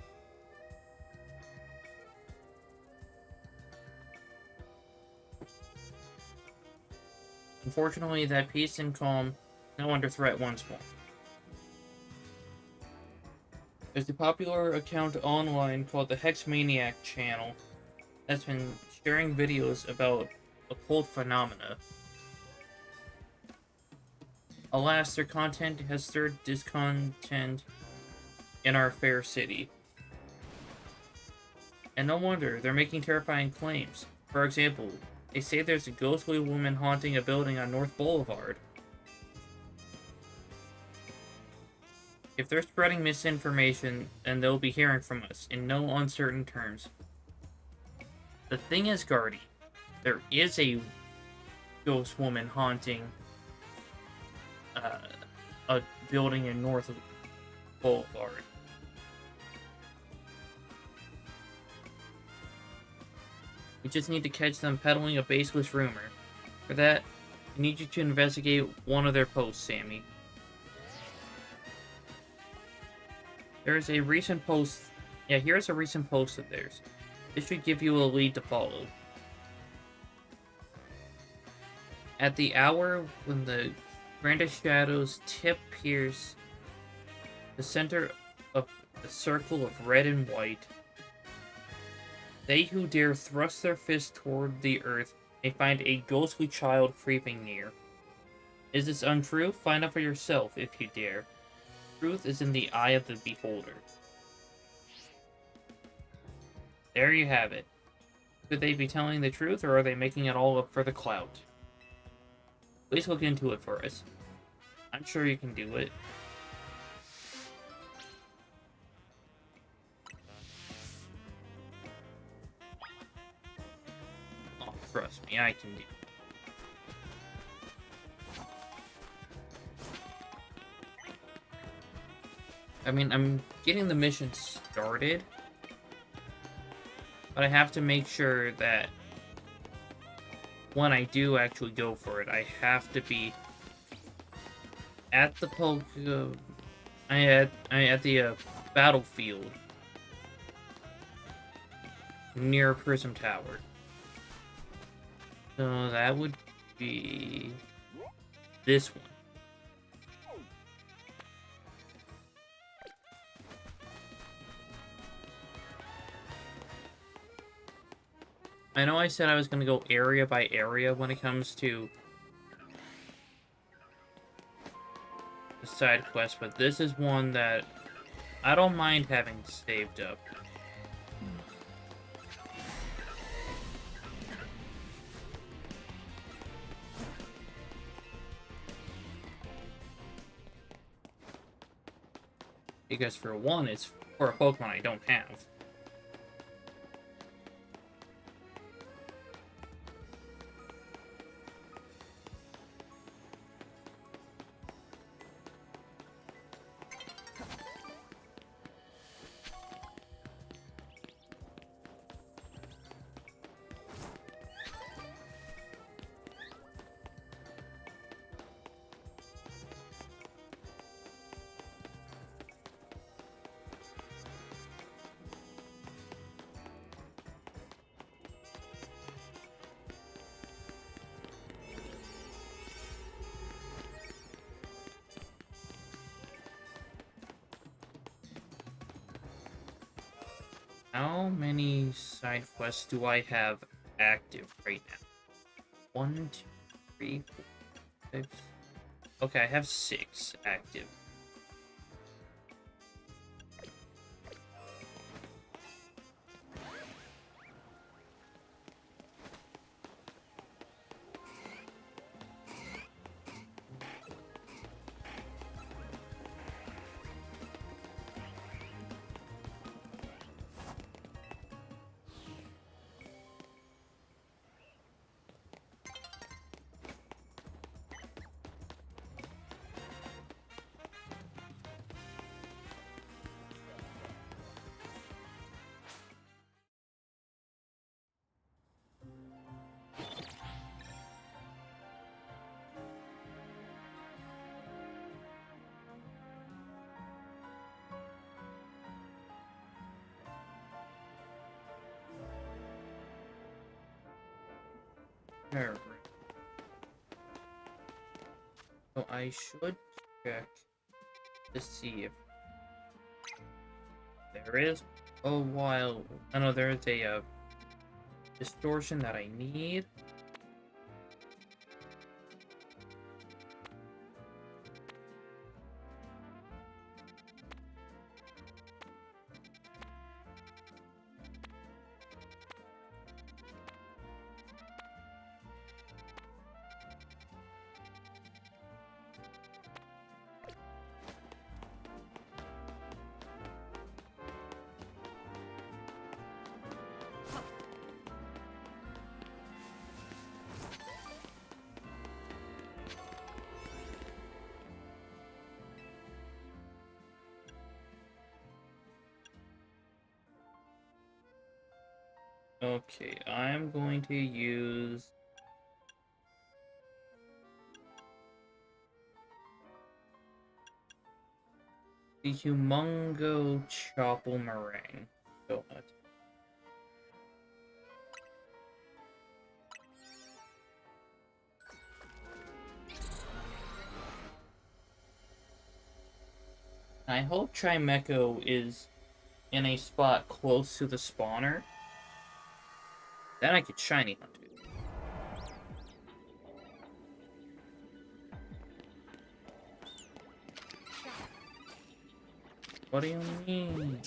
[SPEAKER 1] Unfortunately, that peace and calm is now under threat once more. There's a popular account online called the Hexmaniac channel that's been sharing videos about occult phenomena. Alas, their content has stirred discontent in our fair city. And no wonder, they're making terrifying claims. For example, they say there's a ghostly woman haunting a building on North Boulevard. If they're spreading misinformation, then they'll be hearing from us in no uncertain terms. The thing is, Guardy, there is a ghost woman haunting a building in North Boulevard. We just need to catch them peddling a baseless rumor. For that, I need you to investigate one of their posts, Sammy. There's a recent post. Yeah, here's a recent post of theirs. This should give you a lead to follow. At the hour when the grandest shadows pierce the center of the circle of red and white, they who dare thrust their fist toward the earth may find a ghostly child creeping near. Is this untrue? Find out for yourself if you dare. Truth is in the eye of the beholder. There you have it. Could they be telling the truth, or are they making it all up for the clout? Please look into it for us. I'm sure you can do it. Oh, trust me, I can do it. I mean, I'm getting the mission started, but I have to make sure that when I do actually go for it, I have to be at the battlefield near Prism Tower. So that would be this one. I know I said I was going to go area by area when it comes to the side quest, but this is one that I don't mind having saved up. Because for one, it's for a Pokemon I don't have. How many side quests do I have active right now? 1, 2, 3, 4, 6. Okay, I have 6 active. Alright. So I should check to see if there is a while. I know there is a distortion that I need. Okay, I'm going to use the Humongo Chople Meringue donut. I hope Trimecho is in a spot close to the spawner. Then I could shiny hunt it. What do you mean?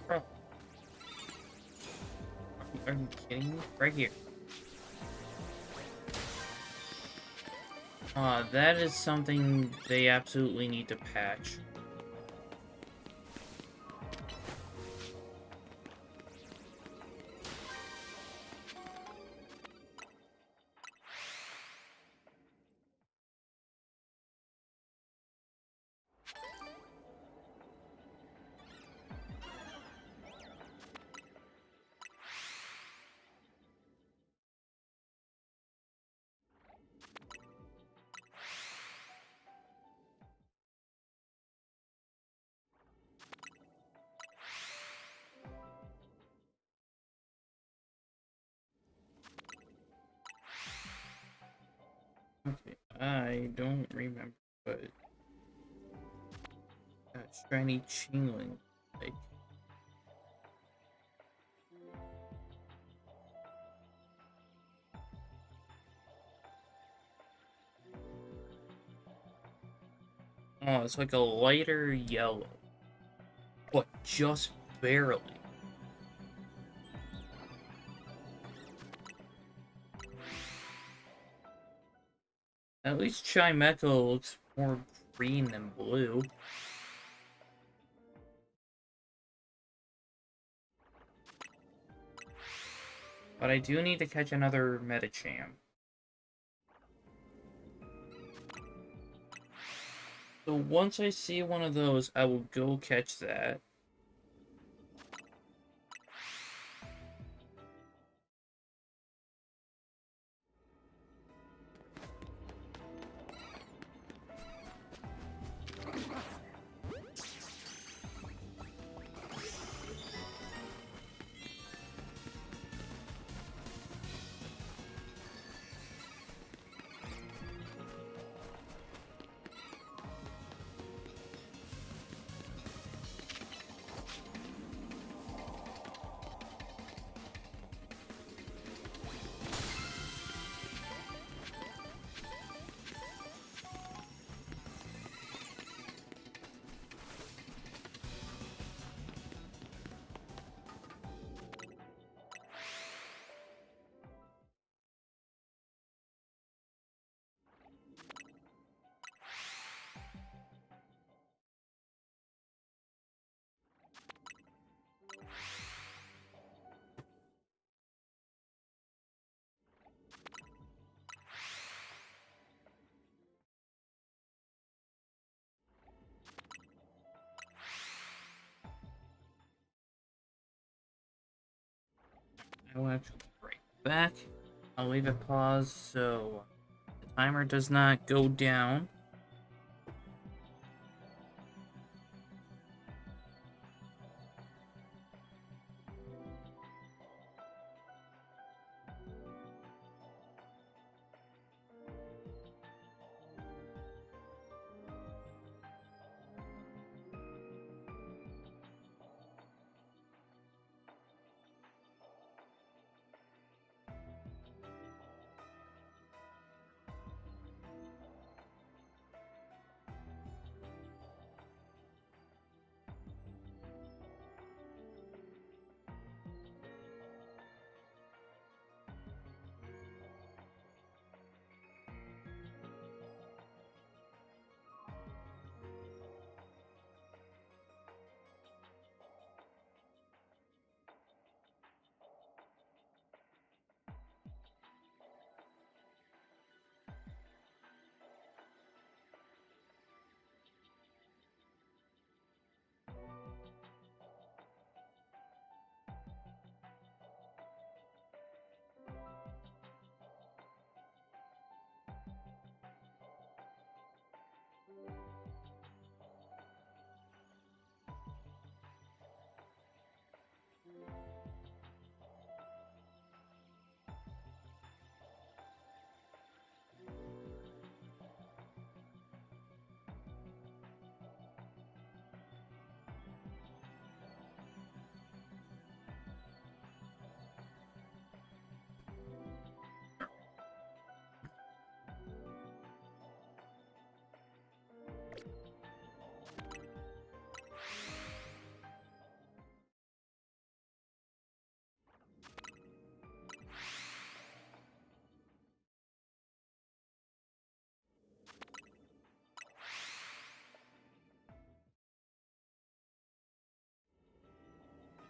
[SPEAKER 1] Bro. Are you kidding me? Right here. That is something they absolutely need to patch. Okay, I don't remember what that shiny Chingling like. Oh, it's like a lighter yellow. What, just barely? At least Chimecho looks more green than blue. But I do need to catch another Medicham. So once I see one of those, I will go catch that. I will actually break back. I'll leave it paused so the timer does not go down.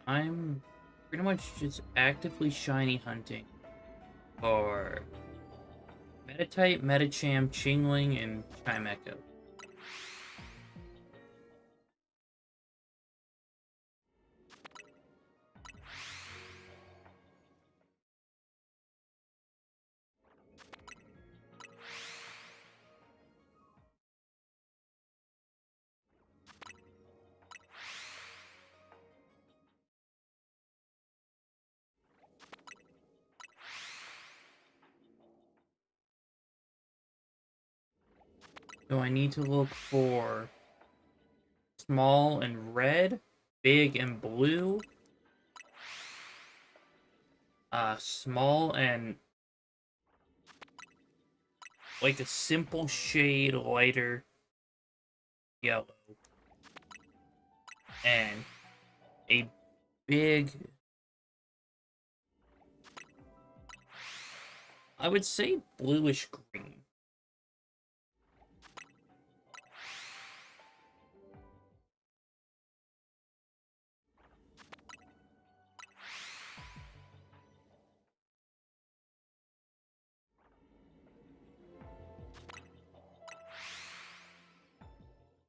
[SPEAKER 1] I'm pretty much just actively shiny hunting for Meditite, Medicham, Chingling, and Chimecho. So I need to look for small and red, big and blue, small and like a simple shade lighter yellow, and a big, I would say bluish green.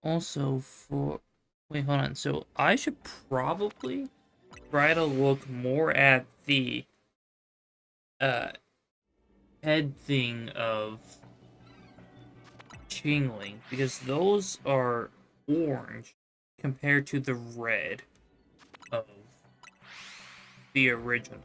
[SPEAKER 1] Also for... Wait, hold on. So I should probably try to look more at the uh head thing of Chingling, because those are orange compared to the red of the original.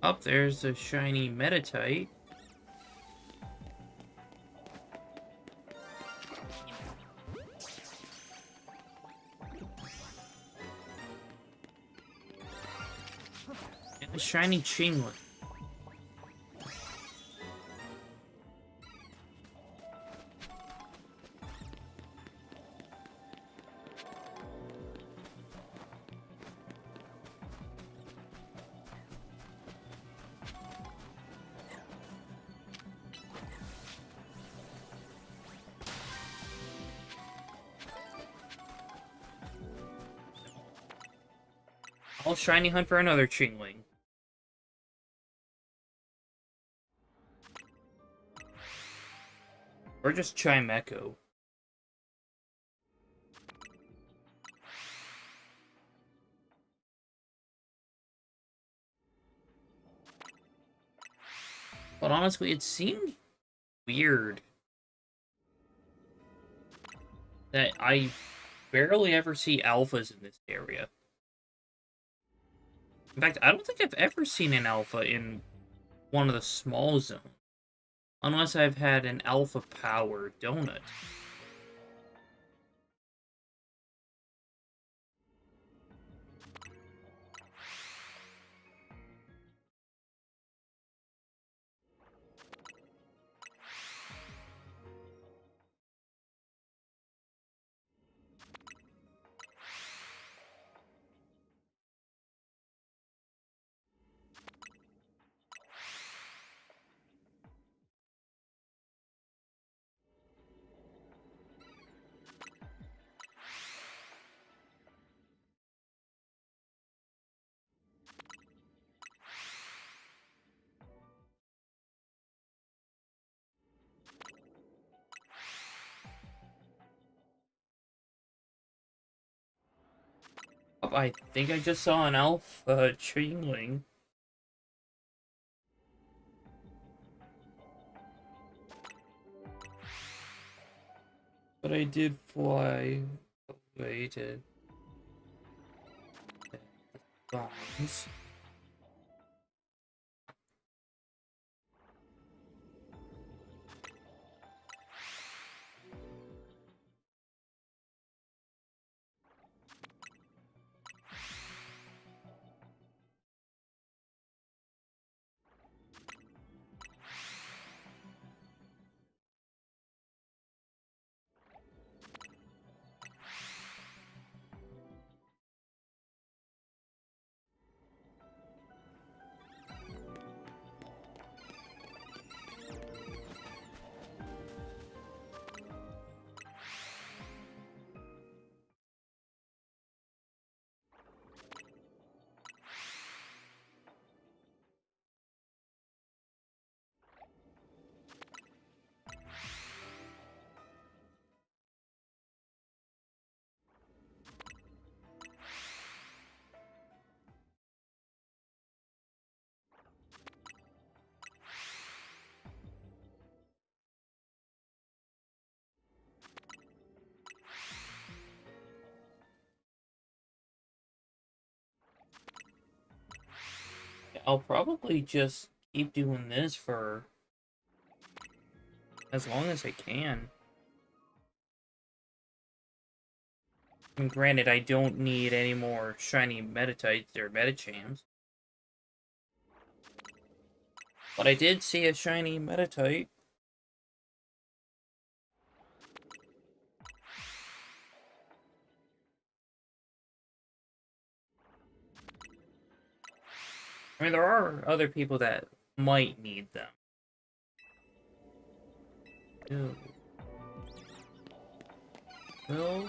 [SPEAKER 1] Up there's a shiny Metatite. And a shiny Chingling. I'll shiny hunt for another Chingling. Or just Chimecho. But honestly, it seemed weird that I barely ever see alphas in this area. In fact, I don't think I've ever seen an alpha in one of the small zones. Unless I've had an alpha power donut. Oh, I think I just saw an alpha Chingling. But I did fly away to the bombs. I'll probably just keep doing this for as long as I can. And granted, I don't need any more shiny Metatites or Metachams. But I did see a shiny Metatite. I mean, there are other people that might need them. Ew. Will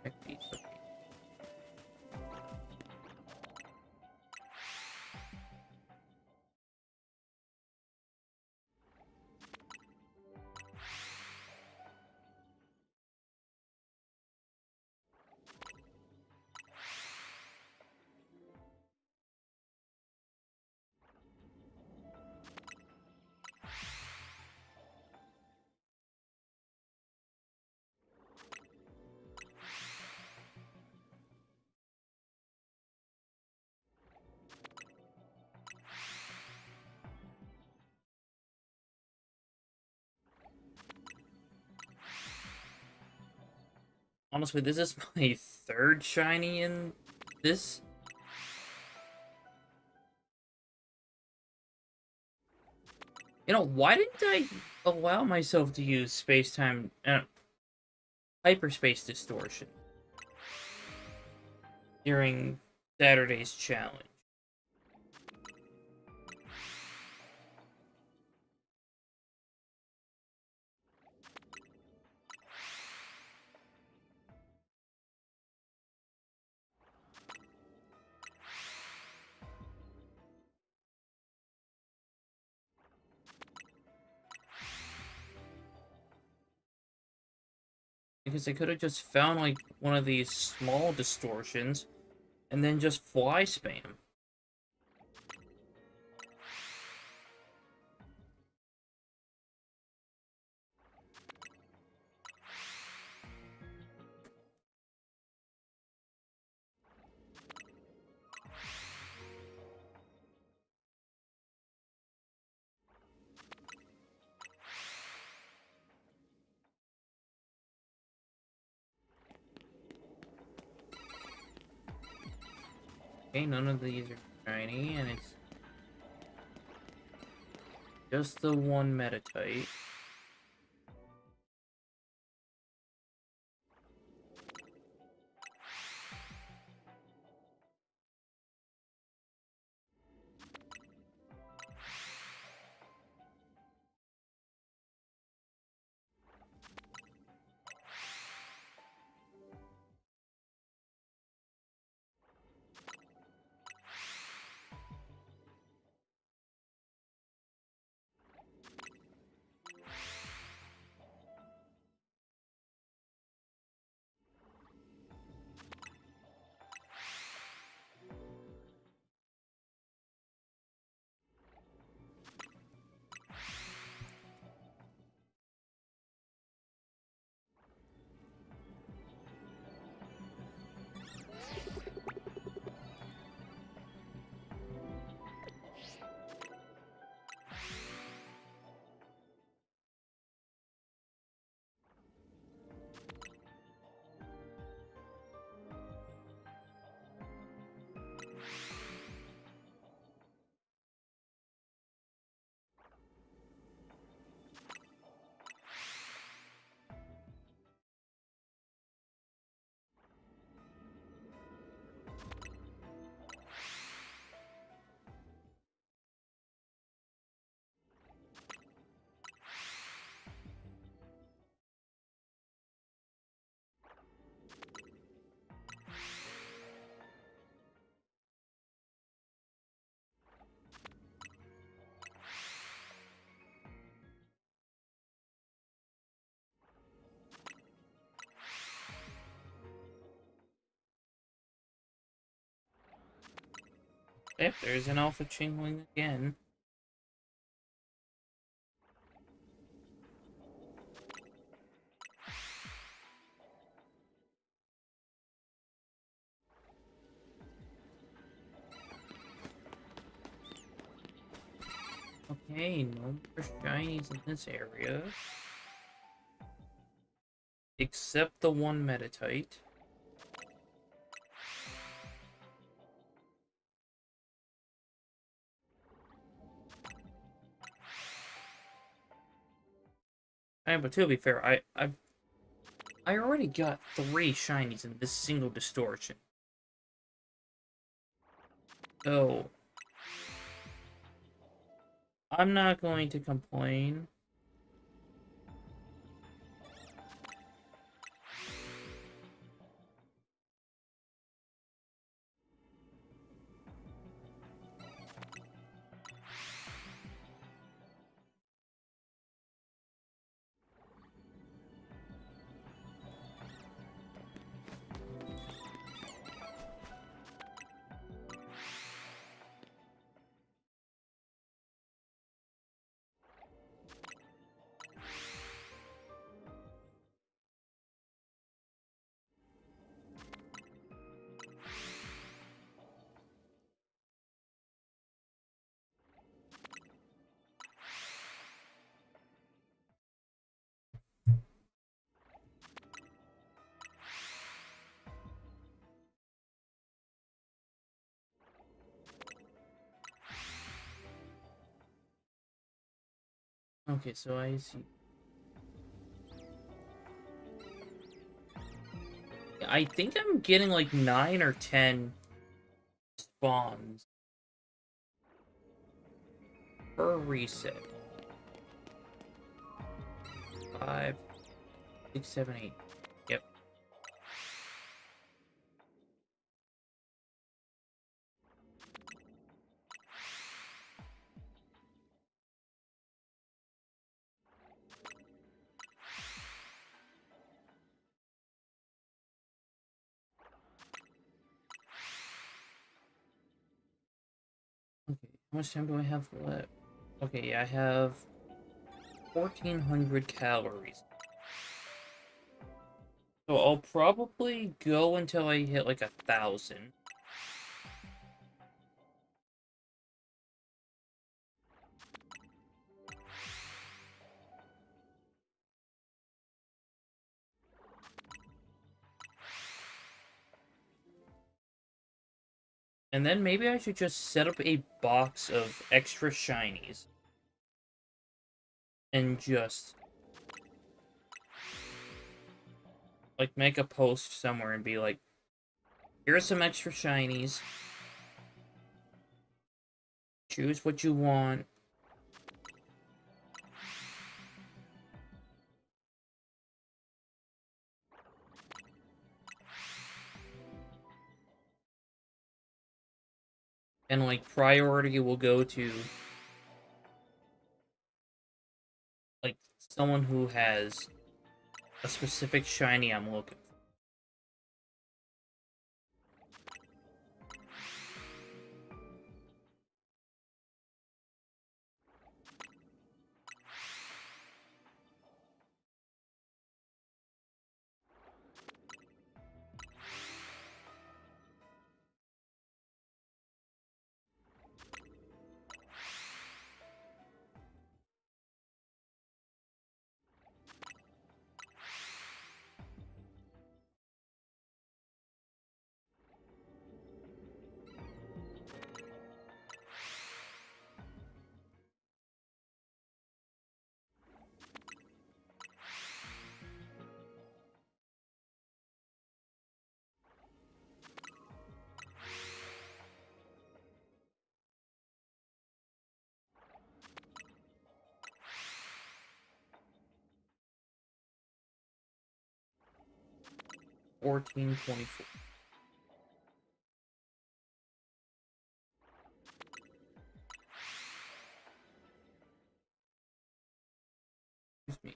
[SPEAKER 1] check these. Honestly, this is my third shiny in this. You know, why didn't I allow myself to use space-time, hyperspace distortion during Saturday's challenge? Because I could have just found, like, one of these small distortions and then just fly spam. Okay, none of these are shiny, and it's just the one Metatite. Yep, there's an Alpha Chainwing again. Okay, no more shinies in this area. Except the one Metatite. But to be fair, I already got 3 shinies in this single distortion. So I'm not going to complain. Okay, so I see. I think I'm getting like 9 or 10 spawns per reset. 5, 6, 7, 8. Yep. Okay, how much time do I have left? Okay, yeah, I have 1,400 calories. So I'll probably go until I hit like 1,000. And then maybe I should just set up a box of extra shinies. And just like make a post somewhere and be like, here's some extra shinies. Choose what you want. And like priority will go to like someone who has a specific shiny I'm looking for. Fourteen 24. Excuse me.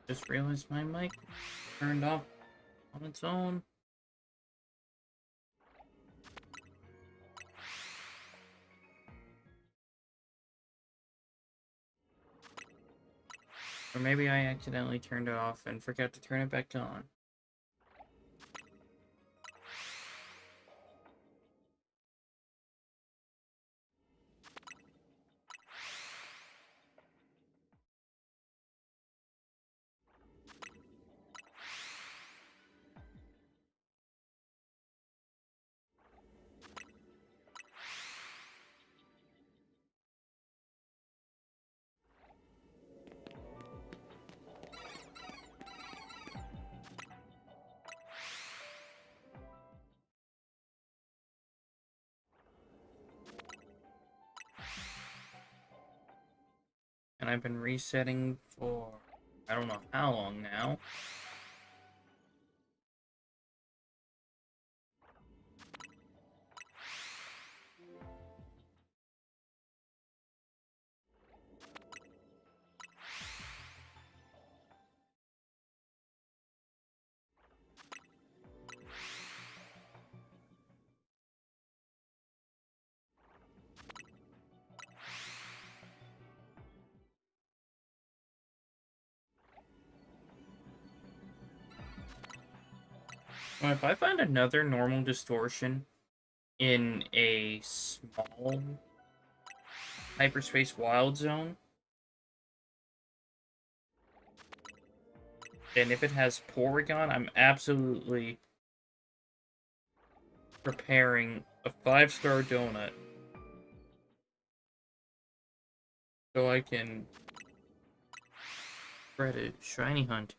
[SPEAKER 1] Just realized my mic turned off on its own. Or maybe I accidentally turned it off and forgot to turn it back on. And I've been resetting for I don't know how long now. Well, if I find another normal distortion in a small hyperspace wild zone, and if it has Porygon, I'm absolutely preparing a 5-star donut so I can spread a shiny hunt.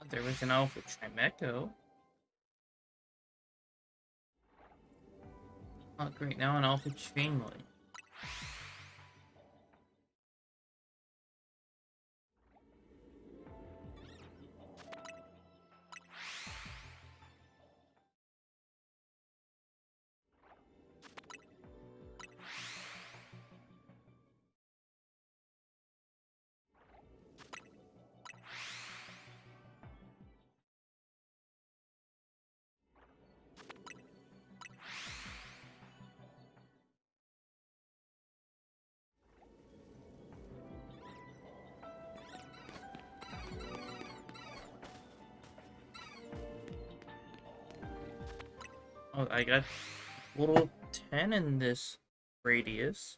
[SPEAKER 1] there was an Alpha Chimecho. Oh, great, now an Alpha Chainlink. Oh, I got little 10 in this radius.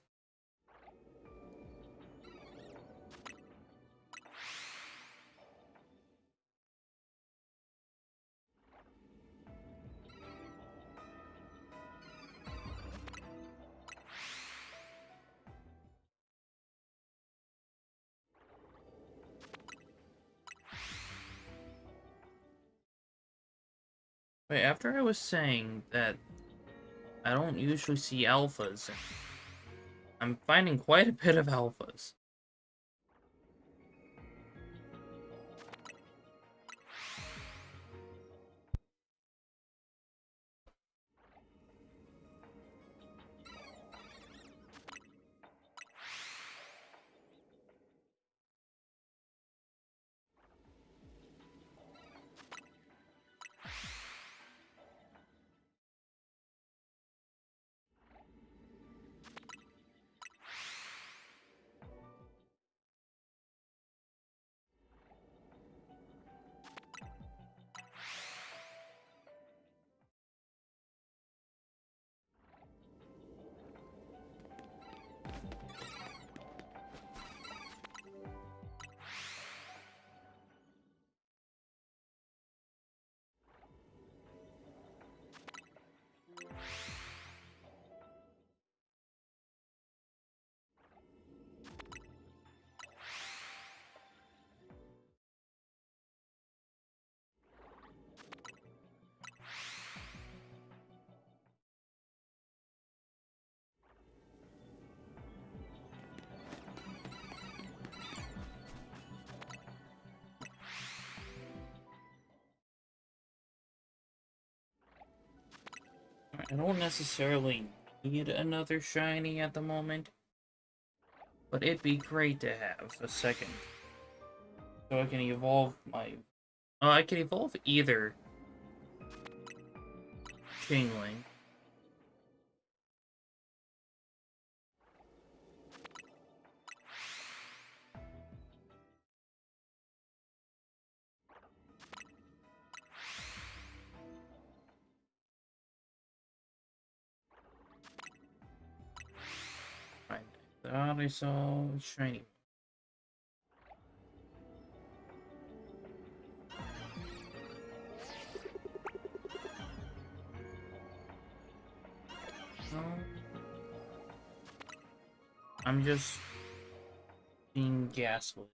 [SPEAKER 1] Wait, after I was saying that I don't usually see alphas, I'm finding quite a bit of alphas. I don't necessarily need another shiny at the moment, but it'd be great to have a second. So I can evolve my... I can evolve either Chainlink. Right, thought I saw a shiny. I'm just being gaslit.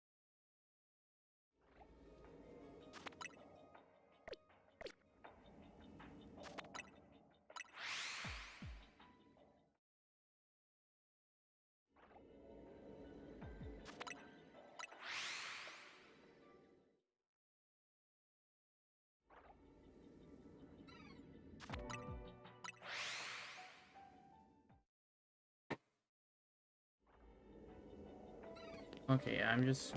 [SPEAKER 1] Okay, I'm just...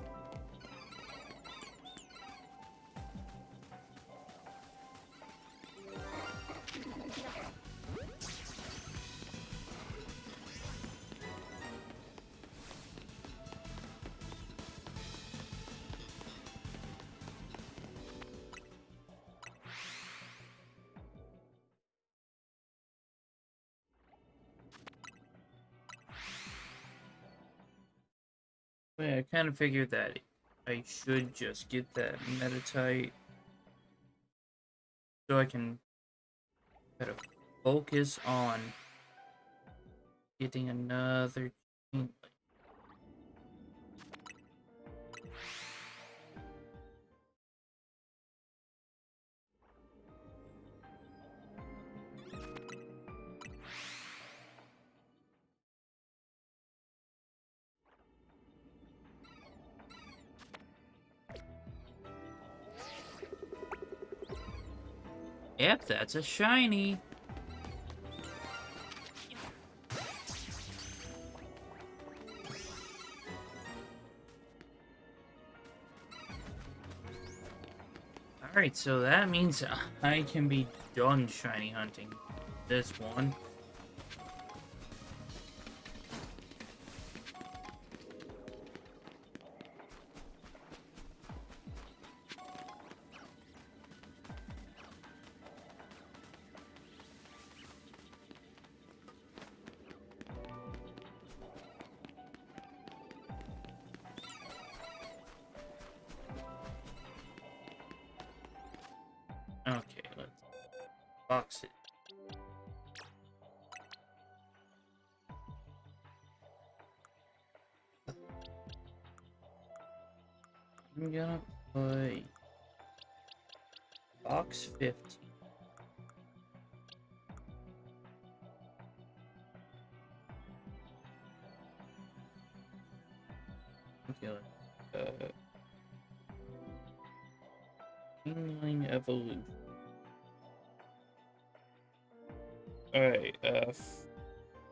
[SPEAKER 1] Wait, I kind of figured that I should just get that Metatite so I can kind of focus on getting another Chainlink. Yep, that's a shiny. Alright, so that means I can be done shiny hunting this one. Okay, let's box it. I'm gonna put box 50. Okay, Tingling Evolution. Alright,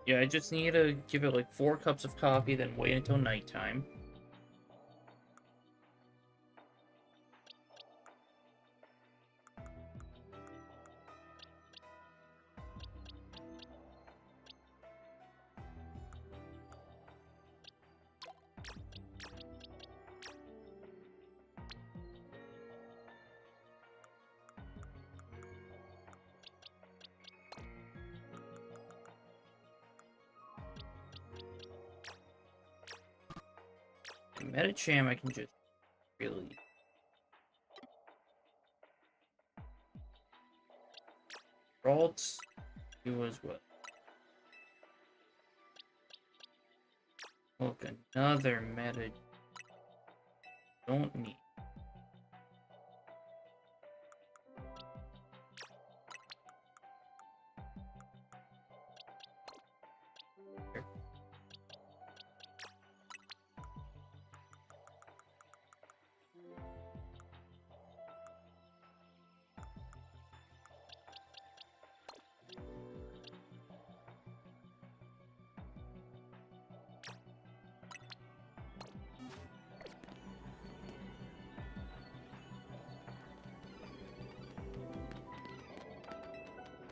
[SPEAKER 1] yeah, I just need to give it like 4 cups of coffee, then wait until nighttime. Medicham, I can just really. Ralts, do as well. Look, another meta. Don't need. Here.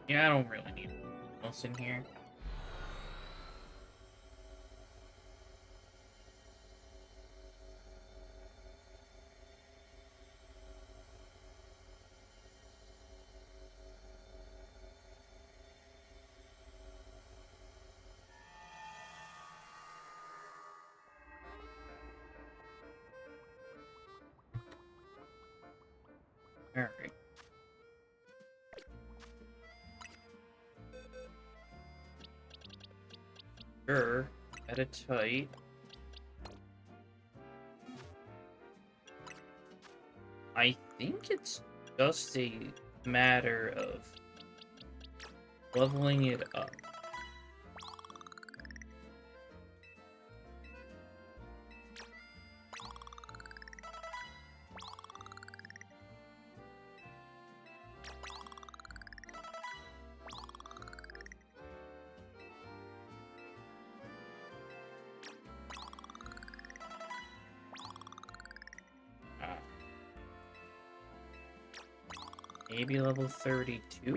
[SPEAKER 1] Yeah, I don't really need anything else in here. Alright. Sure. At a tight. I think it's just a matter of leveling it up. Ah, maybe level 32?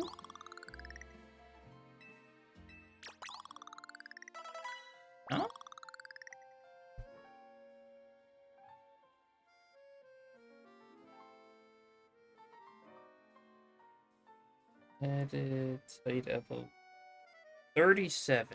[SPEAKER 1] Huh? Edit site level 37.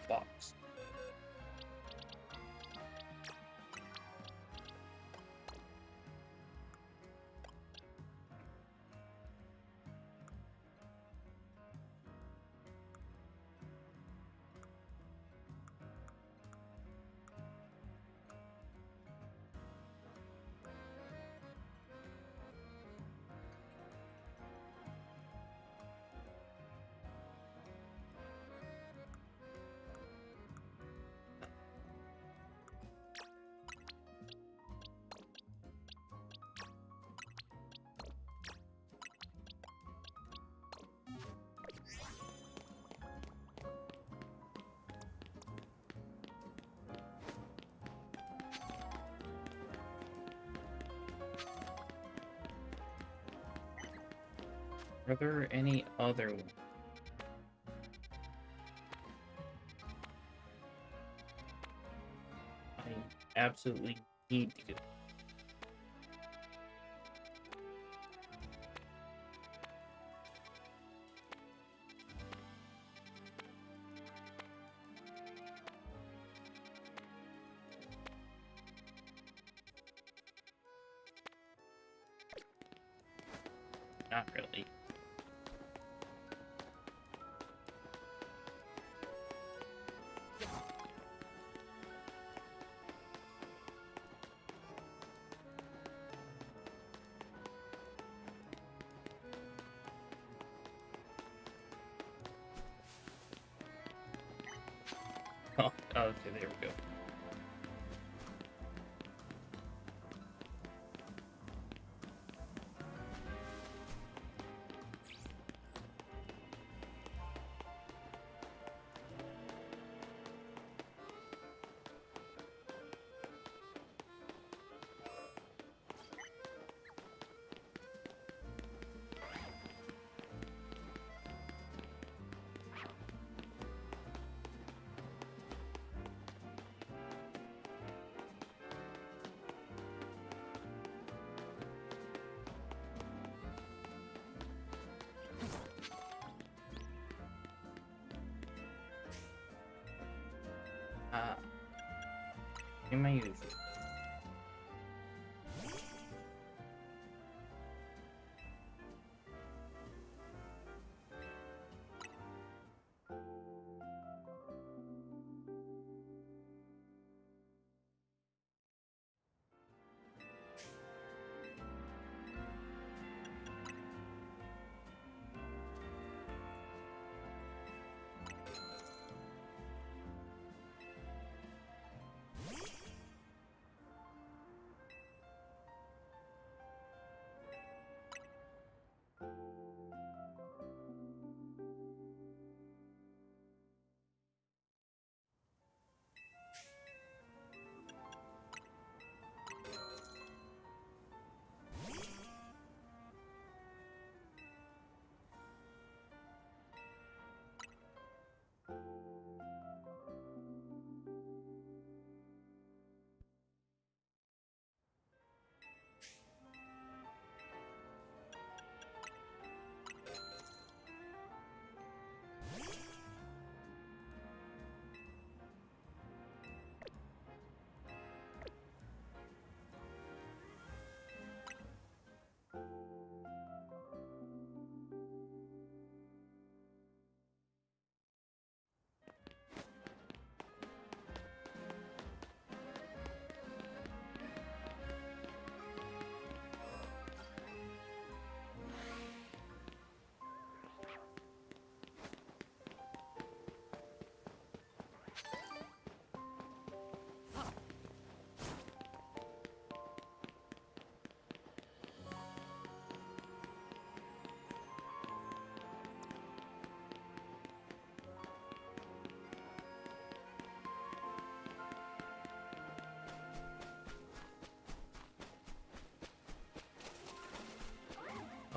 [SPEAKER 1] box. Are there any other ones? I absolutely need to get. Not really. Oh, okay, there we go. Ah, in my usual.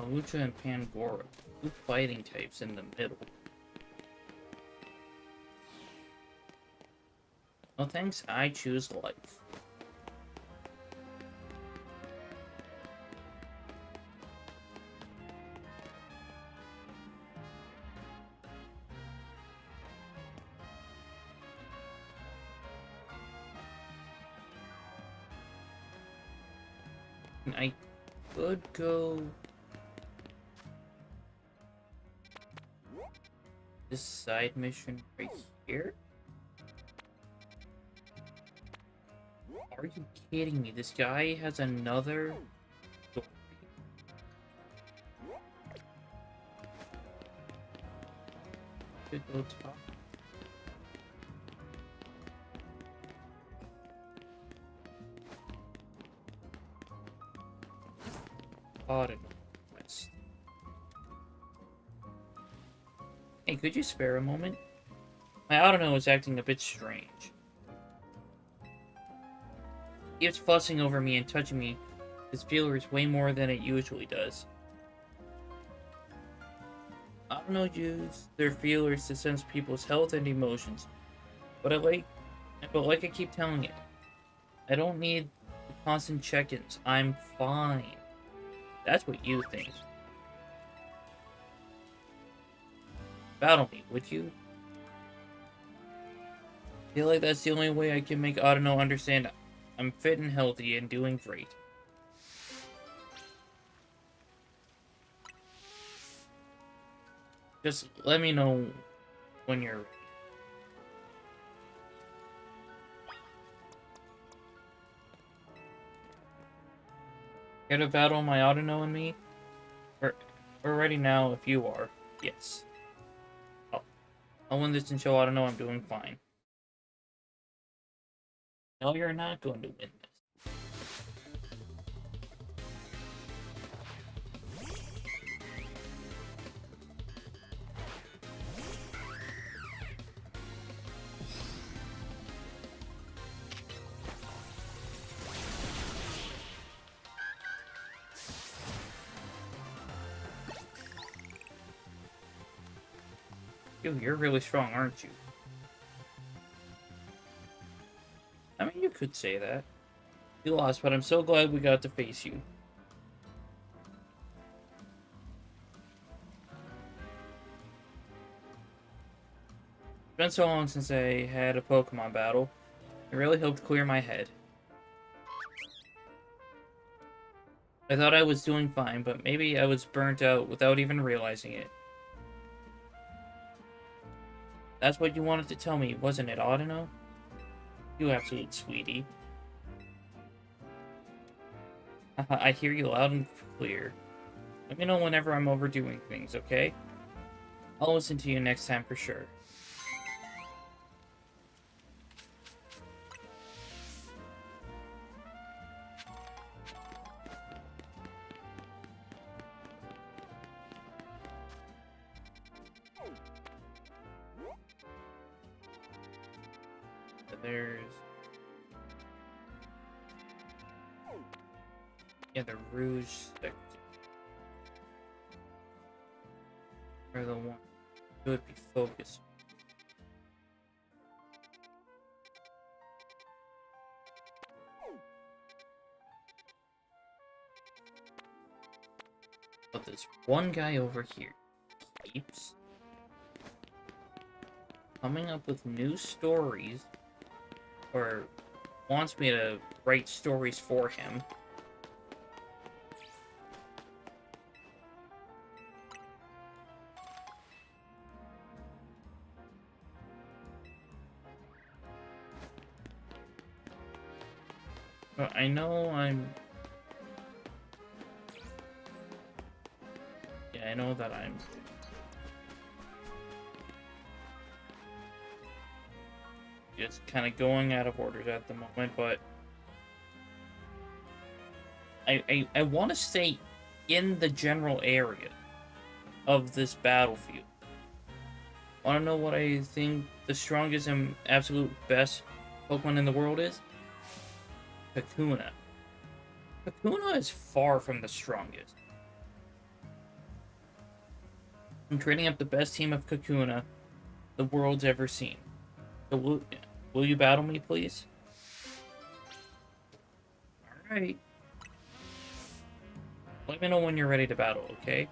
[SPEAKER 1] Alucha and Pangoro, two fighting types in the middle. No thanks, I choose life. I could go this side mission right here. Are you kidding me? This guy has another story. Could go top. Audit. Hey, could you spare a moment? My Autono is acting a bit strange. He keeps fussing over me and touching me. His feelers way more than it usually does. Autono use their feelers to sense people's health and emotions. But like I keep telling it, I don't need constant check-ins. I'm fine. That's what you think. Battle me, would you? Feel like that's the only way I can make Autono understand I'm fit and healthy and doing great. Just let me know when you're ready. Here to battle my Autono and me? We're ready now if you are. Yes. I'll win this and show Autono I'm doing fine. No, you're not going to win this. You're really strong, aren't you? I mean, you could say that. You lost, but I'm so glad we got to face you. It's been so long since I had a Pokemon battle. It really helped clear my head. I thought I was doing fine, but maybe I was burnt out without even realizing it. That's what you wanted to tell me, wasn't it, Autono? You absolute sweetie. I hear you loud and clear. Let me know whenever I'm overdoing things, okay? I'll listen to you next time for sure. There's... yeah, the Rouge sector. Or the one should be focused. But this one guy over here keeps coming up with new stories, or wants me to write stories for him. But I know yeah, I know that I'm just kind of going out of orders at the moment, but I want to stay in the general area of this battlefield. Want to know what I think the strongest and absolute best Pokemon in the world is? Kakuna. Kakuna is far from the strongest. I'm training up the best team of Kakuna the world's ever seen. So will you battle me, please? Alright. Let me know when you're ready to battle, okay?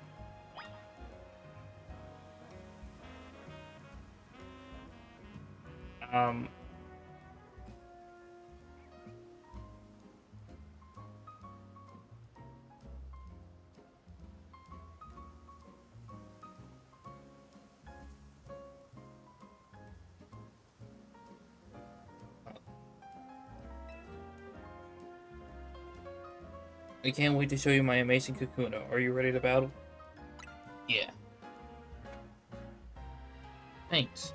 [SPEAKER 1] I can't wait to show you my amazing Kakuna. Are you ready to battle? Yeah. Thanks.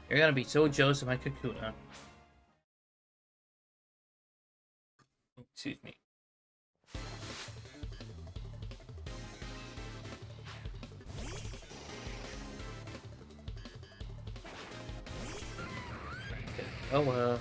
[SPEAKER 1] You're gonna be so jealous of my Kakuna. Excuse me. Oh,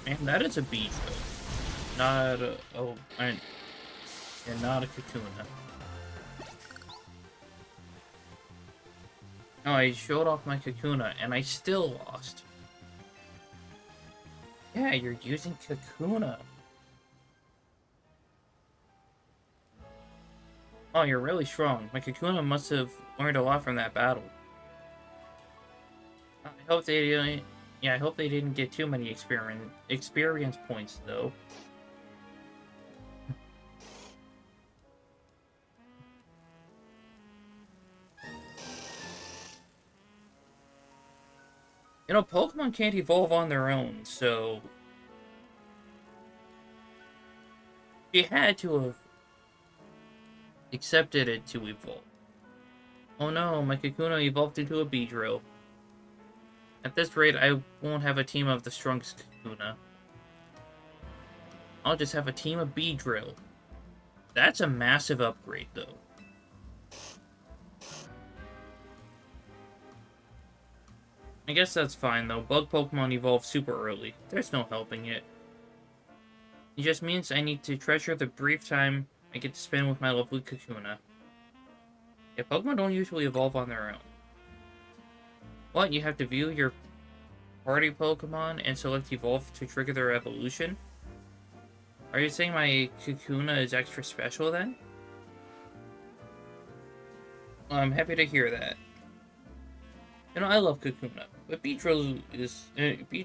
[SPEAKER 1] man, that is a beach, though. Not a... Oh, and not a Kakuna. No, I showed off my Kakuna, and I still lost. Yeah, you're using Kakuna. Oh, you're really strong. My Kakuna must have learned a lot from that battle. I hope they didn't... Yeah, I hope they didn't get too many experience points, though. You know, Pokemon can't evolve on their own, so... She had to have accepted it to evolve. Oh no, my Kakuna evolved into a Beedrill. At this rate, I won't have a team of the strongest Kakuna. I'll just have a team of Beedrill. That's a massive upgrade, though. I guess that's fine, though. Bug Pokemon evolve super early. There's no helping it. It just means I need to treasure the brief time I get to spend with my lovely Kakuna. Yeah, Pokemon don't usually evolve on their own. What, you have to view your party Pokemon and select Evolve to trigger their evolution? Are you saying my Kakuna is extra special, then? Well, I'm happy to hear that. You know, I love Kakuna, but Beedrill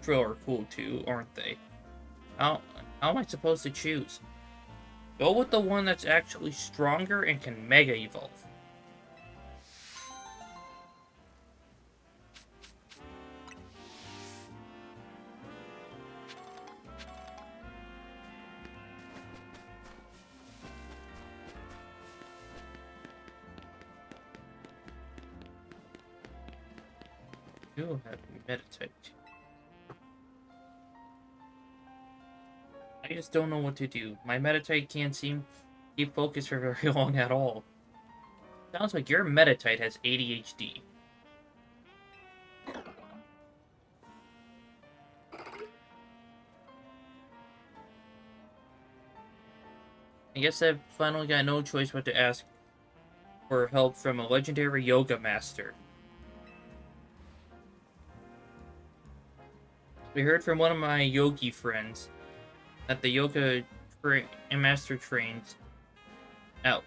[SPEAKER 1] are cool too, aren't they? How am I supposed to choose? Go with the one that's actually stronger and can Mega Evolve. You have Meditite. I just don't know what to do. My Meditite can't seem to keep focused for very long at all. Sounds like your Meditite has ADHD. I guess I've finally got no choice but to ask for help from a legendary yoga master. We heard from one of my yogi friends that the yoga master trains at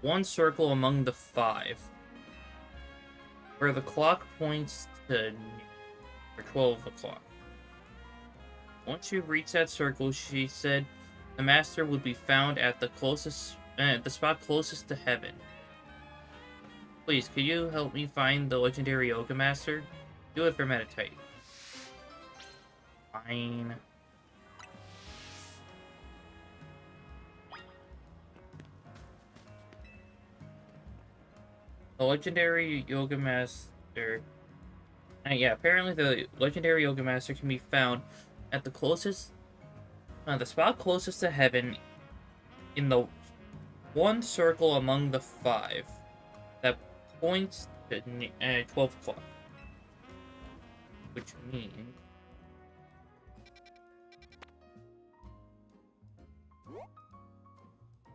[SPEAKER 1] one circle among the 5, where the clock points to 12 o'clock. Once you reach that circle, she said the master would be found at the spot closest to heaven. Please, could you help me find the legendary yoga master? Do it for Meditite. Fine. The legendary yoga master. Yeah, apparently the legendary yoga master can be found at the spot closest to heaven, in the one circle among the 5 that points to 12 o'clock, which means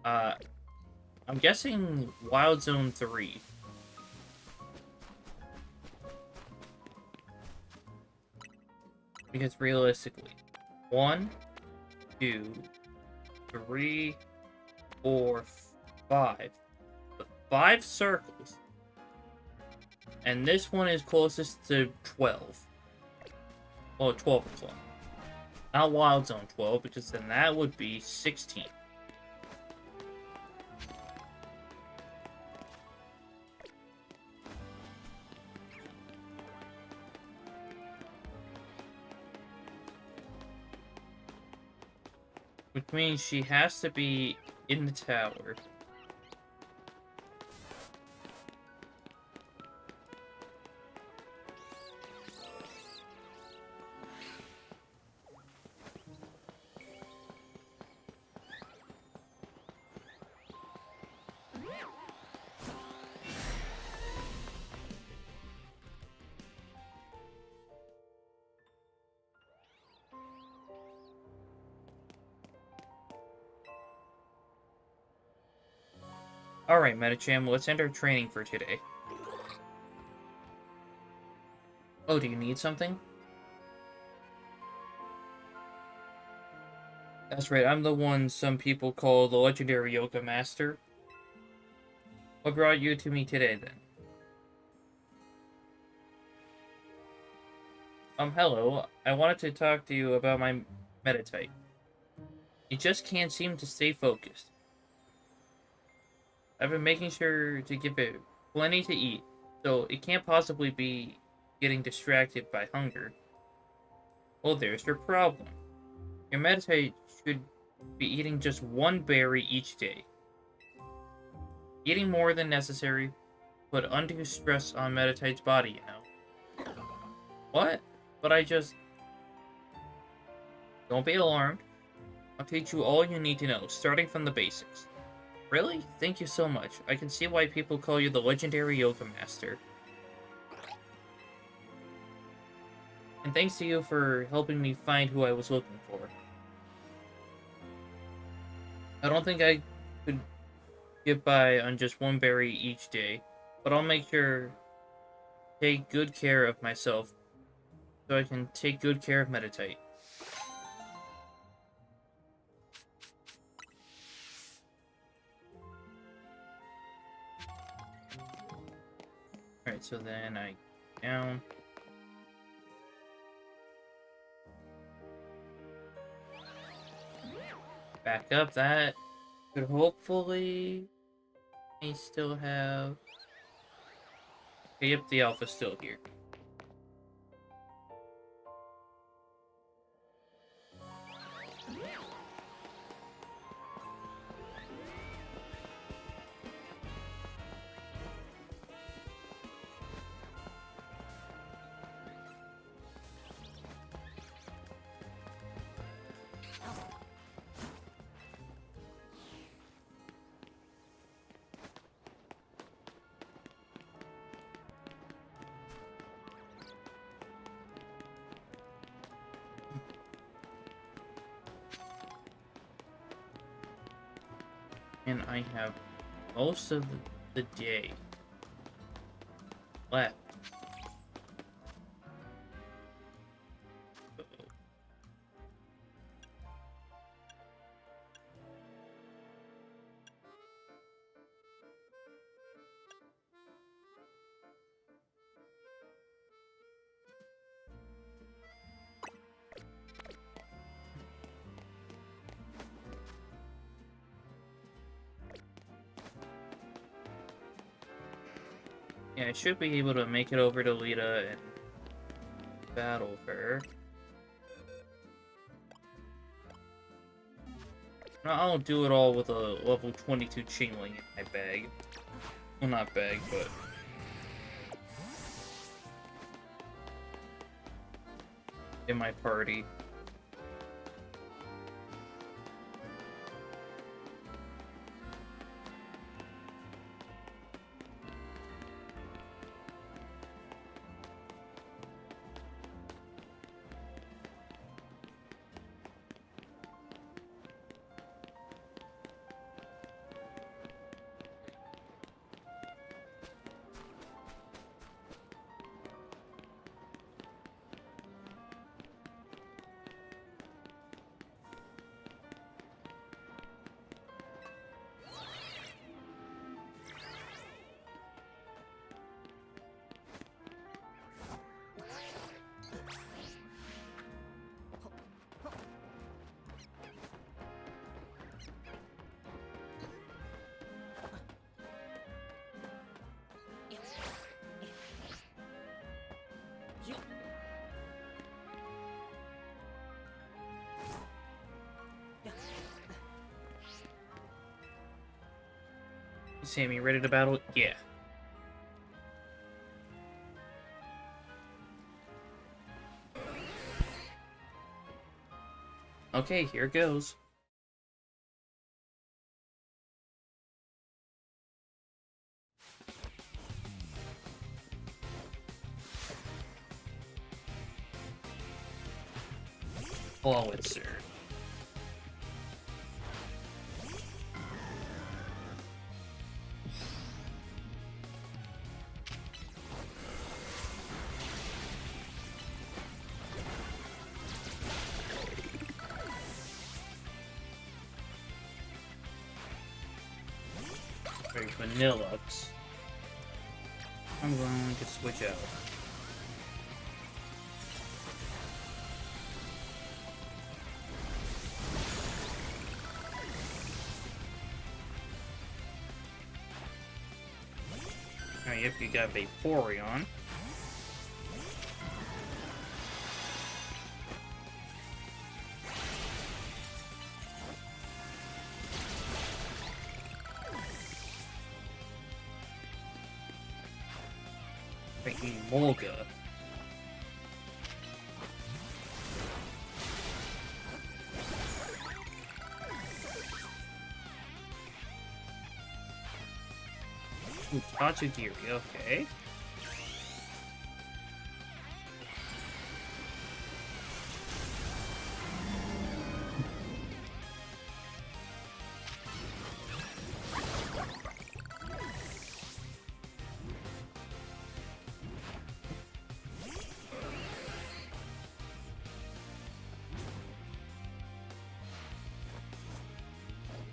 [SPEAKER 1] I'm guessing Wild Zone 3. Because realistically, 1, 2, 3, 4, 5. The 5 circles. And this one is closest to 12. Well, 12 o'clock. Not Wild Zone 12, because then that would be 16. Which means she has to be in the tower. Alright, Metacham, let's end our training for today. Oh, do you need something? That's right, I'm the one some people call the legendary Yoga Master. What brought you to me today, then? Hello. I wanted to talk to you about my Meditite. It just can't seem to stay focused. I've been making sure to give it plenty to eat, so it can't possibly be getting distracted by hunger. Well, there's your problem. Your Meditite should be eating just 1 berry each day. Eating more than necessary put undue stress on Meditite's body, you know. What? But I just... Don't be alarmed. I'll teach you all you need to know, starting from the basics. Really? Thank you so much. I can see why people call you the legendary Yoga Master. And thanks to you for helping me find who I was looking for. I don't think I could get by on just 1 berry each day, but I'll make sure to take good care of myself so I can take good care of Meditite. Alright, so then I down. Back up, that could hopefully I still have... Okay, yep, the alpha's still here. And I have most of the day left. Yeah, I should be able to make it over to Lita and battle her. No, I'll do it all with a level 22 Chingling in my bag. Well, not bag, but... in my party. Sammy, ready to battle? Yeah. Okay, here goes. Blow it, sir. Very Vanillux. I'm going to switch out. Alright, yep, you got Vaporeon. Molga. Ooh, Tatsugiri, okay.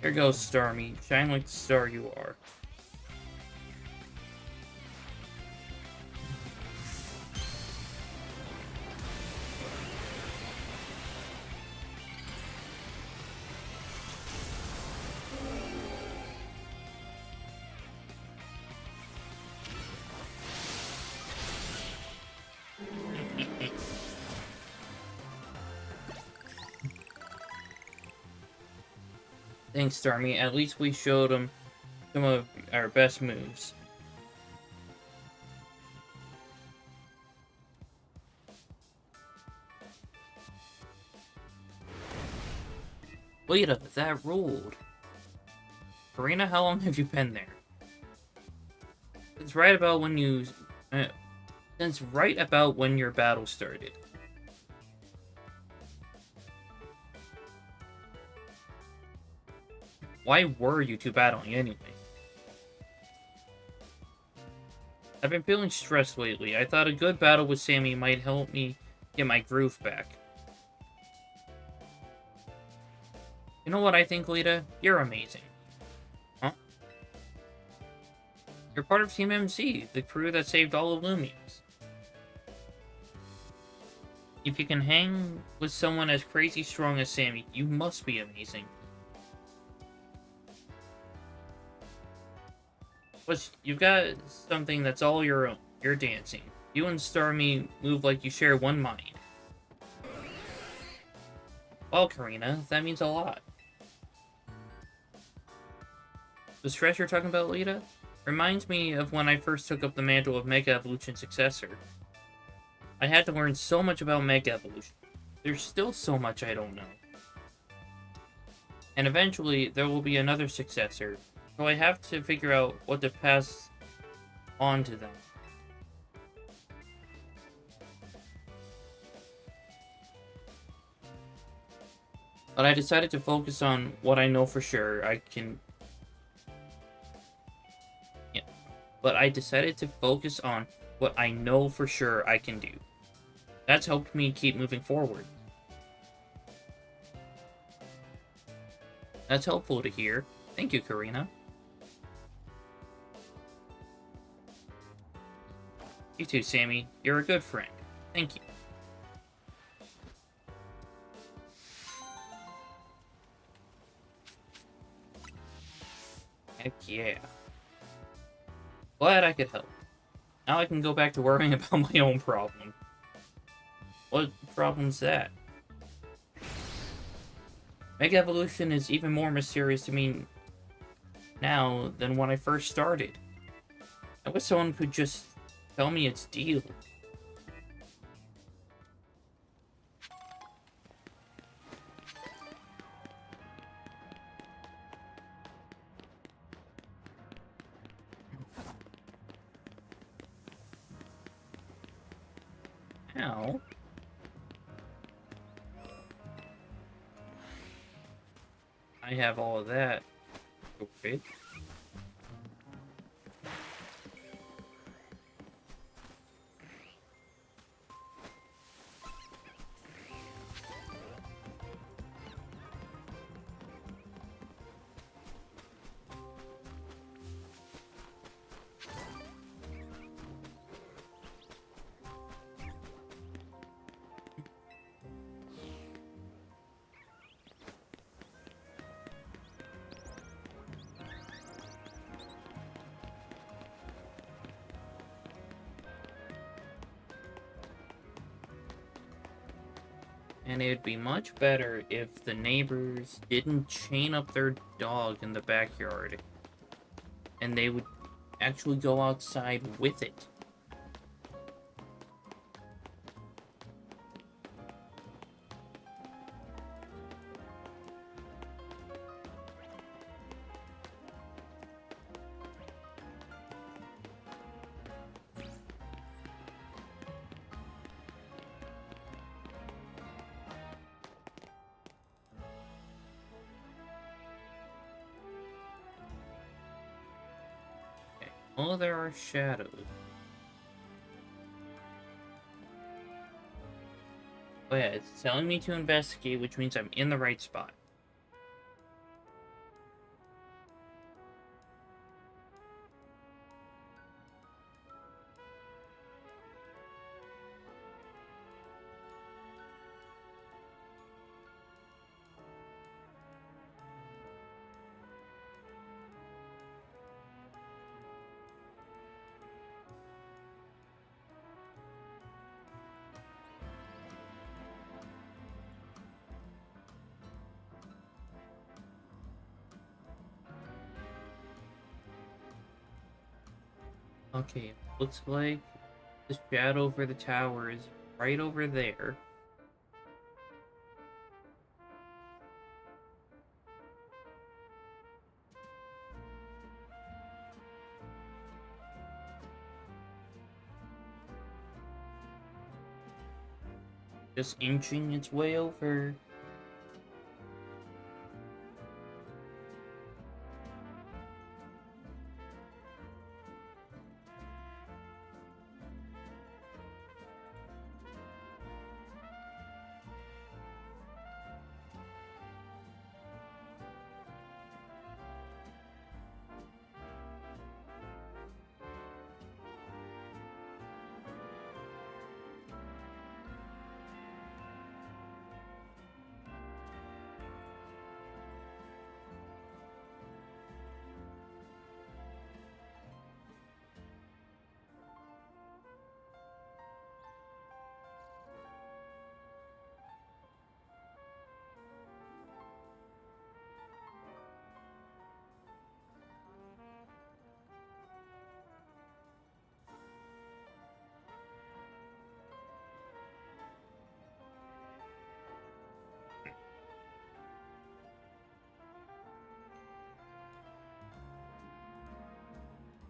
[SPEAKER 1] Here goes Starmie. Shine like the star you are. Thanks, Starmie. At least we showed him some of our best moves. Lita, that ruled. Karina, how long have you been there? It's right about when you... since right about when your battle started. Why were you two battling anyway? I've been feeling stressed lately. I thought a good battle with Sammy might help me get my groove back. You know what I think, Lita? You're amazing. Huh? You're part of Team MC, the crew that saved all of Lumiose. If you can hang with someone as crazy strong as Sammy, you must be amazing. But you've got something that's all your own. You're dancing. You and Starmie move like you share one mind. Well, Karina, that means a lot. The stress you're talking about, Lita, reminds me of when I first took up the mantle of Mega Evolution Successor. I had to learn so much about Mega Evolution. There's still so much I don't know. And eventually, there will be another successor, so I have to figure out what to pass on to them. But I decided to focus on what I know for sure I can... Yeah. But I decided to focus on what I know for sure I can do. That's helped me keep moving forward. That's helpful to hear. Thank you, Karina. You too, Sammy. You're a good friend. Thank you. Heck yeah. Glad I could help. Now I can go back to worrying about my own problem. What problem's that? Mega Evolution is even more mysterious to me now than when I first started. I wish someone could just tell me its deal. Now, I have all of that. Okay. And it would be much better if the neighbors didn't chain up their dog in the backyard and they would actually go outside with it. Okay. Oh, there are shadows. Oh yeah, it's telling me to investigate, which means I'm in the right spot. Okay, looks like the shadow for the tower is right over there. Just inching its way over.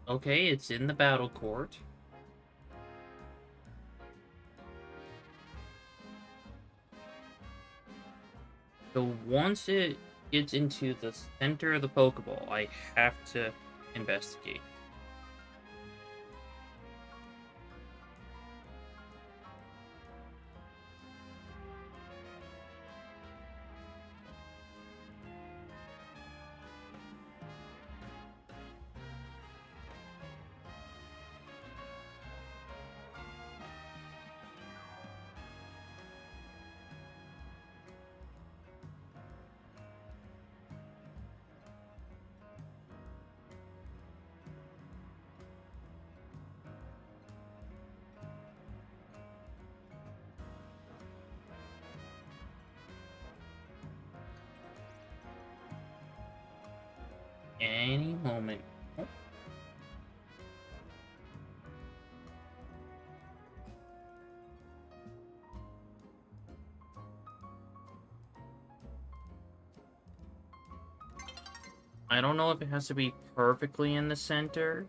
[SPEAKER 1] Okay, it's in the battle court. So once it gets into the center of the Pokeball, I have to investigate. any moment. Oh. I don't know if it has to be perfectly in the center.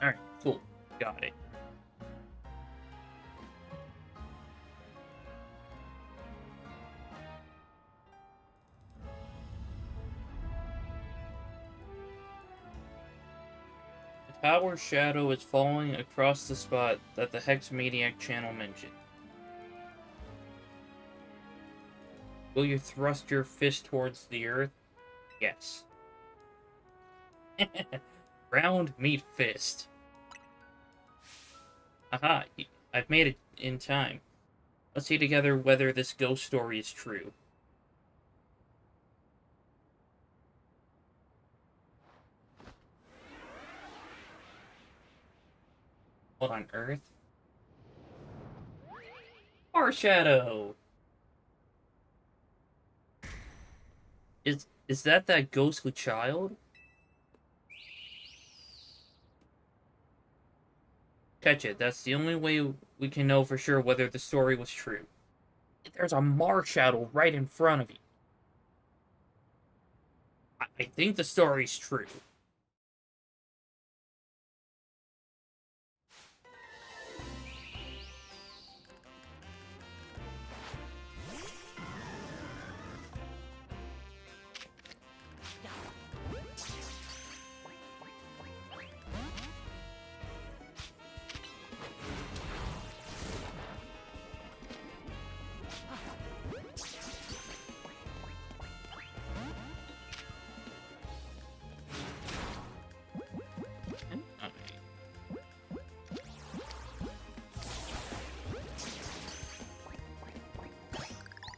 [SPEAKER 1] Alright, cool. Got it. The tower's shadow is falling across the spot that the Hex Maniac channel mentioned. Will you thrust your fist towards the earth? Yes. Ground meat fist. Aha, I've made it in time. Let's see together whether this ghost story is true. What on earth? Marshadow! Is that ghostly child? Catch it. That's the only way we can know for sure whether the story was true. There's a Marshadow right in front of you. I think the story's true.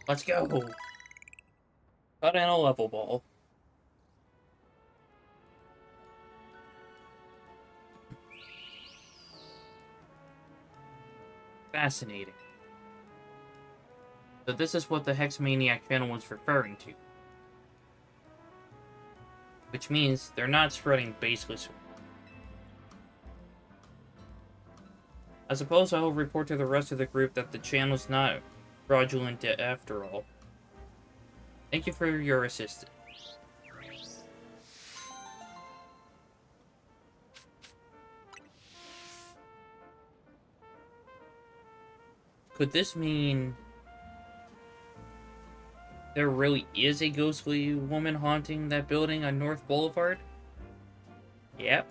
[SPEAKER 1] Let's go! Cut in a level ball. Fascinating. So this is what the Hex Maniac channel was referring to. Which means they're not spreading baseless. I suppose I will report to the rest of the group that the channel's not fraudulent after all. Thank you for your assistance. Could this mean there really is a ghostly woman haunting that building on North Boulevard? Yep.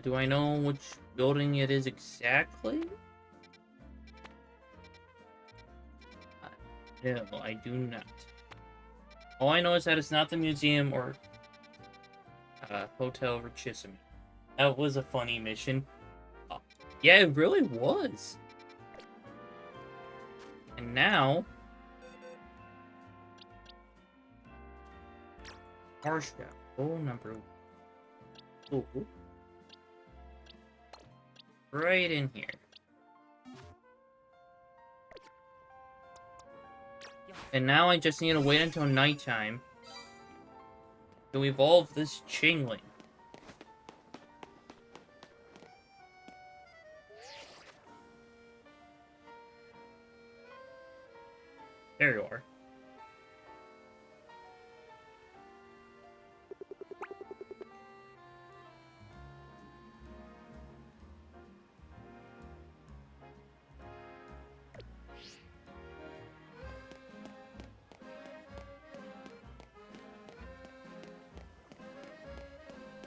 [SPEAKER 1] Do I know which building it is exactly? No, I do not. All I know is that it's not the museum or Hotel Richissimi. That was a funny mission. Yeah, it really was. And now... Marshadow. Oh, number... Ooh. Right in here. And now I just need to wait until nighttime to evolve this Chingling. There you are.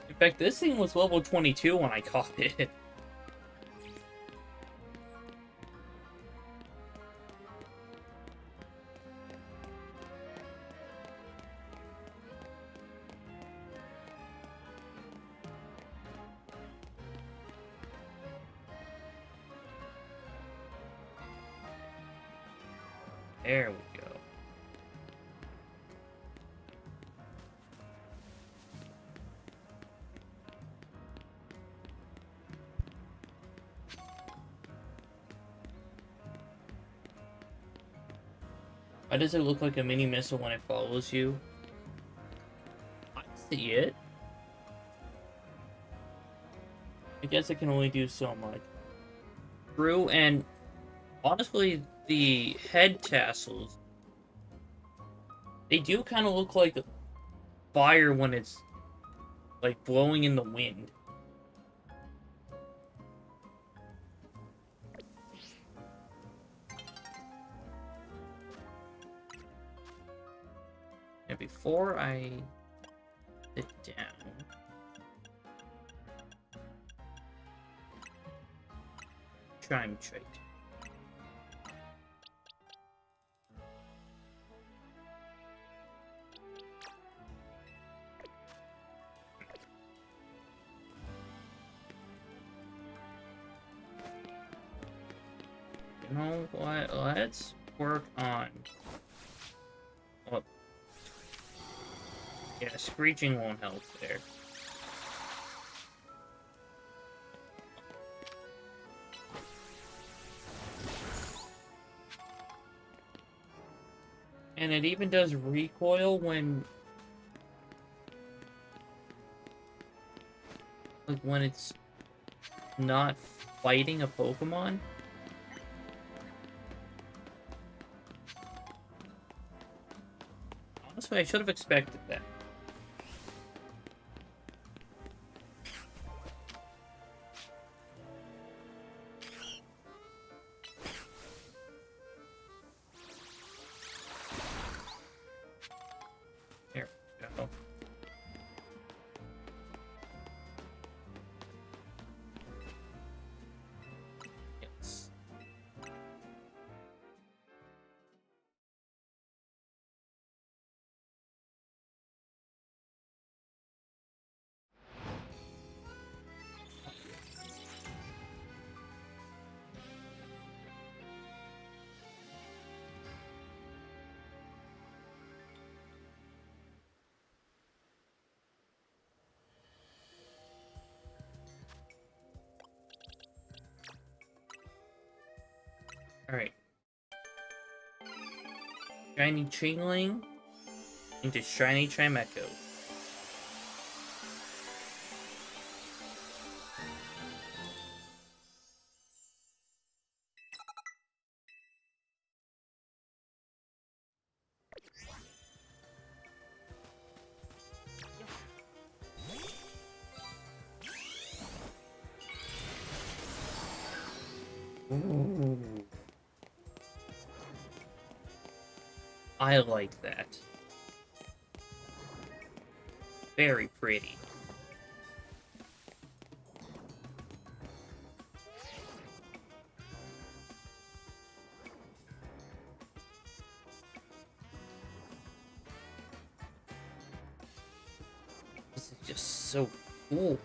[SPEAKER 1] In fact, this thing was level 22 when I caught it. There we go. Why does it look like a mini missile when it follows you? I see it. I guess it can only do so much. True, and honestly, the head tassels, they do kind of look like fire when it's like blowing in the wind. And before I sit down, Chime trait. You know what? Let's work on. Oh, yeah, screeching won't help there. And it even does recoil when, like, when it's not fighting a Pokemon. Honestly, I should have expected that. There we go. Yes. Alright. Shiny Chingling into Shiny Chimecho. Ooh. I like that. Very pretty. This is just so cool.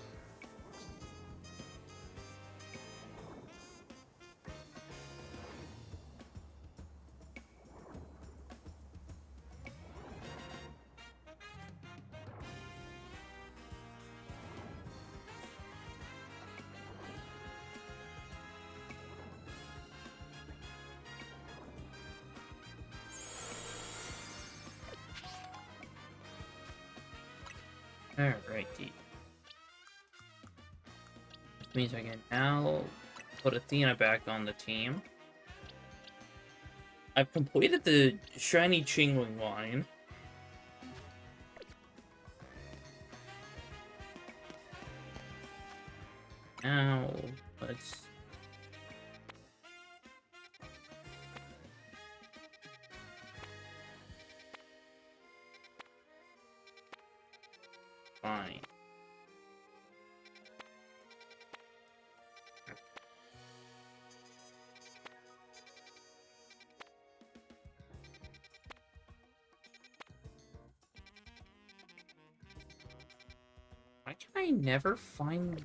[SPEAKER 1] Alrighty. Which means I can now put Athena back on the team. I've completed the Shiny Chingling line. Now, let's... Fine. Why can I never find...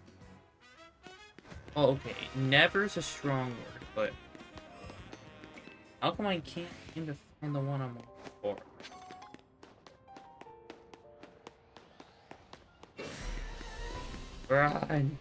[SPEAKER 1] Oh, okay. Never's a strong word, but... How come I can't seem to find the one I'm looking for? Run!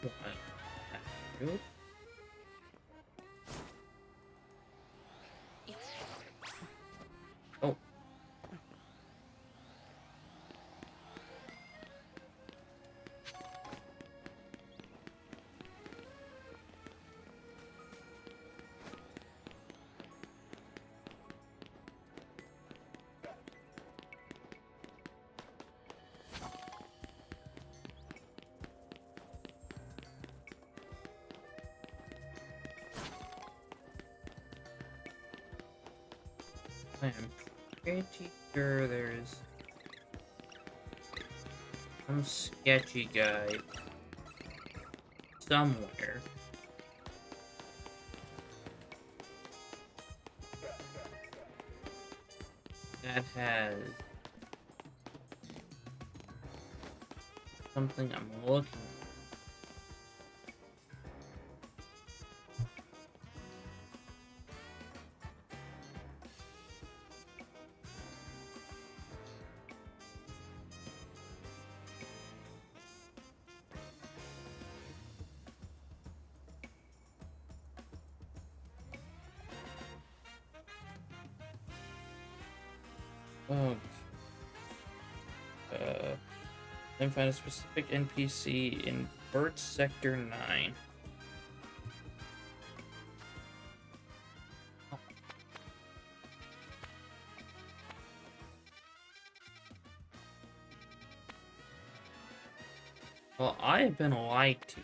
[SPEAKER 1] What? Oh. I am pretty sure there's some sketchy guy somewhere that has something I'm looking for. Oh, then find a specific NPC in Vert Sector 9. Well, I have been lied to.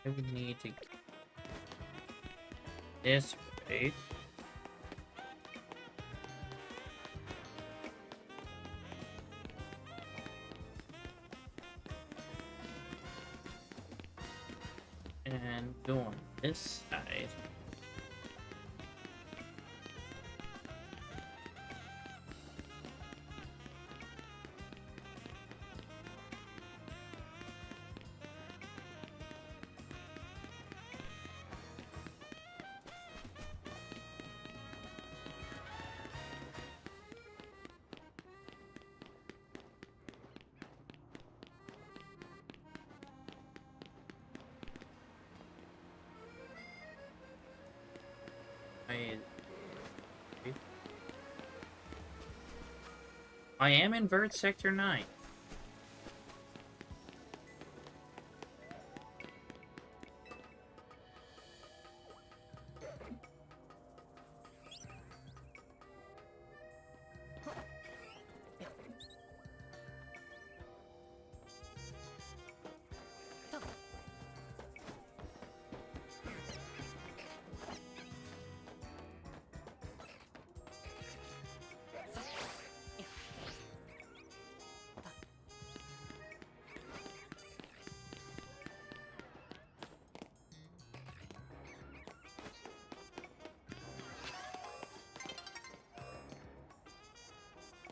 [SPEAKER 1] I would need to this way. And go on this side. I am in Vert Sector 9.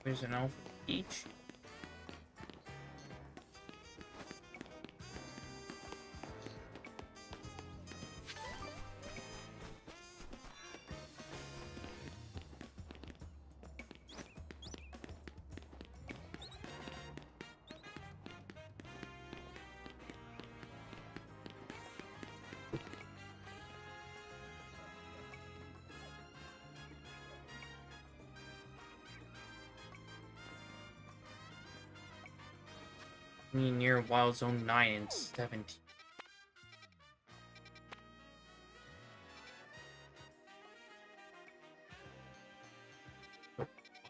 [SPEAKER 1] There's an alpha each. Near Wild Zone 9 and 17.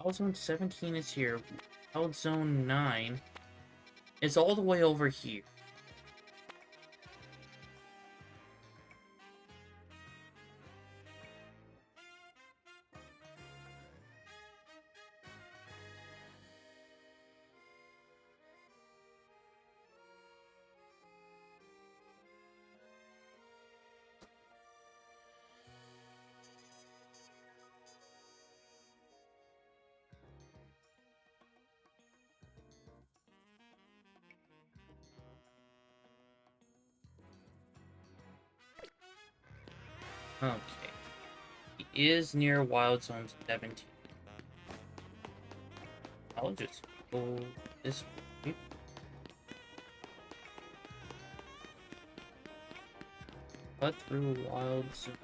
[SPEAKER 1] Wild Zone 17 is here. Wild Zone 9 is all the way over here. Okay. He is near Wild Zone 17. I'll just go this way. Cut through Wild Zone.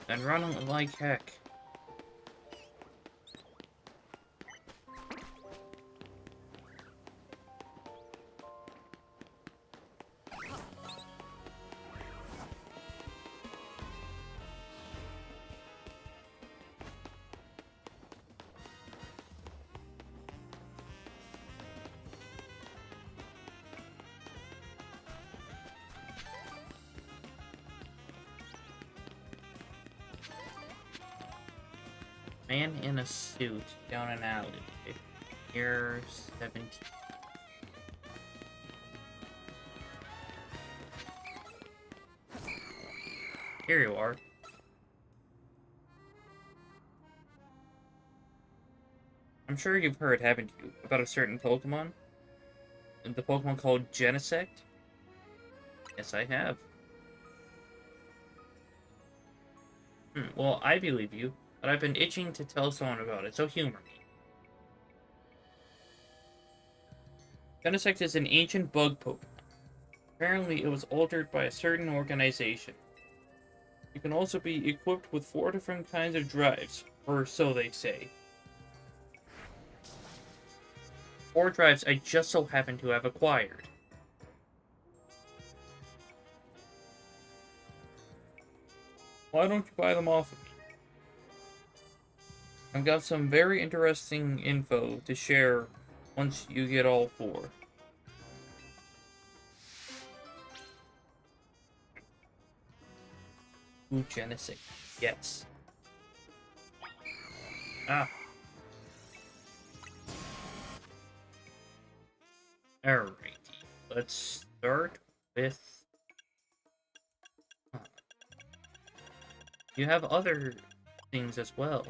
[SPEAKER 1] And run like heck. Man in a suit down an alley. Year 17. Here you are. I'm sure you've heard, haven't you, about a certain Pokemon? The Pokemon called Genesect? Yes, I have. Well, I believe you, but I've been itching to tell someone about it, so humor me. Genesect is an ancient bug Pokemon. Apparently, it was altered by a certain organization. You can also be equipped with 4 different kinds of drives, or so they say. 4 drives I just so happen to have acquired. Why don't you buy them off of me? I've got some very interesting info to share once you get all 4. Ooh, Genesect. Yes. Ah. Alrighty. Let's start with... You have other things as well.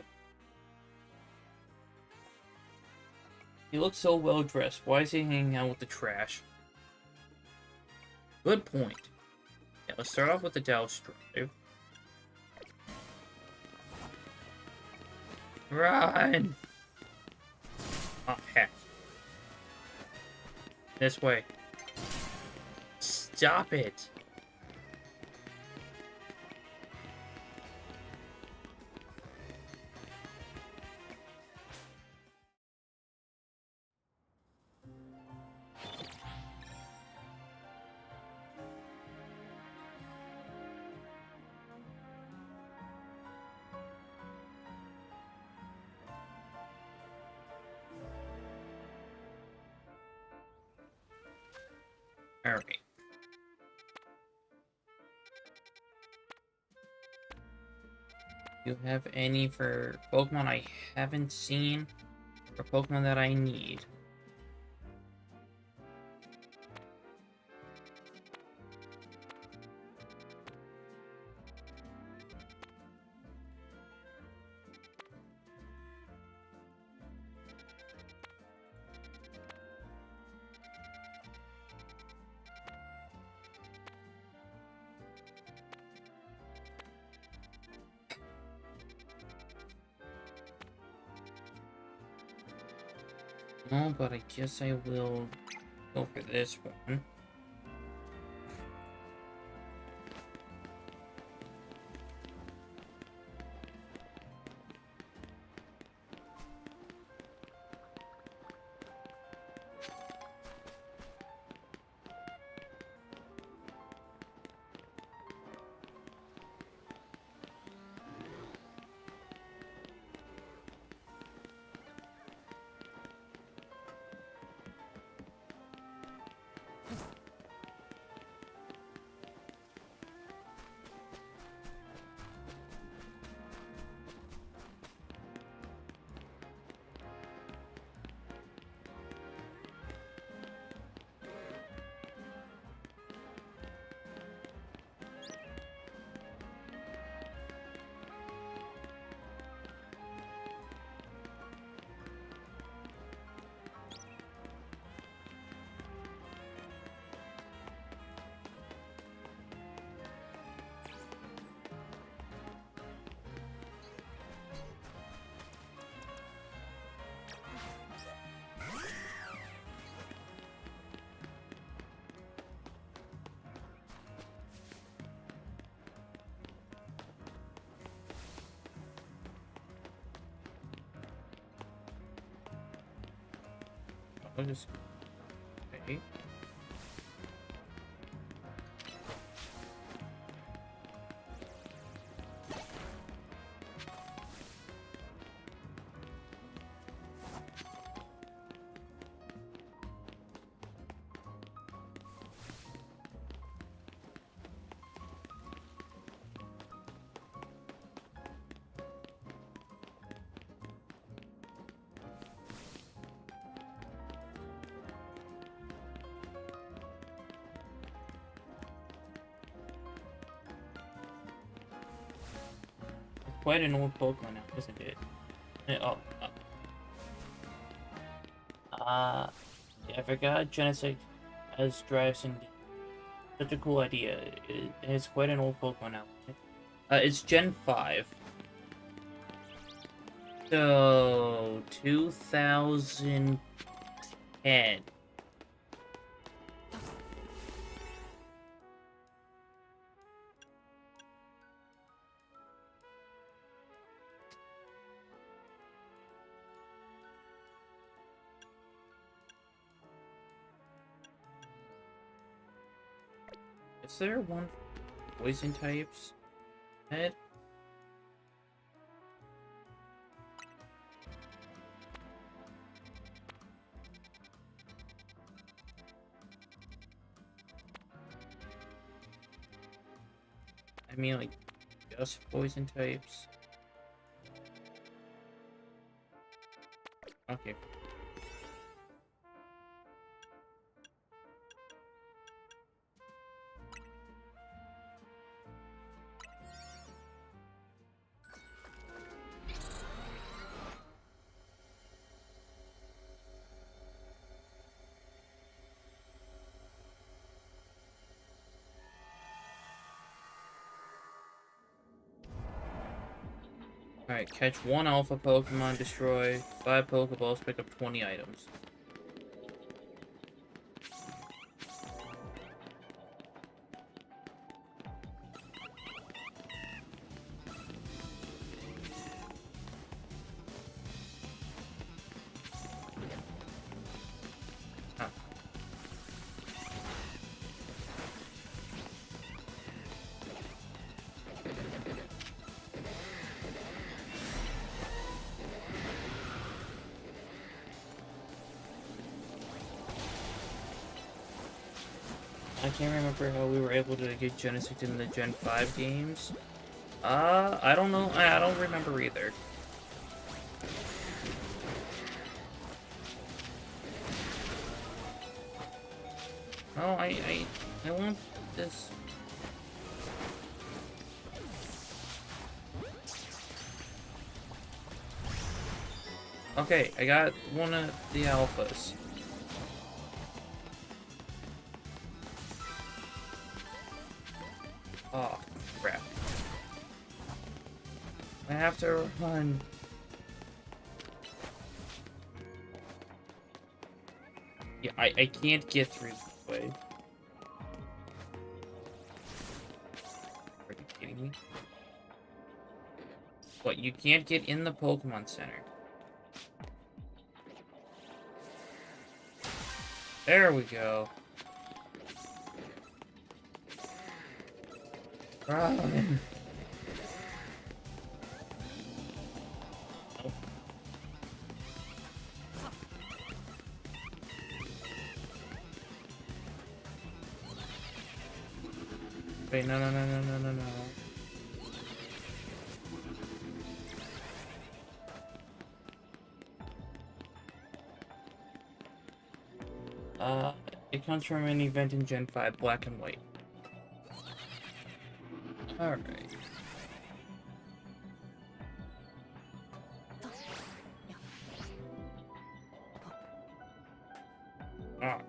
[SPEAKER 1] He looks so well dressed. Why is he hanging out with the trash? Good point. Yeah, let's start off with the Douse Drive. Run! Oh, heck. This way. Stop it! Alright. You have any for Pokemon I haven't seen? Or Pokemon that I need? No, but I guess I will go for this one. I'll just... Okay. Quite an old Pokemon now, isn't it? Oh, yeah, I forgot Genesect as drives and such a cool idea. It's quite an old Pokemon now. It's Gen 5. So, 2010. Is there one poison types? Head? I mean, like, just poison types? Okay. Alright, catch one alpha Pokemon, destroy 5 Pokeballs, pick up 20 items. Ah. I can't remember how we were able to get Genesect in the Gen 5 games. I don't know. I don't remember either. Oh, I want this. Okay, I got one of the alphas. Oh, crap. I have to run. Yeah, I can't get through this way. Are you kidding me? What, you can't get in the Pokemon Center? There we go. Run. Nope. Wait, no. It comes from an event in Gen 5, Black and White. Alright. Ah.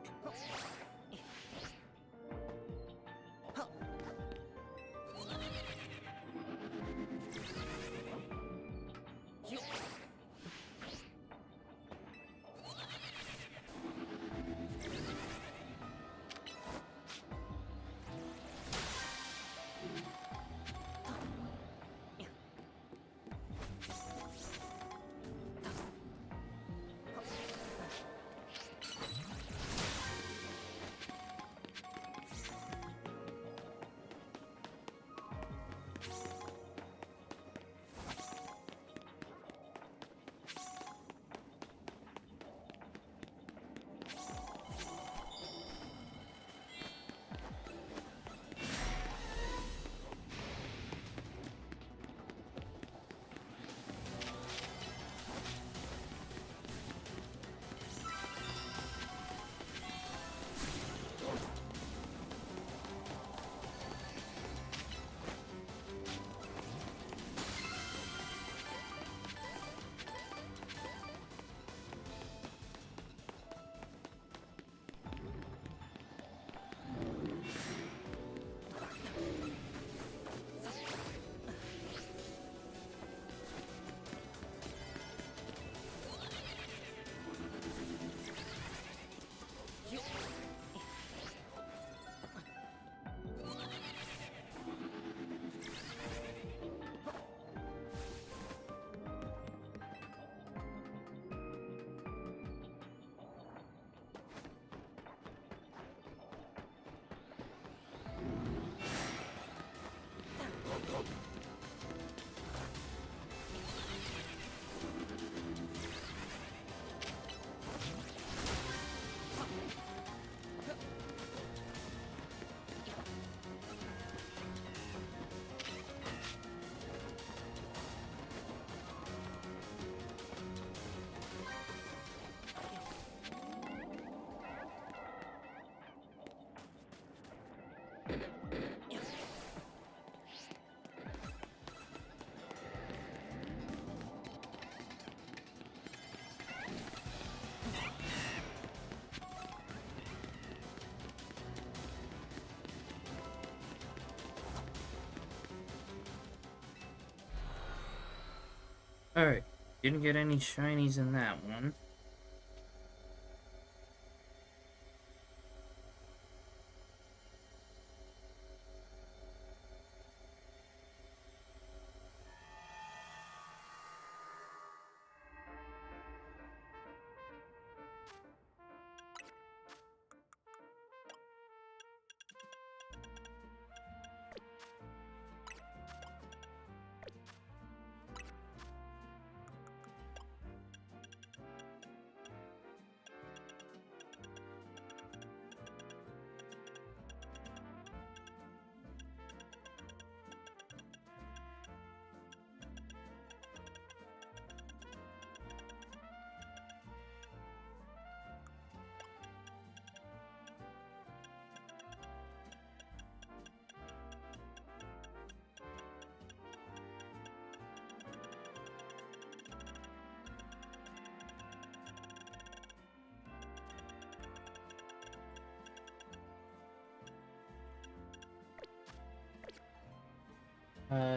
[SPEAKER 1] Alright, didn't get any shinies in that one.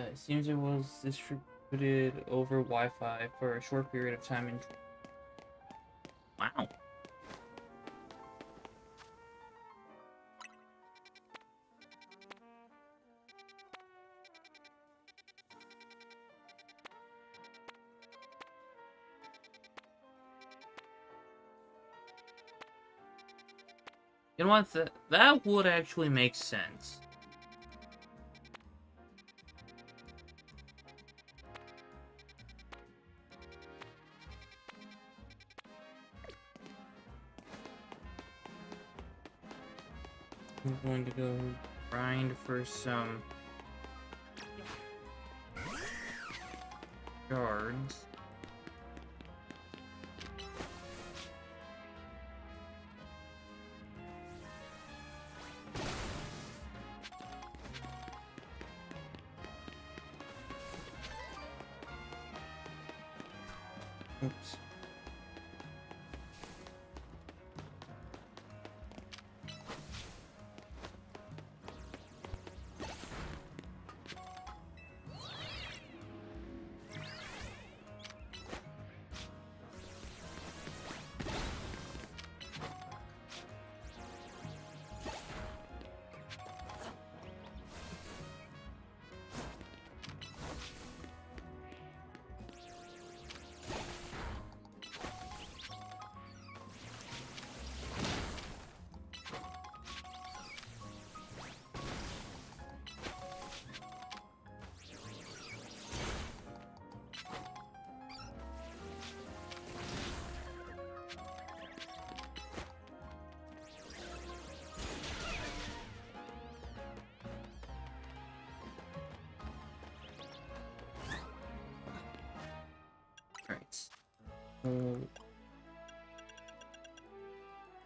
[SPEAKER 1] It seems it was distributed over Wi-Fi for a short period of time in... Wow. You know what? That would actually make sense. I'm going to go grind for some shards. Oops. Alright.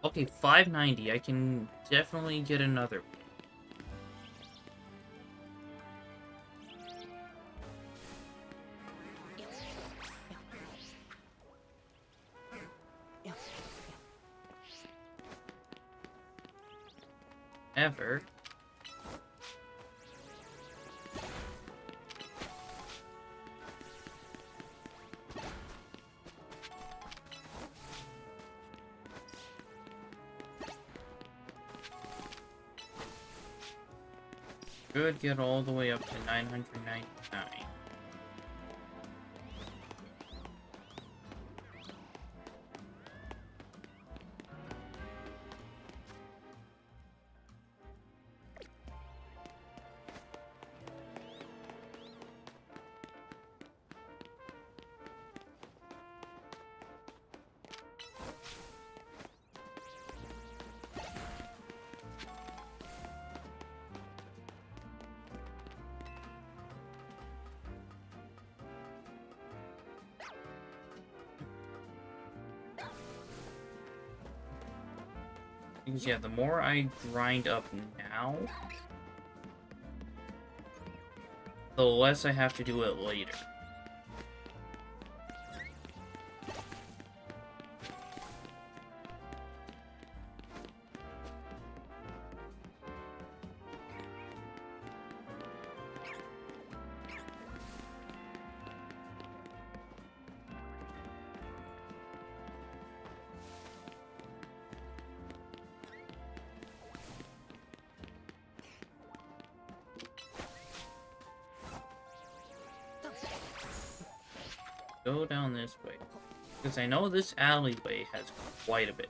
[SPEAKER 1] Okay, 590. I can definitely get another one. Ever. Should get all the way up to 999. Because yeah, the more I grind up now, the less I have to do it later. go down this way. Because I know this alleyway has quite a bit.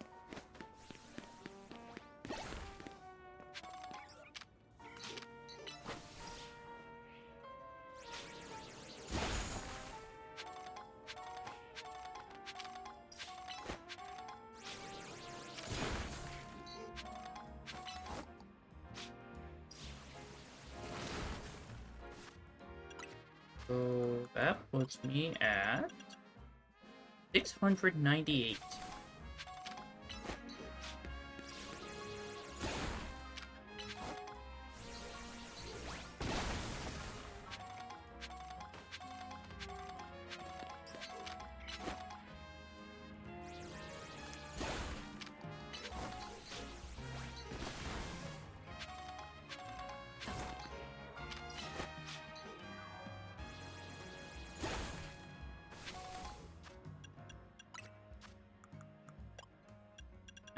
[SPEAKER 1] So that puts me at 698.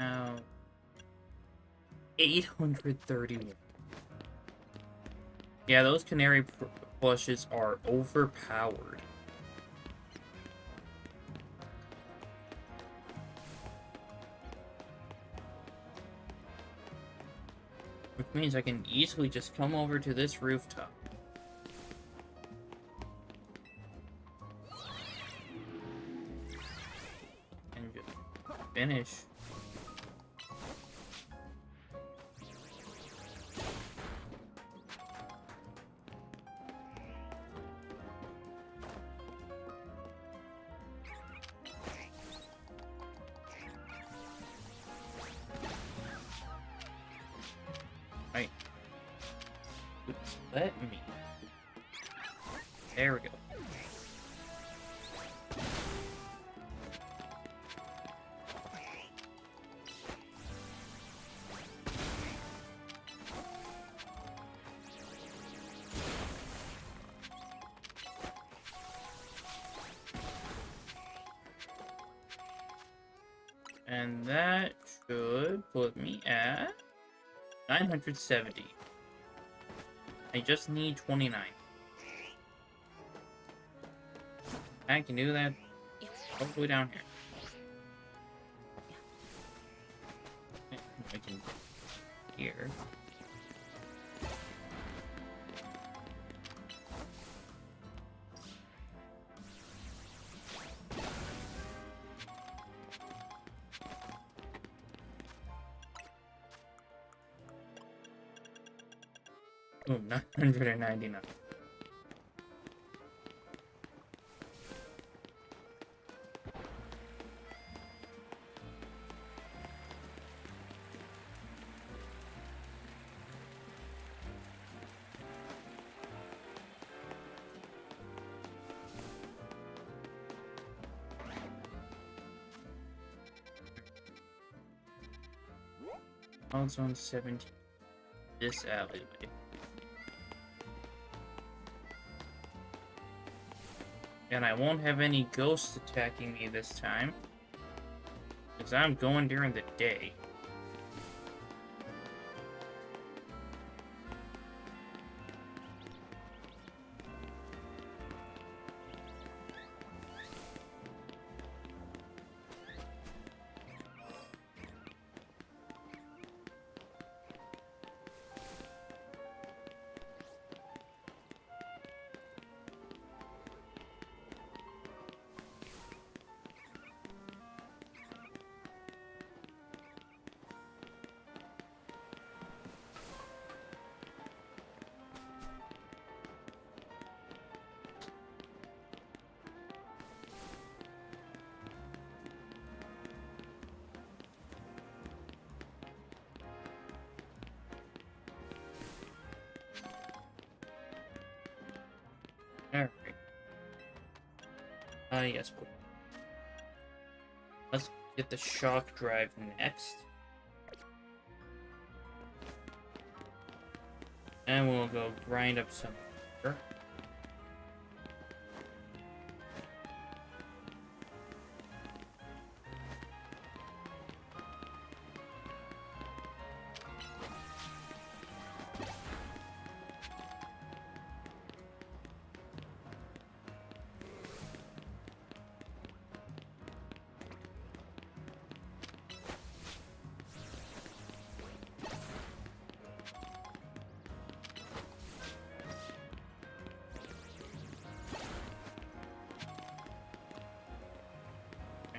[SPEAKER 1] Now, 831. Yeah, those canary plushes are overpowered. Which means I can easily just come over to this rooftop. And just finish. Right. Oops, let me. There we go. And that should put me at 970. I just need 29. I can do that all the way down here. I can here. Oh, 999. All zone 17. This alleyway. And I won't have any ghosts attacking me this time. Because I'm going during the day. Alright. Yes, but let's get the shock drive next. And we'll go grind up some sugar.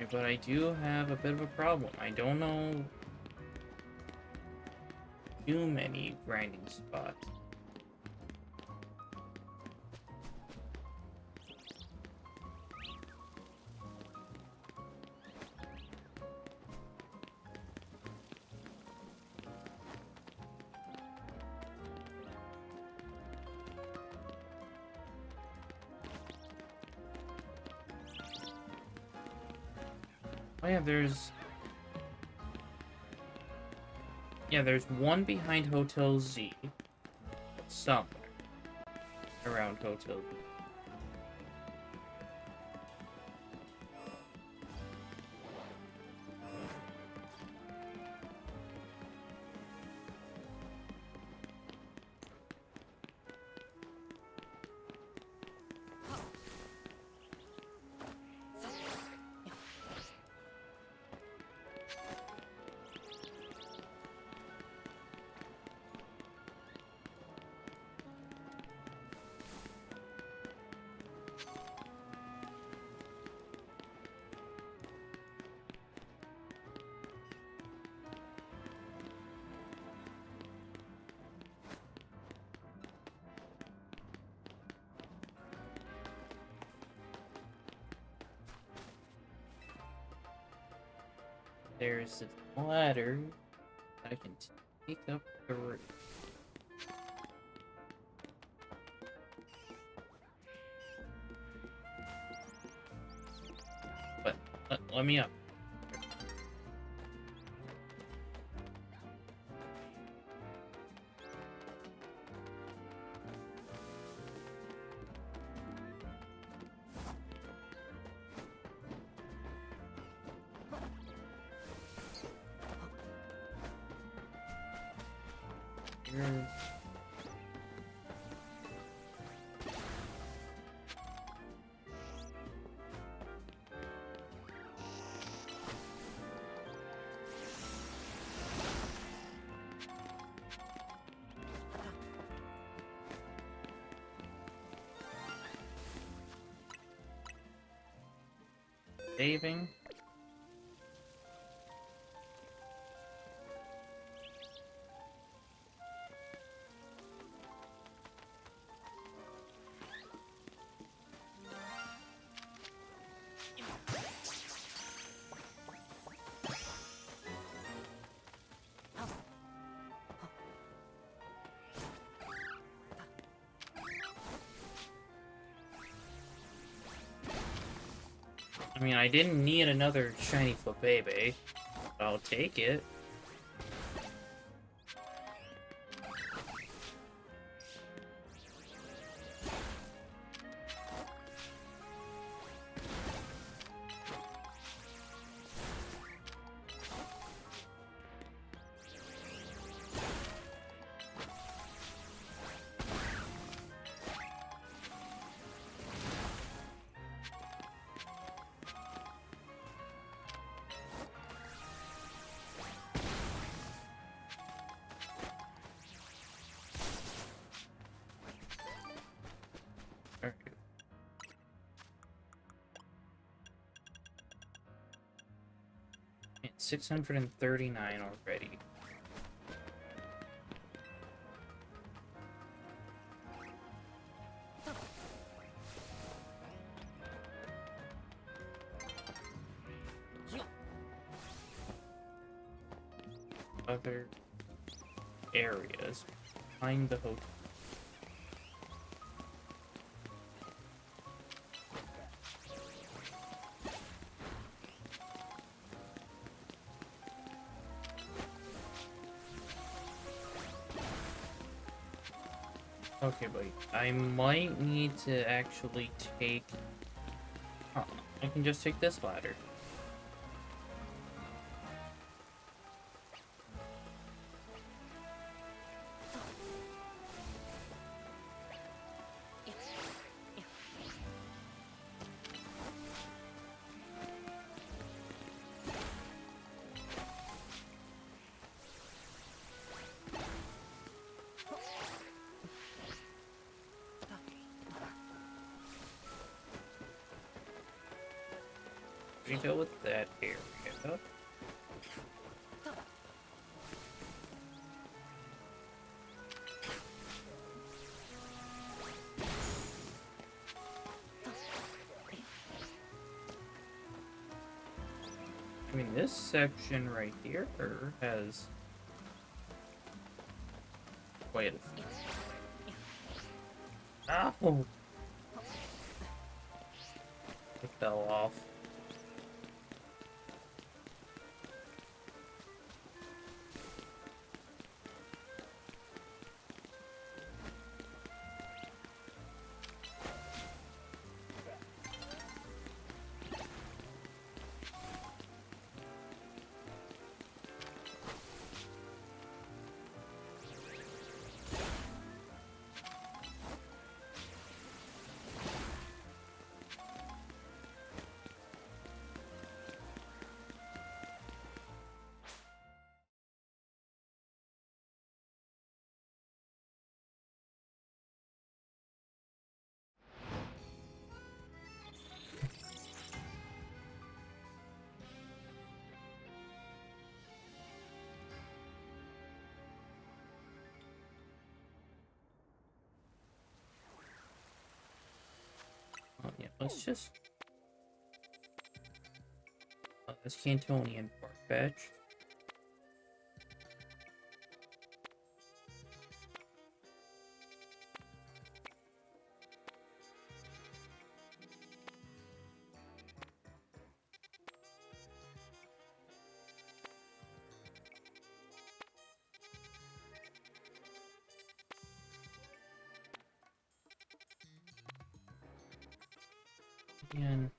[SPEAKER 1] But I do have a bit of a problem. I don't know too many grinding spots. Oh yeah, there's one behind Hotel Z somewhere around Hotel Z. There's this ladder that I can take up the roof. But let me up. Here. Saving. I mean, I didn't need another shiny Flabébé. I'll take it. It's 639 already. Other areas behind the hotel. Okay, but I might need to actually take... Oh, I can just take this ladder. can go with that area. I mean, this section right here has quite a few. Ow! It fell off. Oh, yeah, let's just... Oh, that's Cantonian Farfetch. And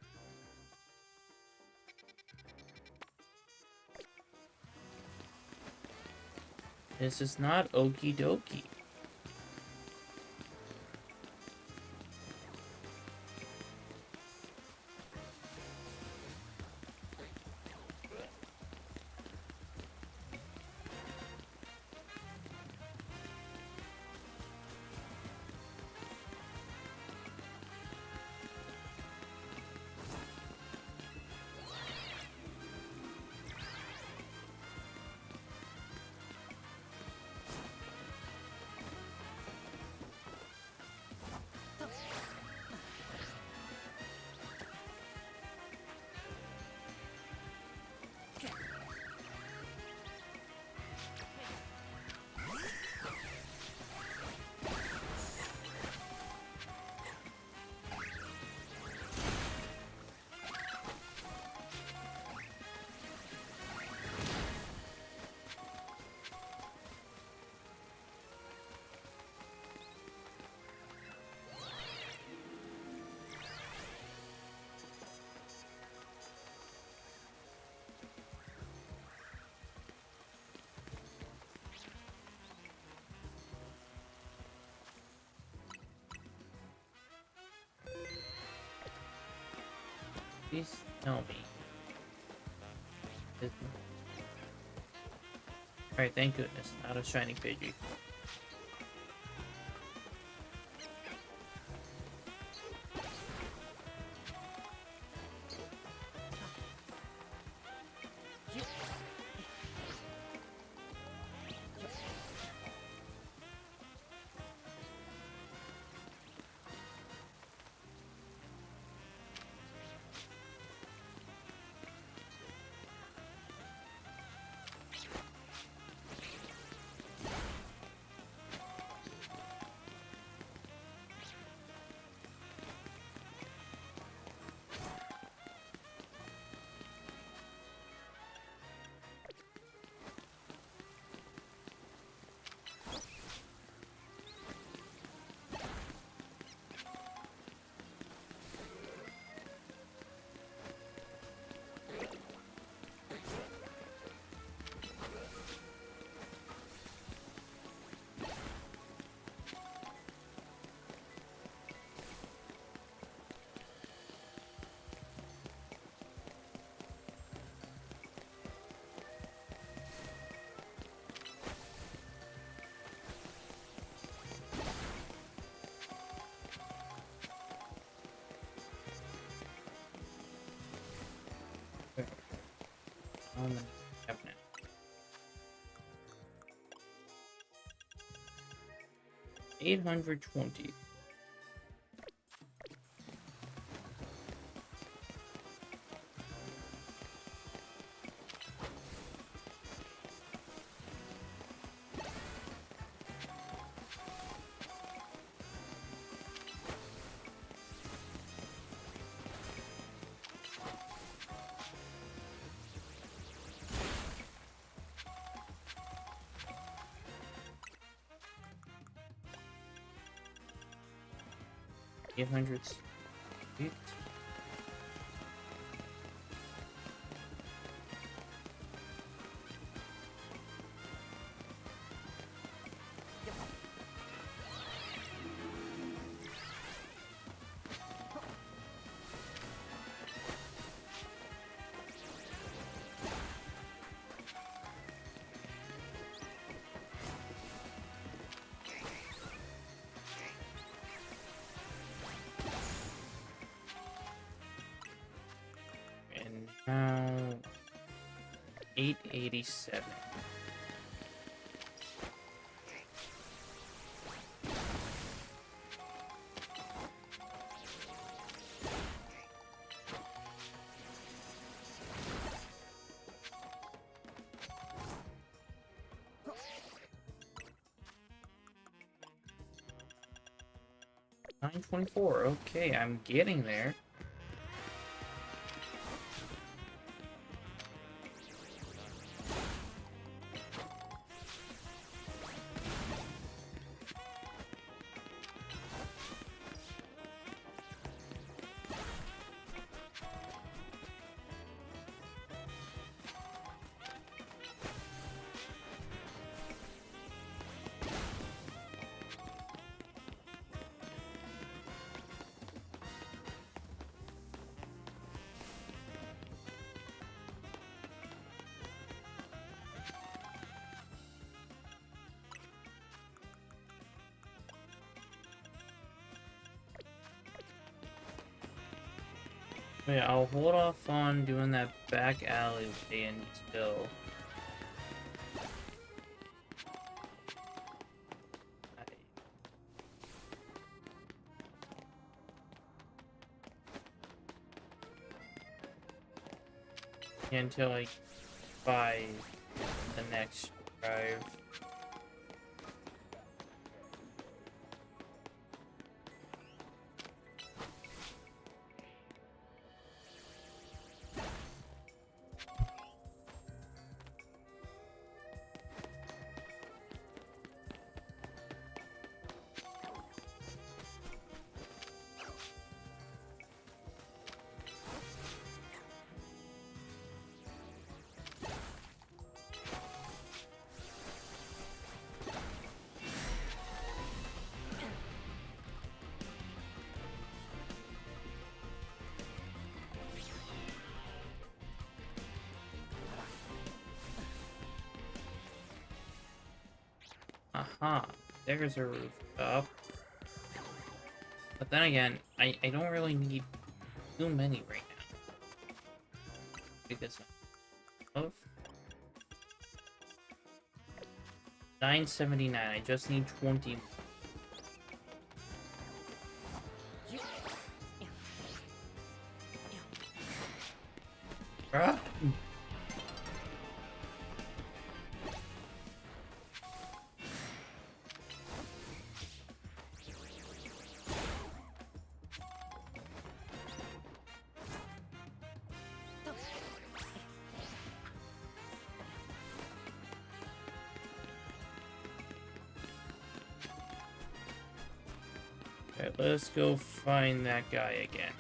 [SPEAKER 1] this is not okie dokie. Please tell me. Alright, thank goodness. Not a shiny Pidgey. How many do I have now? 820. Eight hundred. And now 887. $924. Okay, I'm getting there. Wait, I'll hold off on doing that back alleyway until I buy the next drive. Aha, there's a rooftop. But then again, I don't really need too many right now. Because of 979, I just need 20. Bruh. Alright, let's go find that guy again.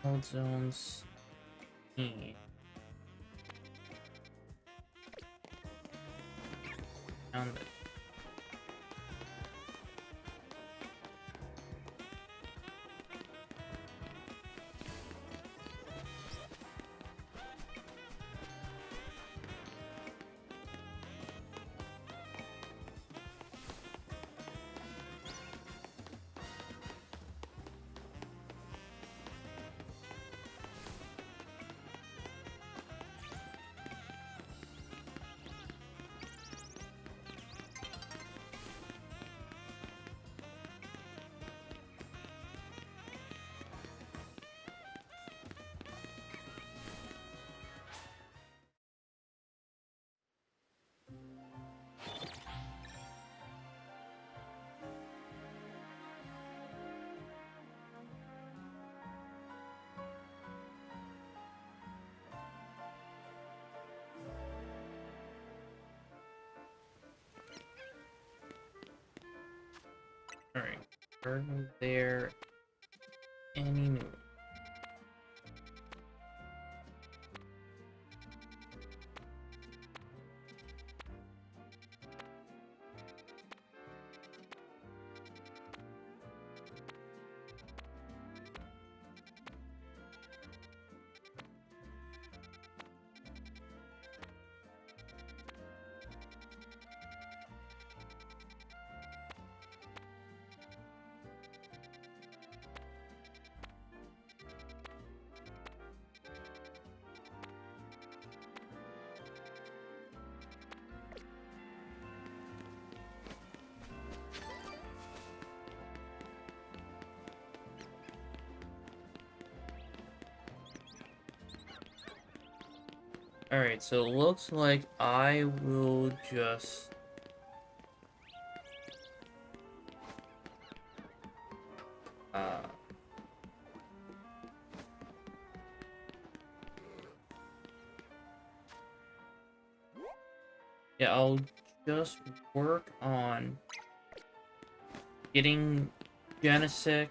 [SPEAKER 1] Wild zones. Found it. Alright. Are there any new? Alright, so it looks like I will just... yeah, I'll just work on getting Genesect.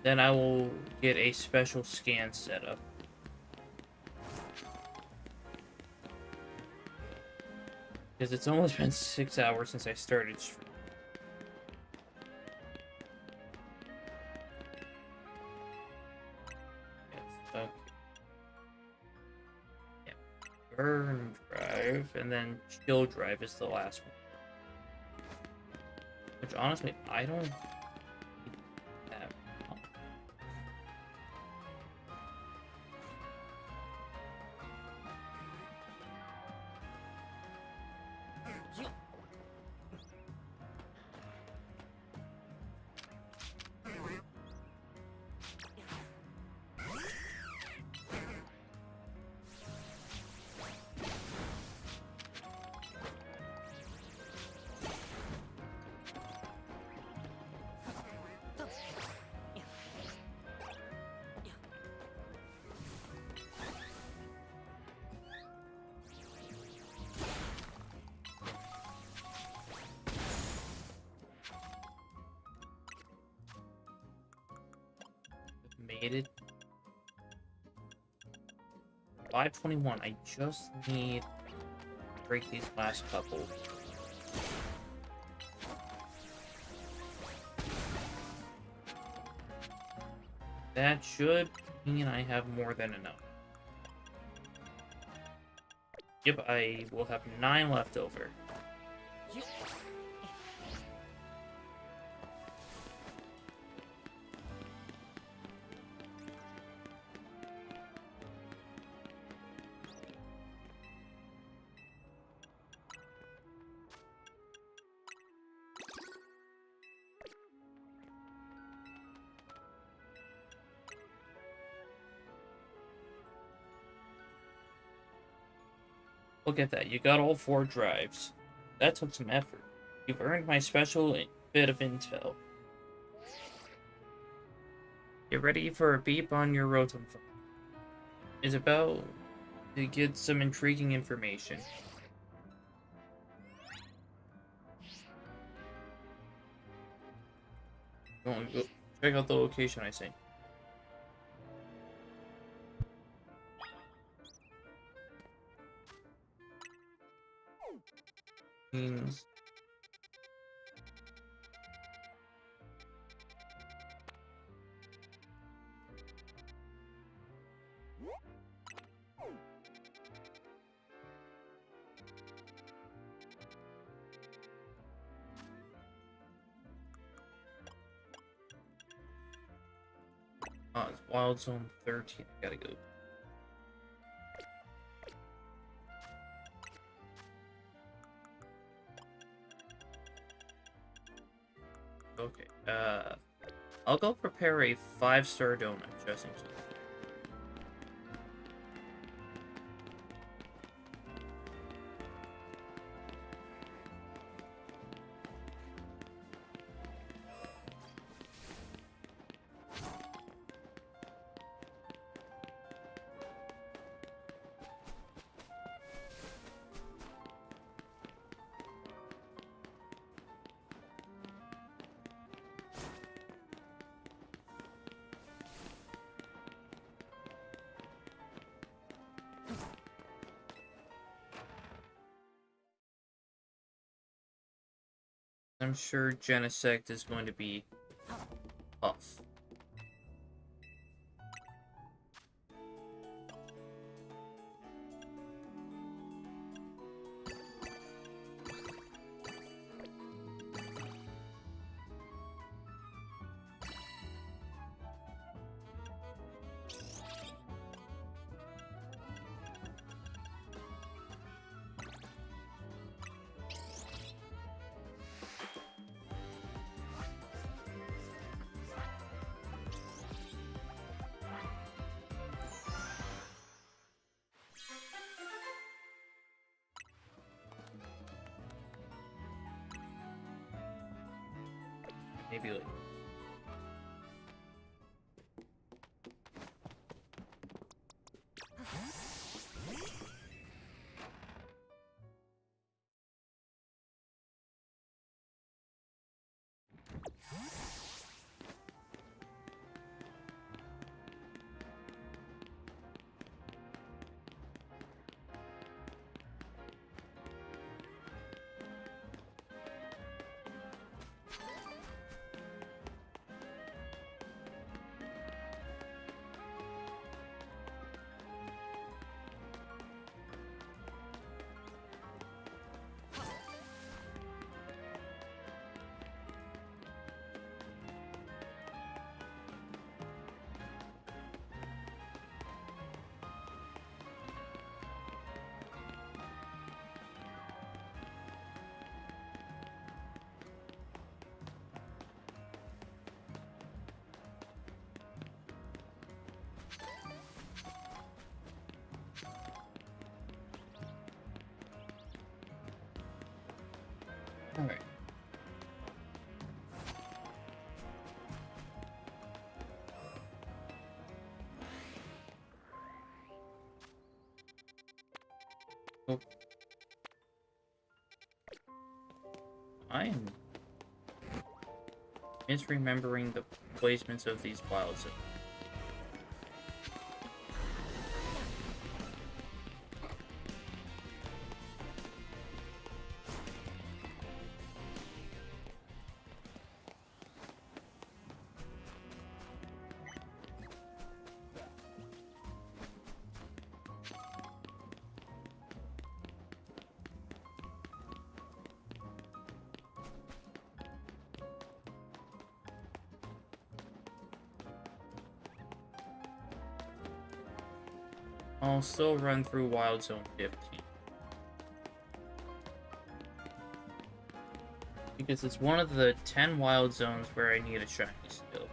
[SPEAKER 1] Then I will get a special scan set up. Because it's almost been 6 hours since I started streaming. Yes, okay. Yeah. Burn drive, and then chill drive is the last one. Which honestly, I don't have. Made it. 521. I just need to break these last couple. That should mean I have more than enough. Yep, I will have 9 left over. Look at that, you got all 4 drives. That took some effort. You've earned my special bit of intel. Get ready for a beep on your Rotom phone. It's about to get some intriguing information. Go check out the location I sent. Means it's Wild Zone 13. I gotta go. Okay. I'll go prepare a 5-star donut just in case. I'm sure Genesect is going to be tough. Maybe like all right. Oh. I am misremembering the placements of these wild zones. I'll still run through Wild Zone 15. Because it's one of the 10 wild zones where I need a shiny still.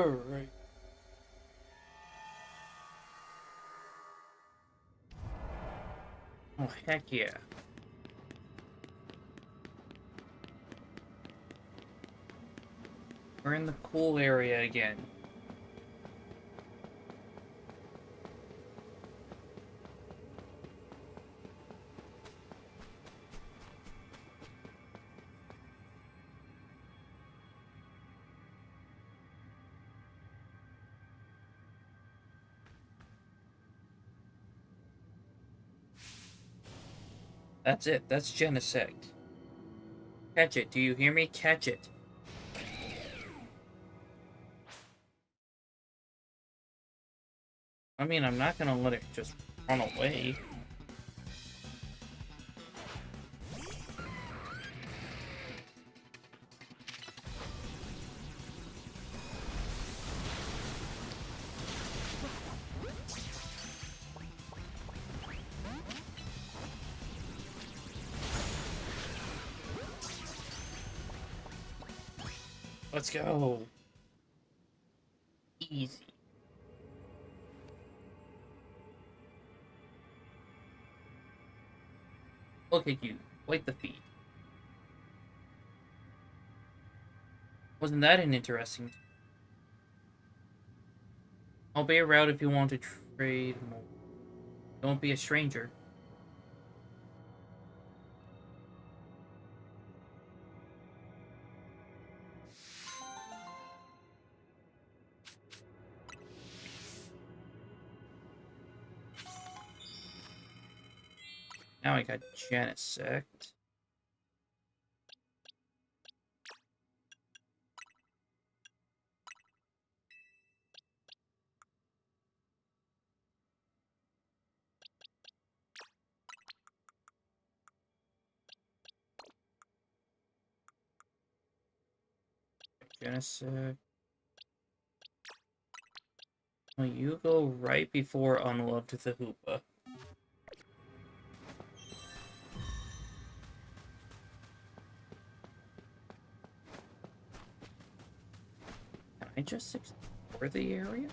[SPEAKER 1] Alright. Oh, heck yeah. We're in the cool area again. That's it. That's Genesect. Catch it. Do you hear me? Catch it. I mean, I'm not gonna let it just run away. Let's go. Easy. Look at you. Wipe the feet. Wasn't that an interesting... I'll be around if you want to trade more. Don't be a stranger. Now I got Genesect. Genesect. Well, you go right before Unloved the Hoopa. Can I just explore the area?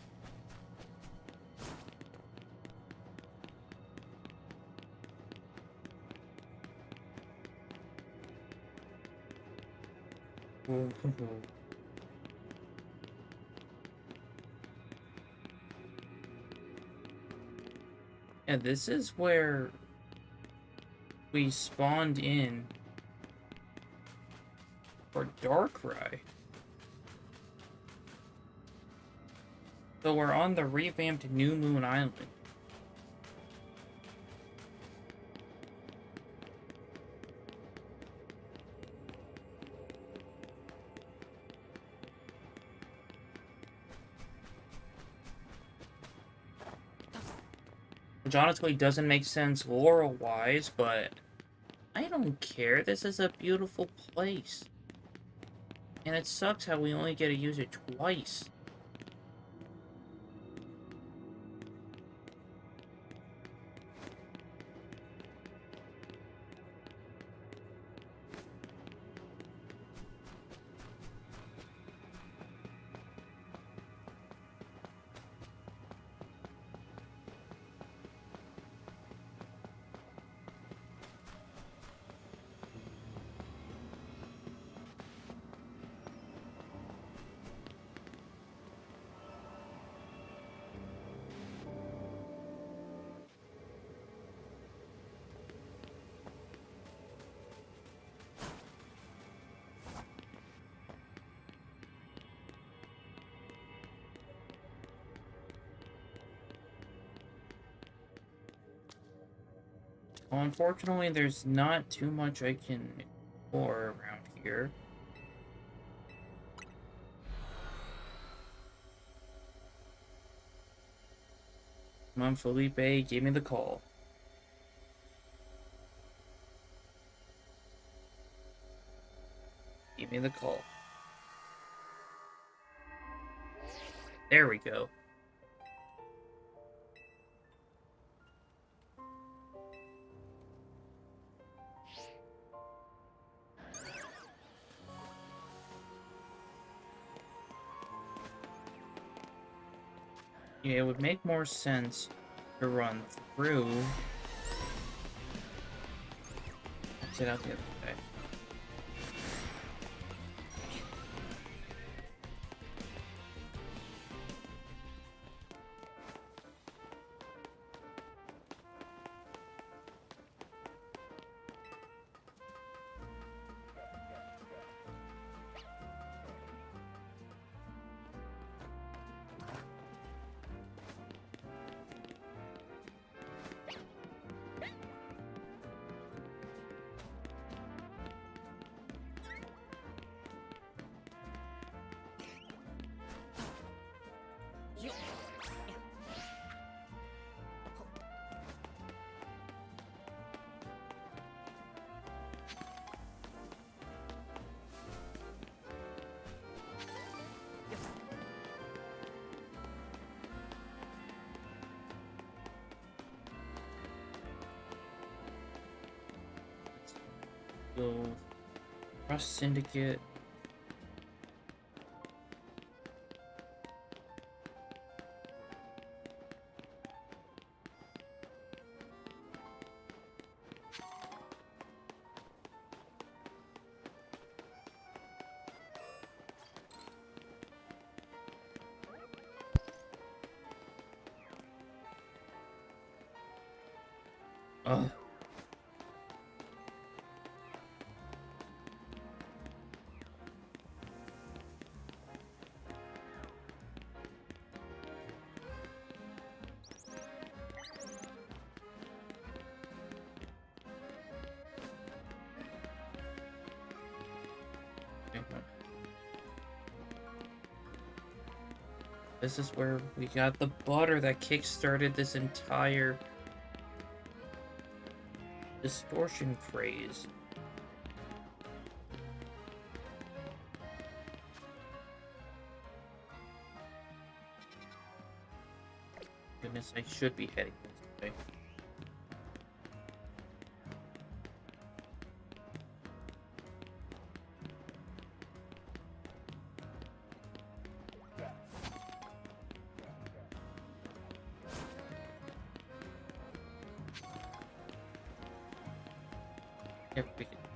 [SPEAKER 1] Yeah, this is where we spawned in for Darkrai. So we're on the revamped New Moon Island. Which honestly doesn't make sense lore-wise, but I don't care. This is a beautiful place. And it sucks how we only get to use it twice. Well, unfortunately, there's not too much I can explore around here. Come on, Felipe, give me the call. Give me the call. There we go. Yeah, it would make more sense to run through. Exit out the other way. Go Trust Syndicate. Oh. This is where we got the butter that kickstarted this entire distortion craze. Goodness, I should be heading this way.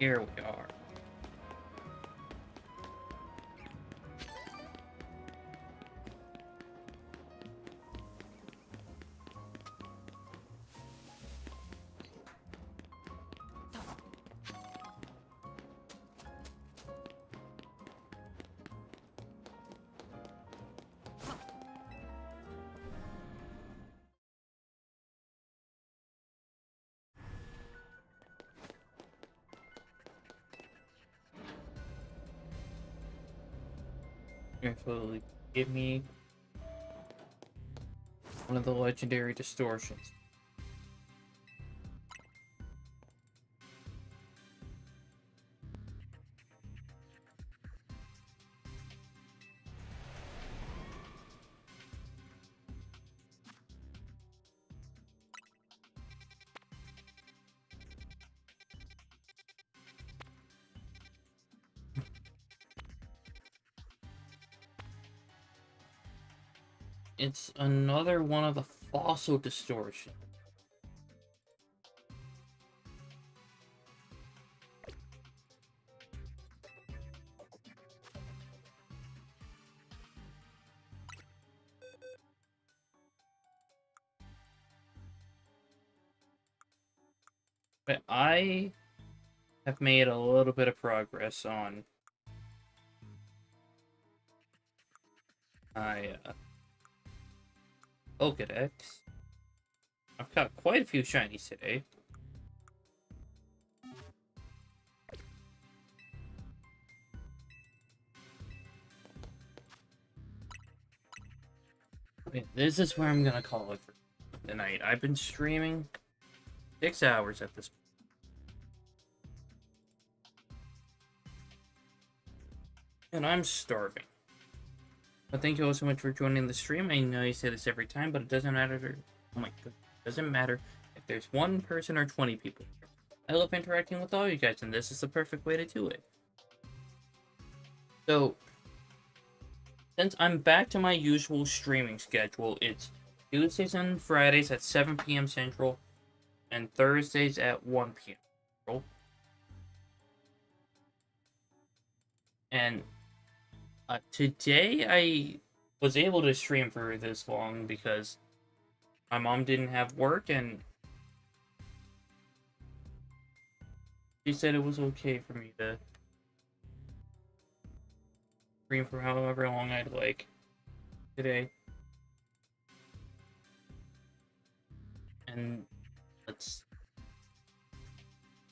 [SPEAKER 1] Here we are. Actually, give me one of the legendary distortions. It's another one of the fossil distortion. But I have made a little bit of progress on my Pokedex. I've got quite a few shinies today. Okay, this is where I'm gonna call it for tonight. I've been streaming 6 hours at this point. And I'm starving. But thank you all so much for joining the stream. I know you say this every time, but it doesn't matter. Oh my god. It doesn't matter if there's 1 person or 20 people. I love interacting with all you guys, and this is the perfect way to do it. So, since I'm back to my usual streaming schedule, it's Tuesdays and Fridays at 7 p.m. Central, and Thursdays at 1 p.m. Central. And today I was able to stream for this long because my mom didn't have work, and she said it was okay for me to stream for however long I'd like today. And let's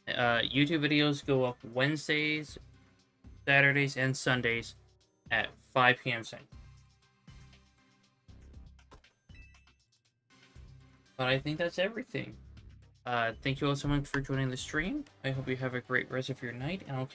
[SPEAKER 1] YouTube videos go up Wednesdays, Saturdays, and Sundays at 5 p.m. Central. But I think that's everything. Thank you all so much for joining the stream. I hope you have a great rest of your night, and I'll catch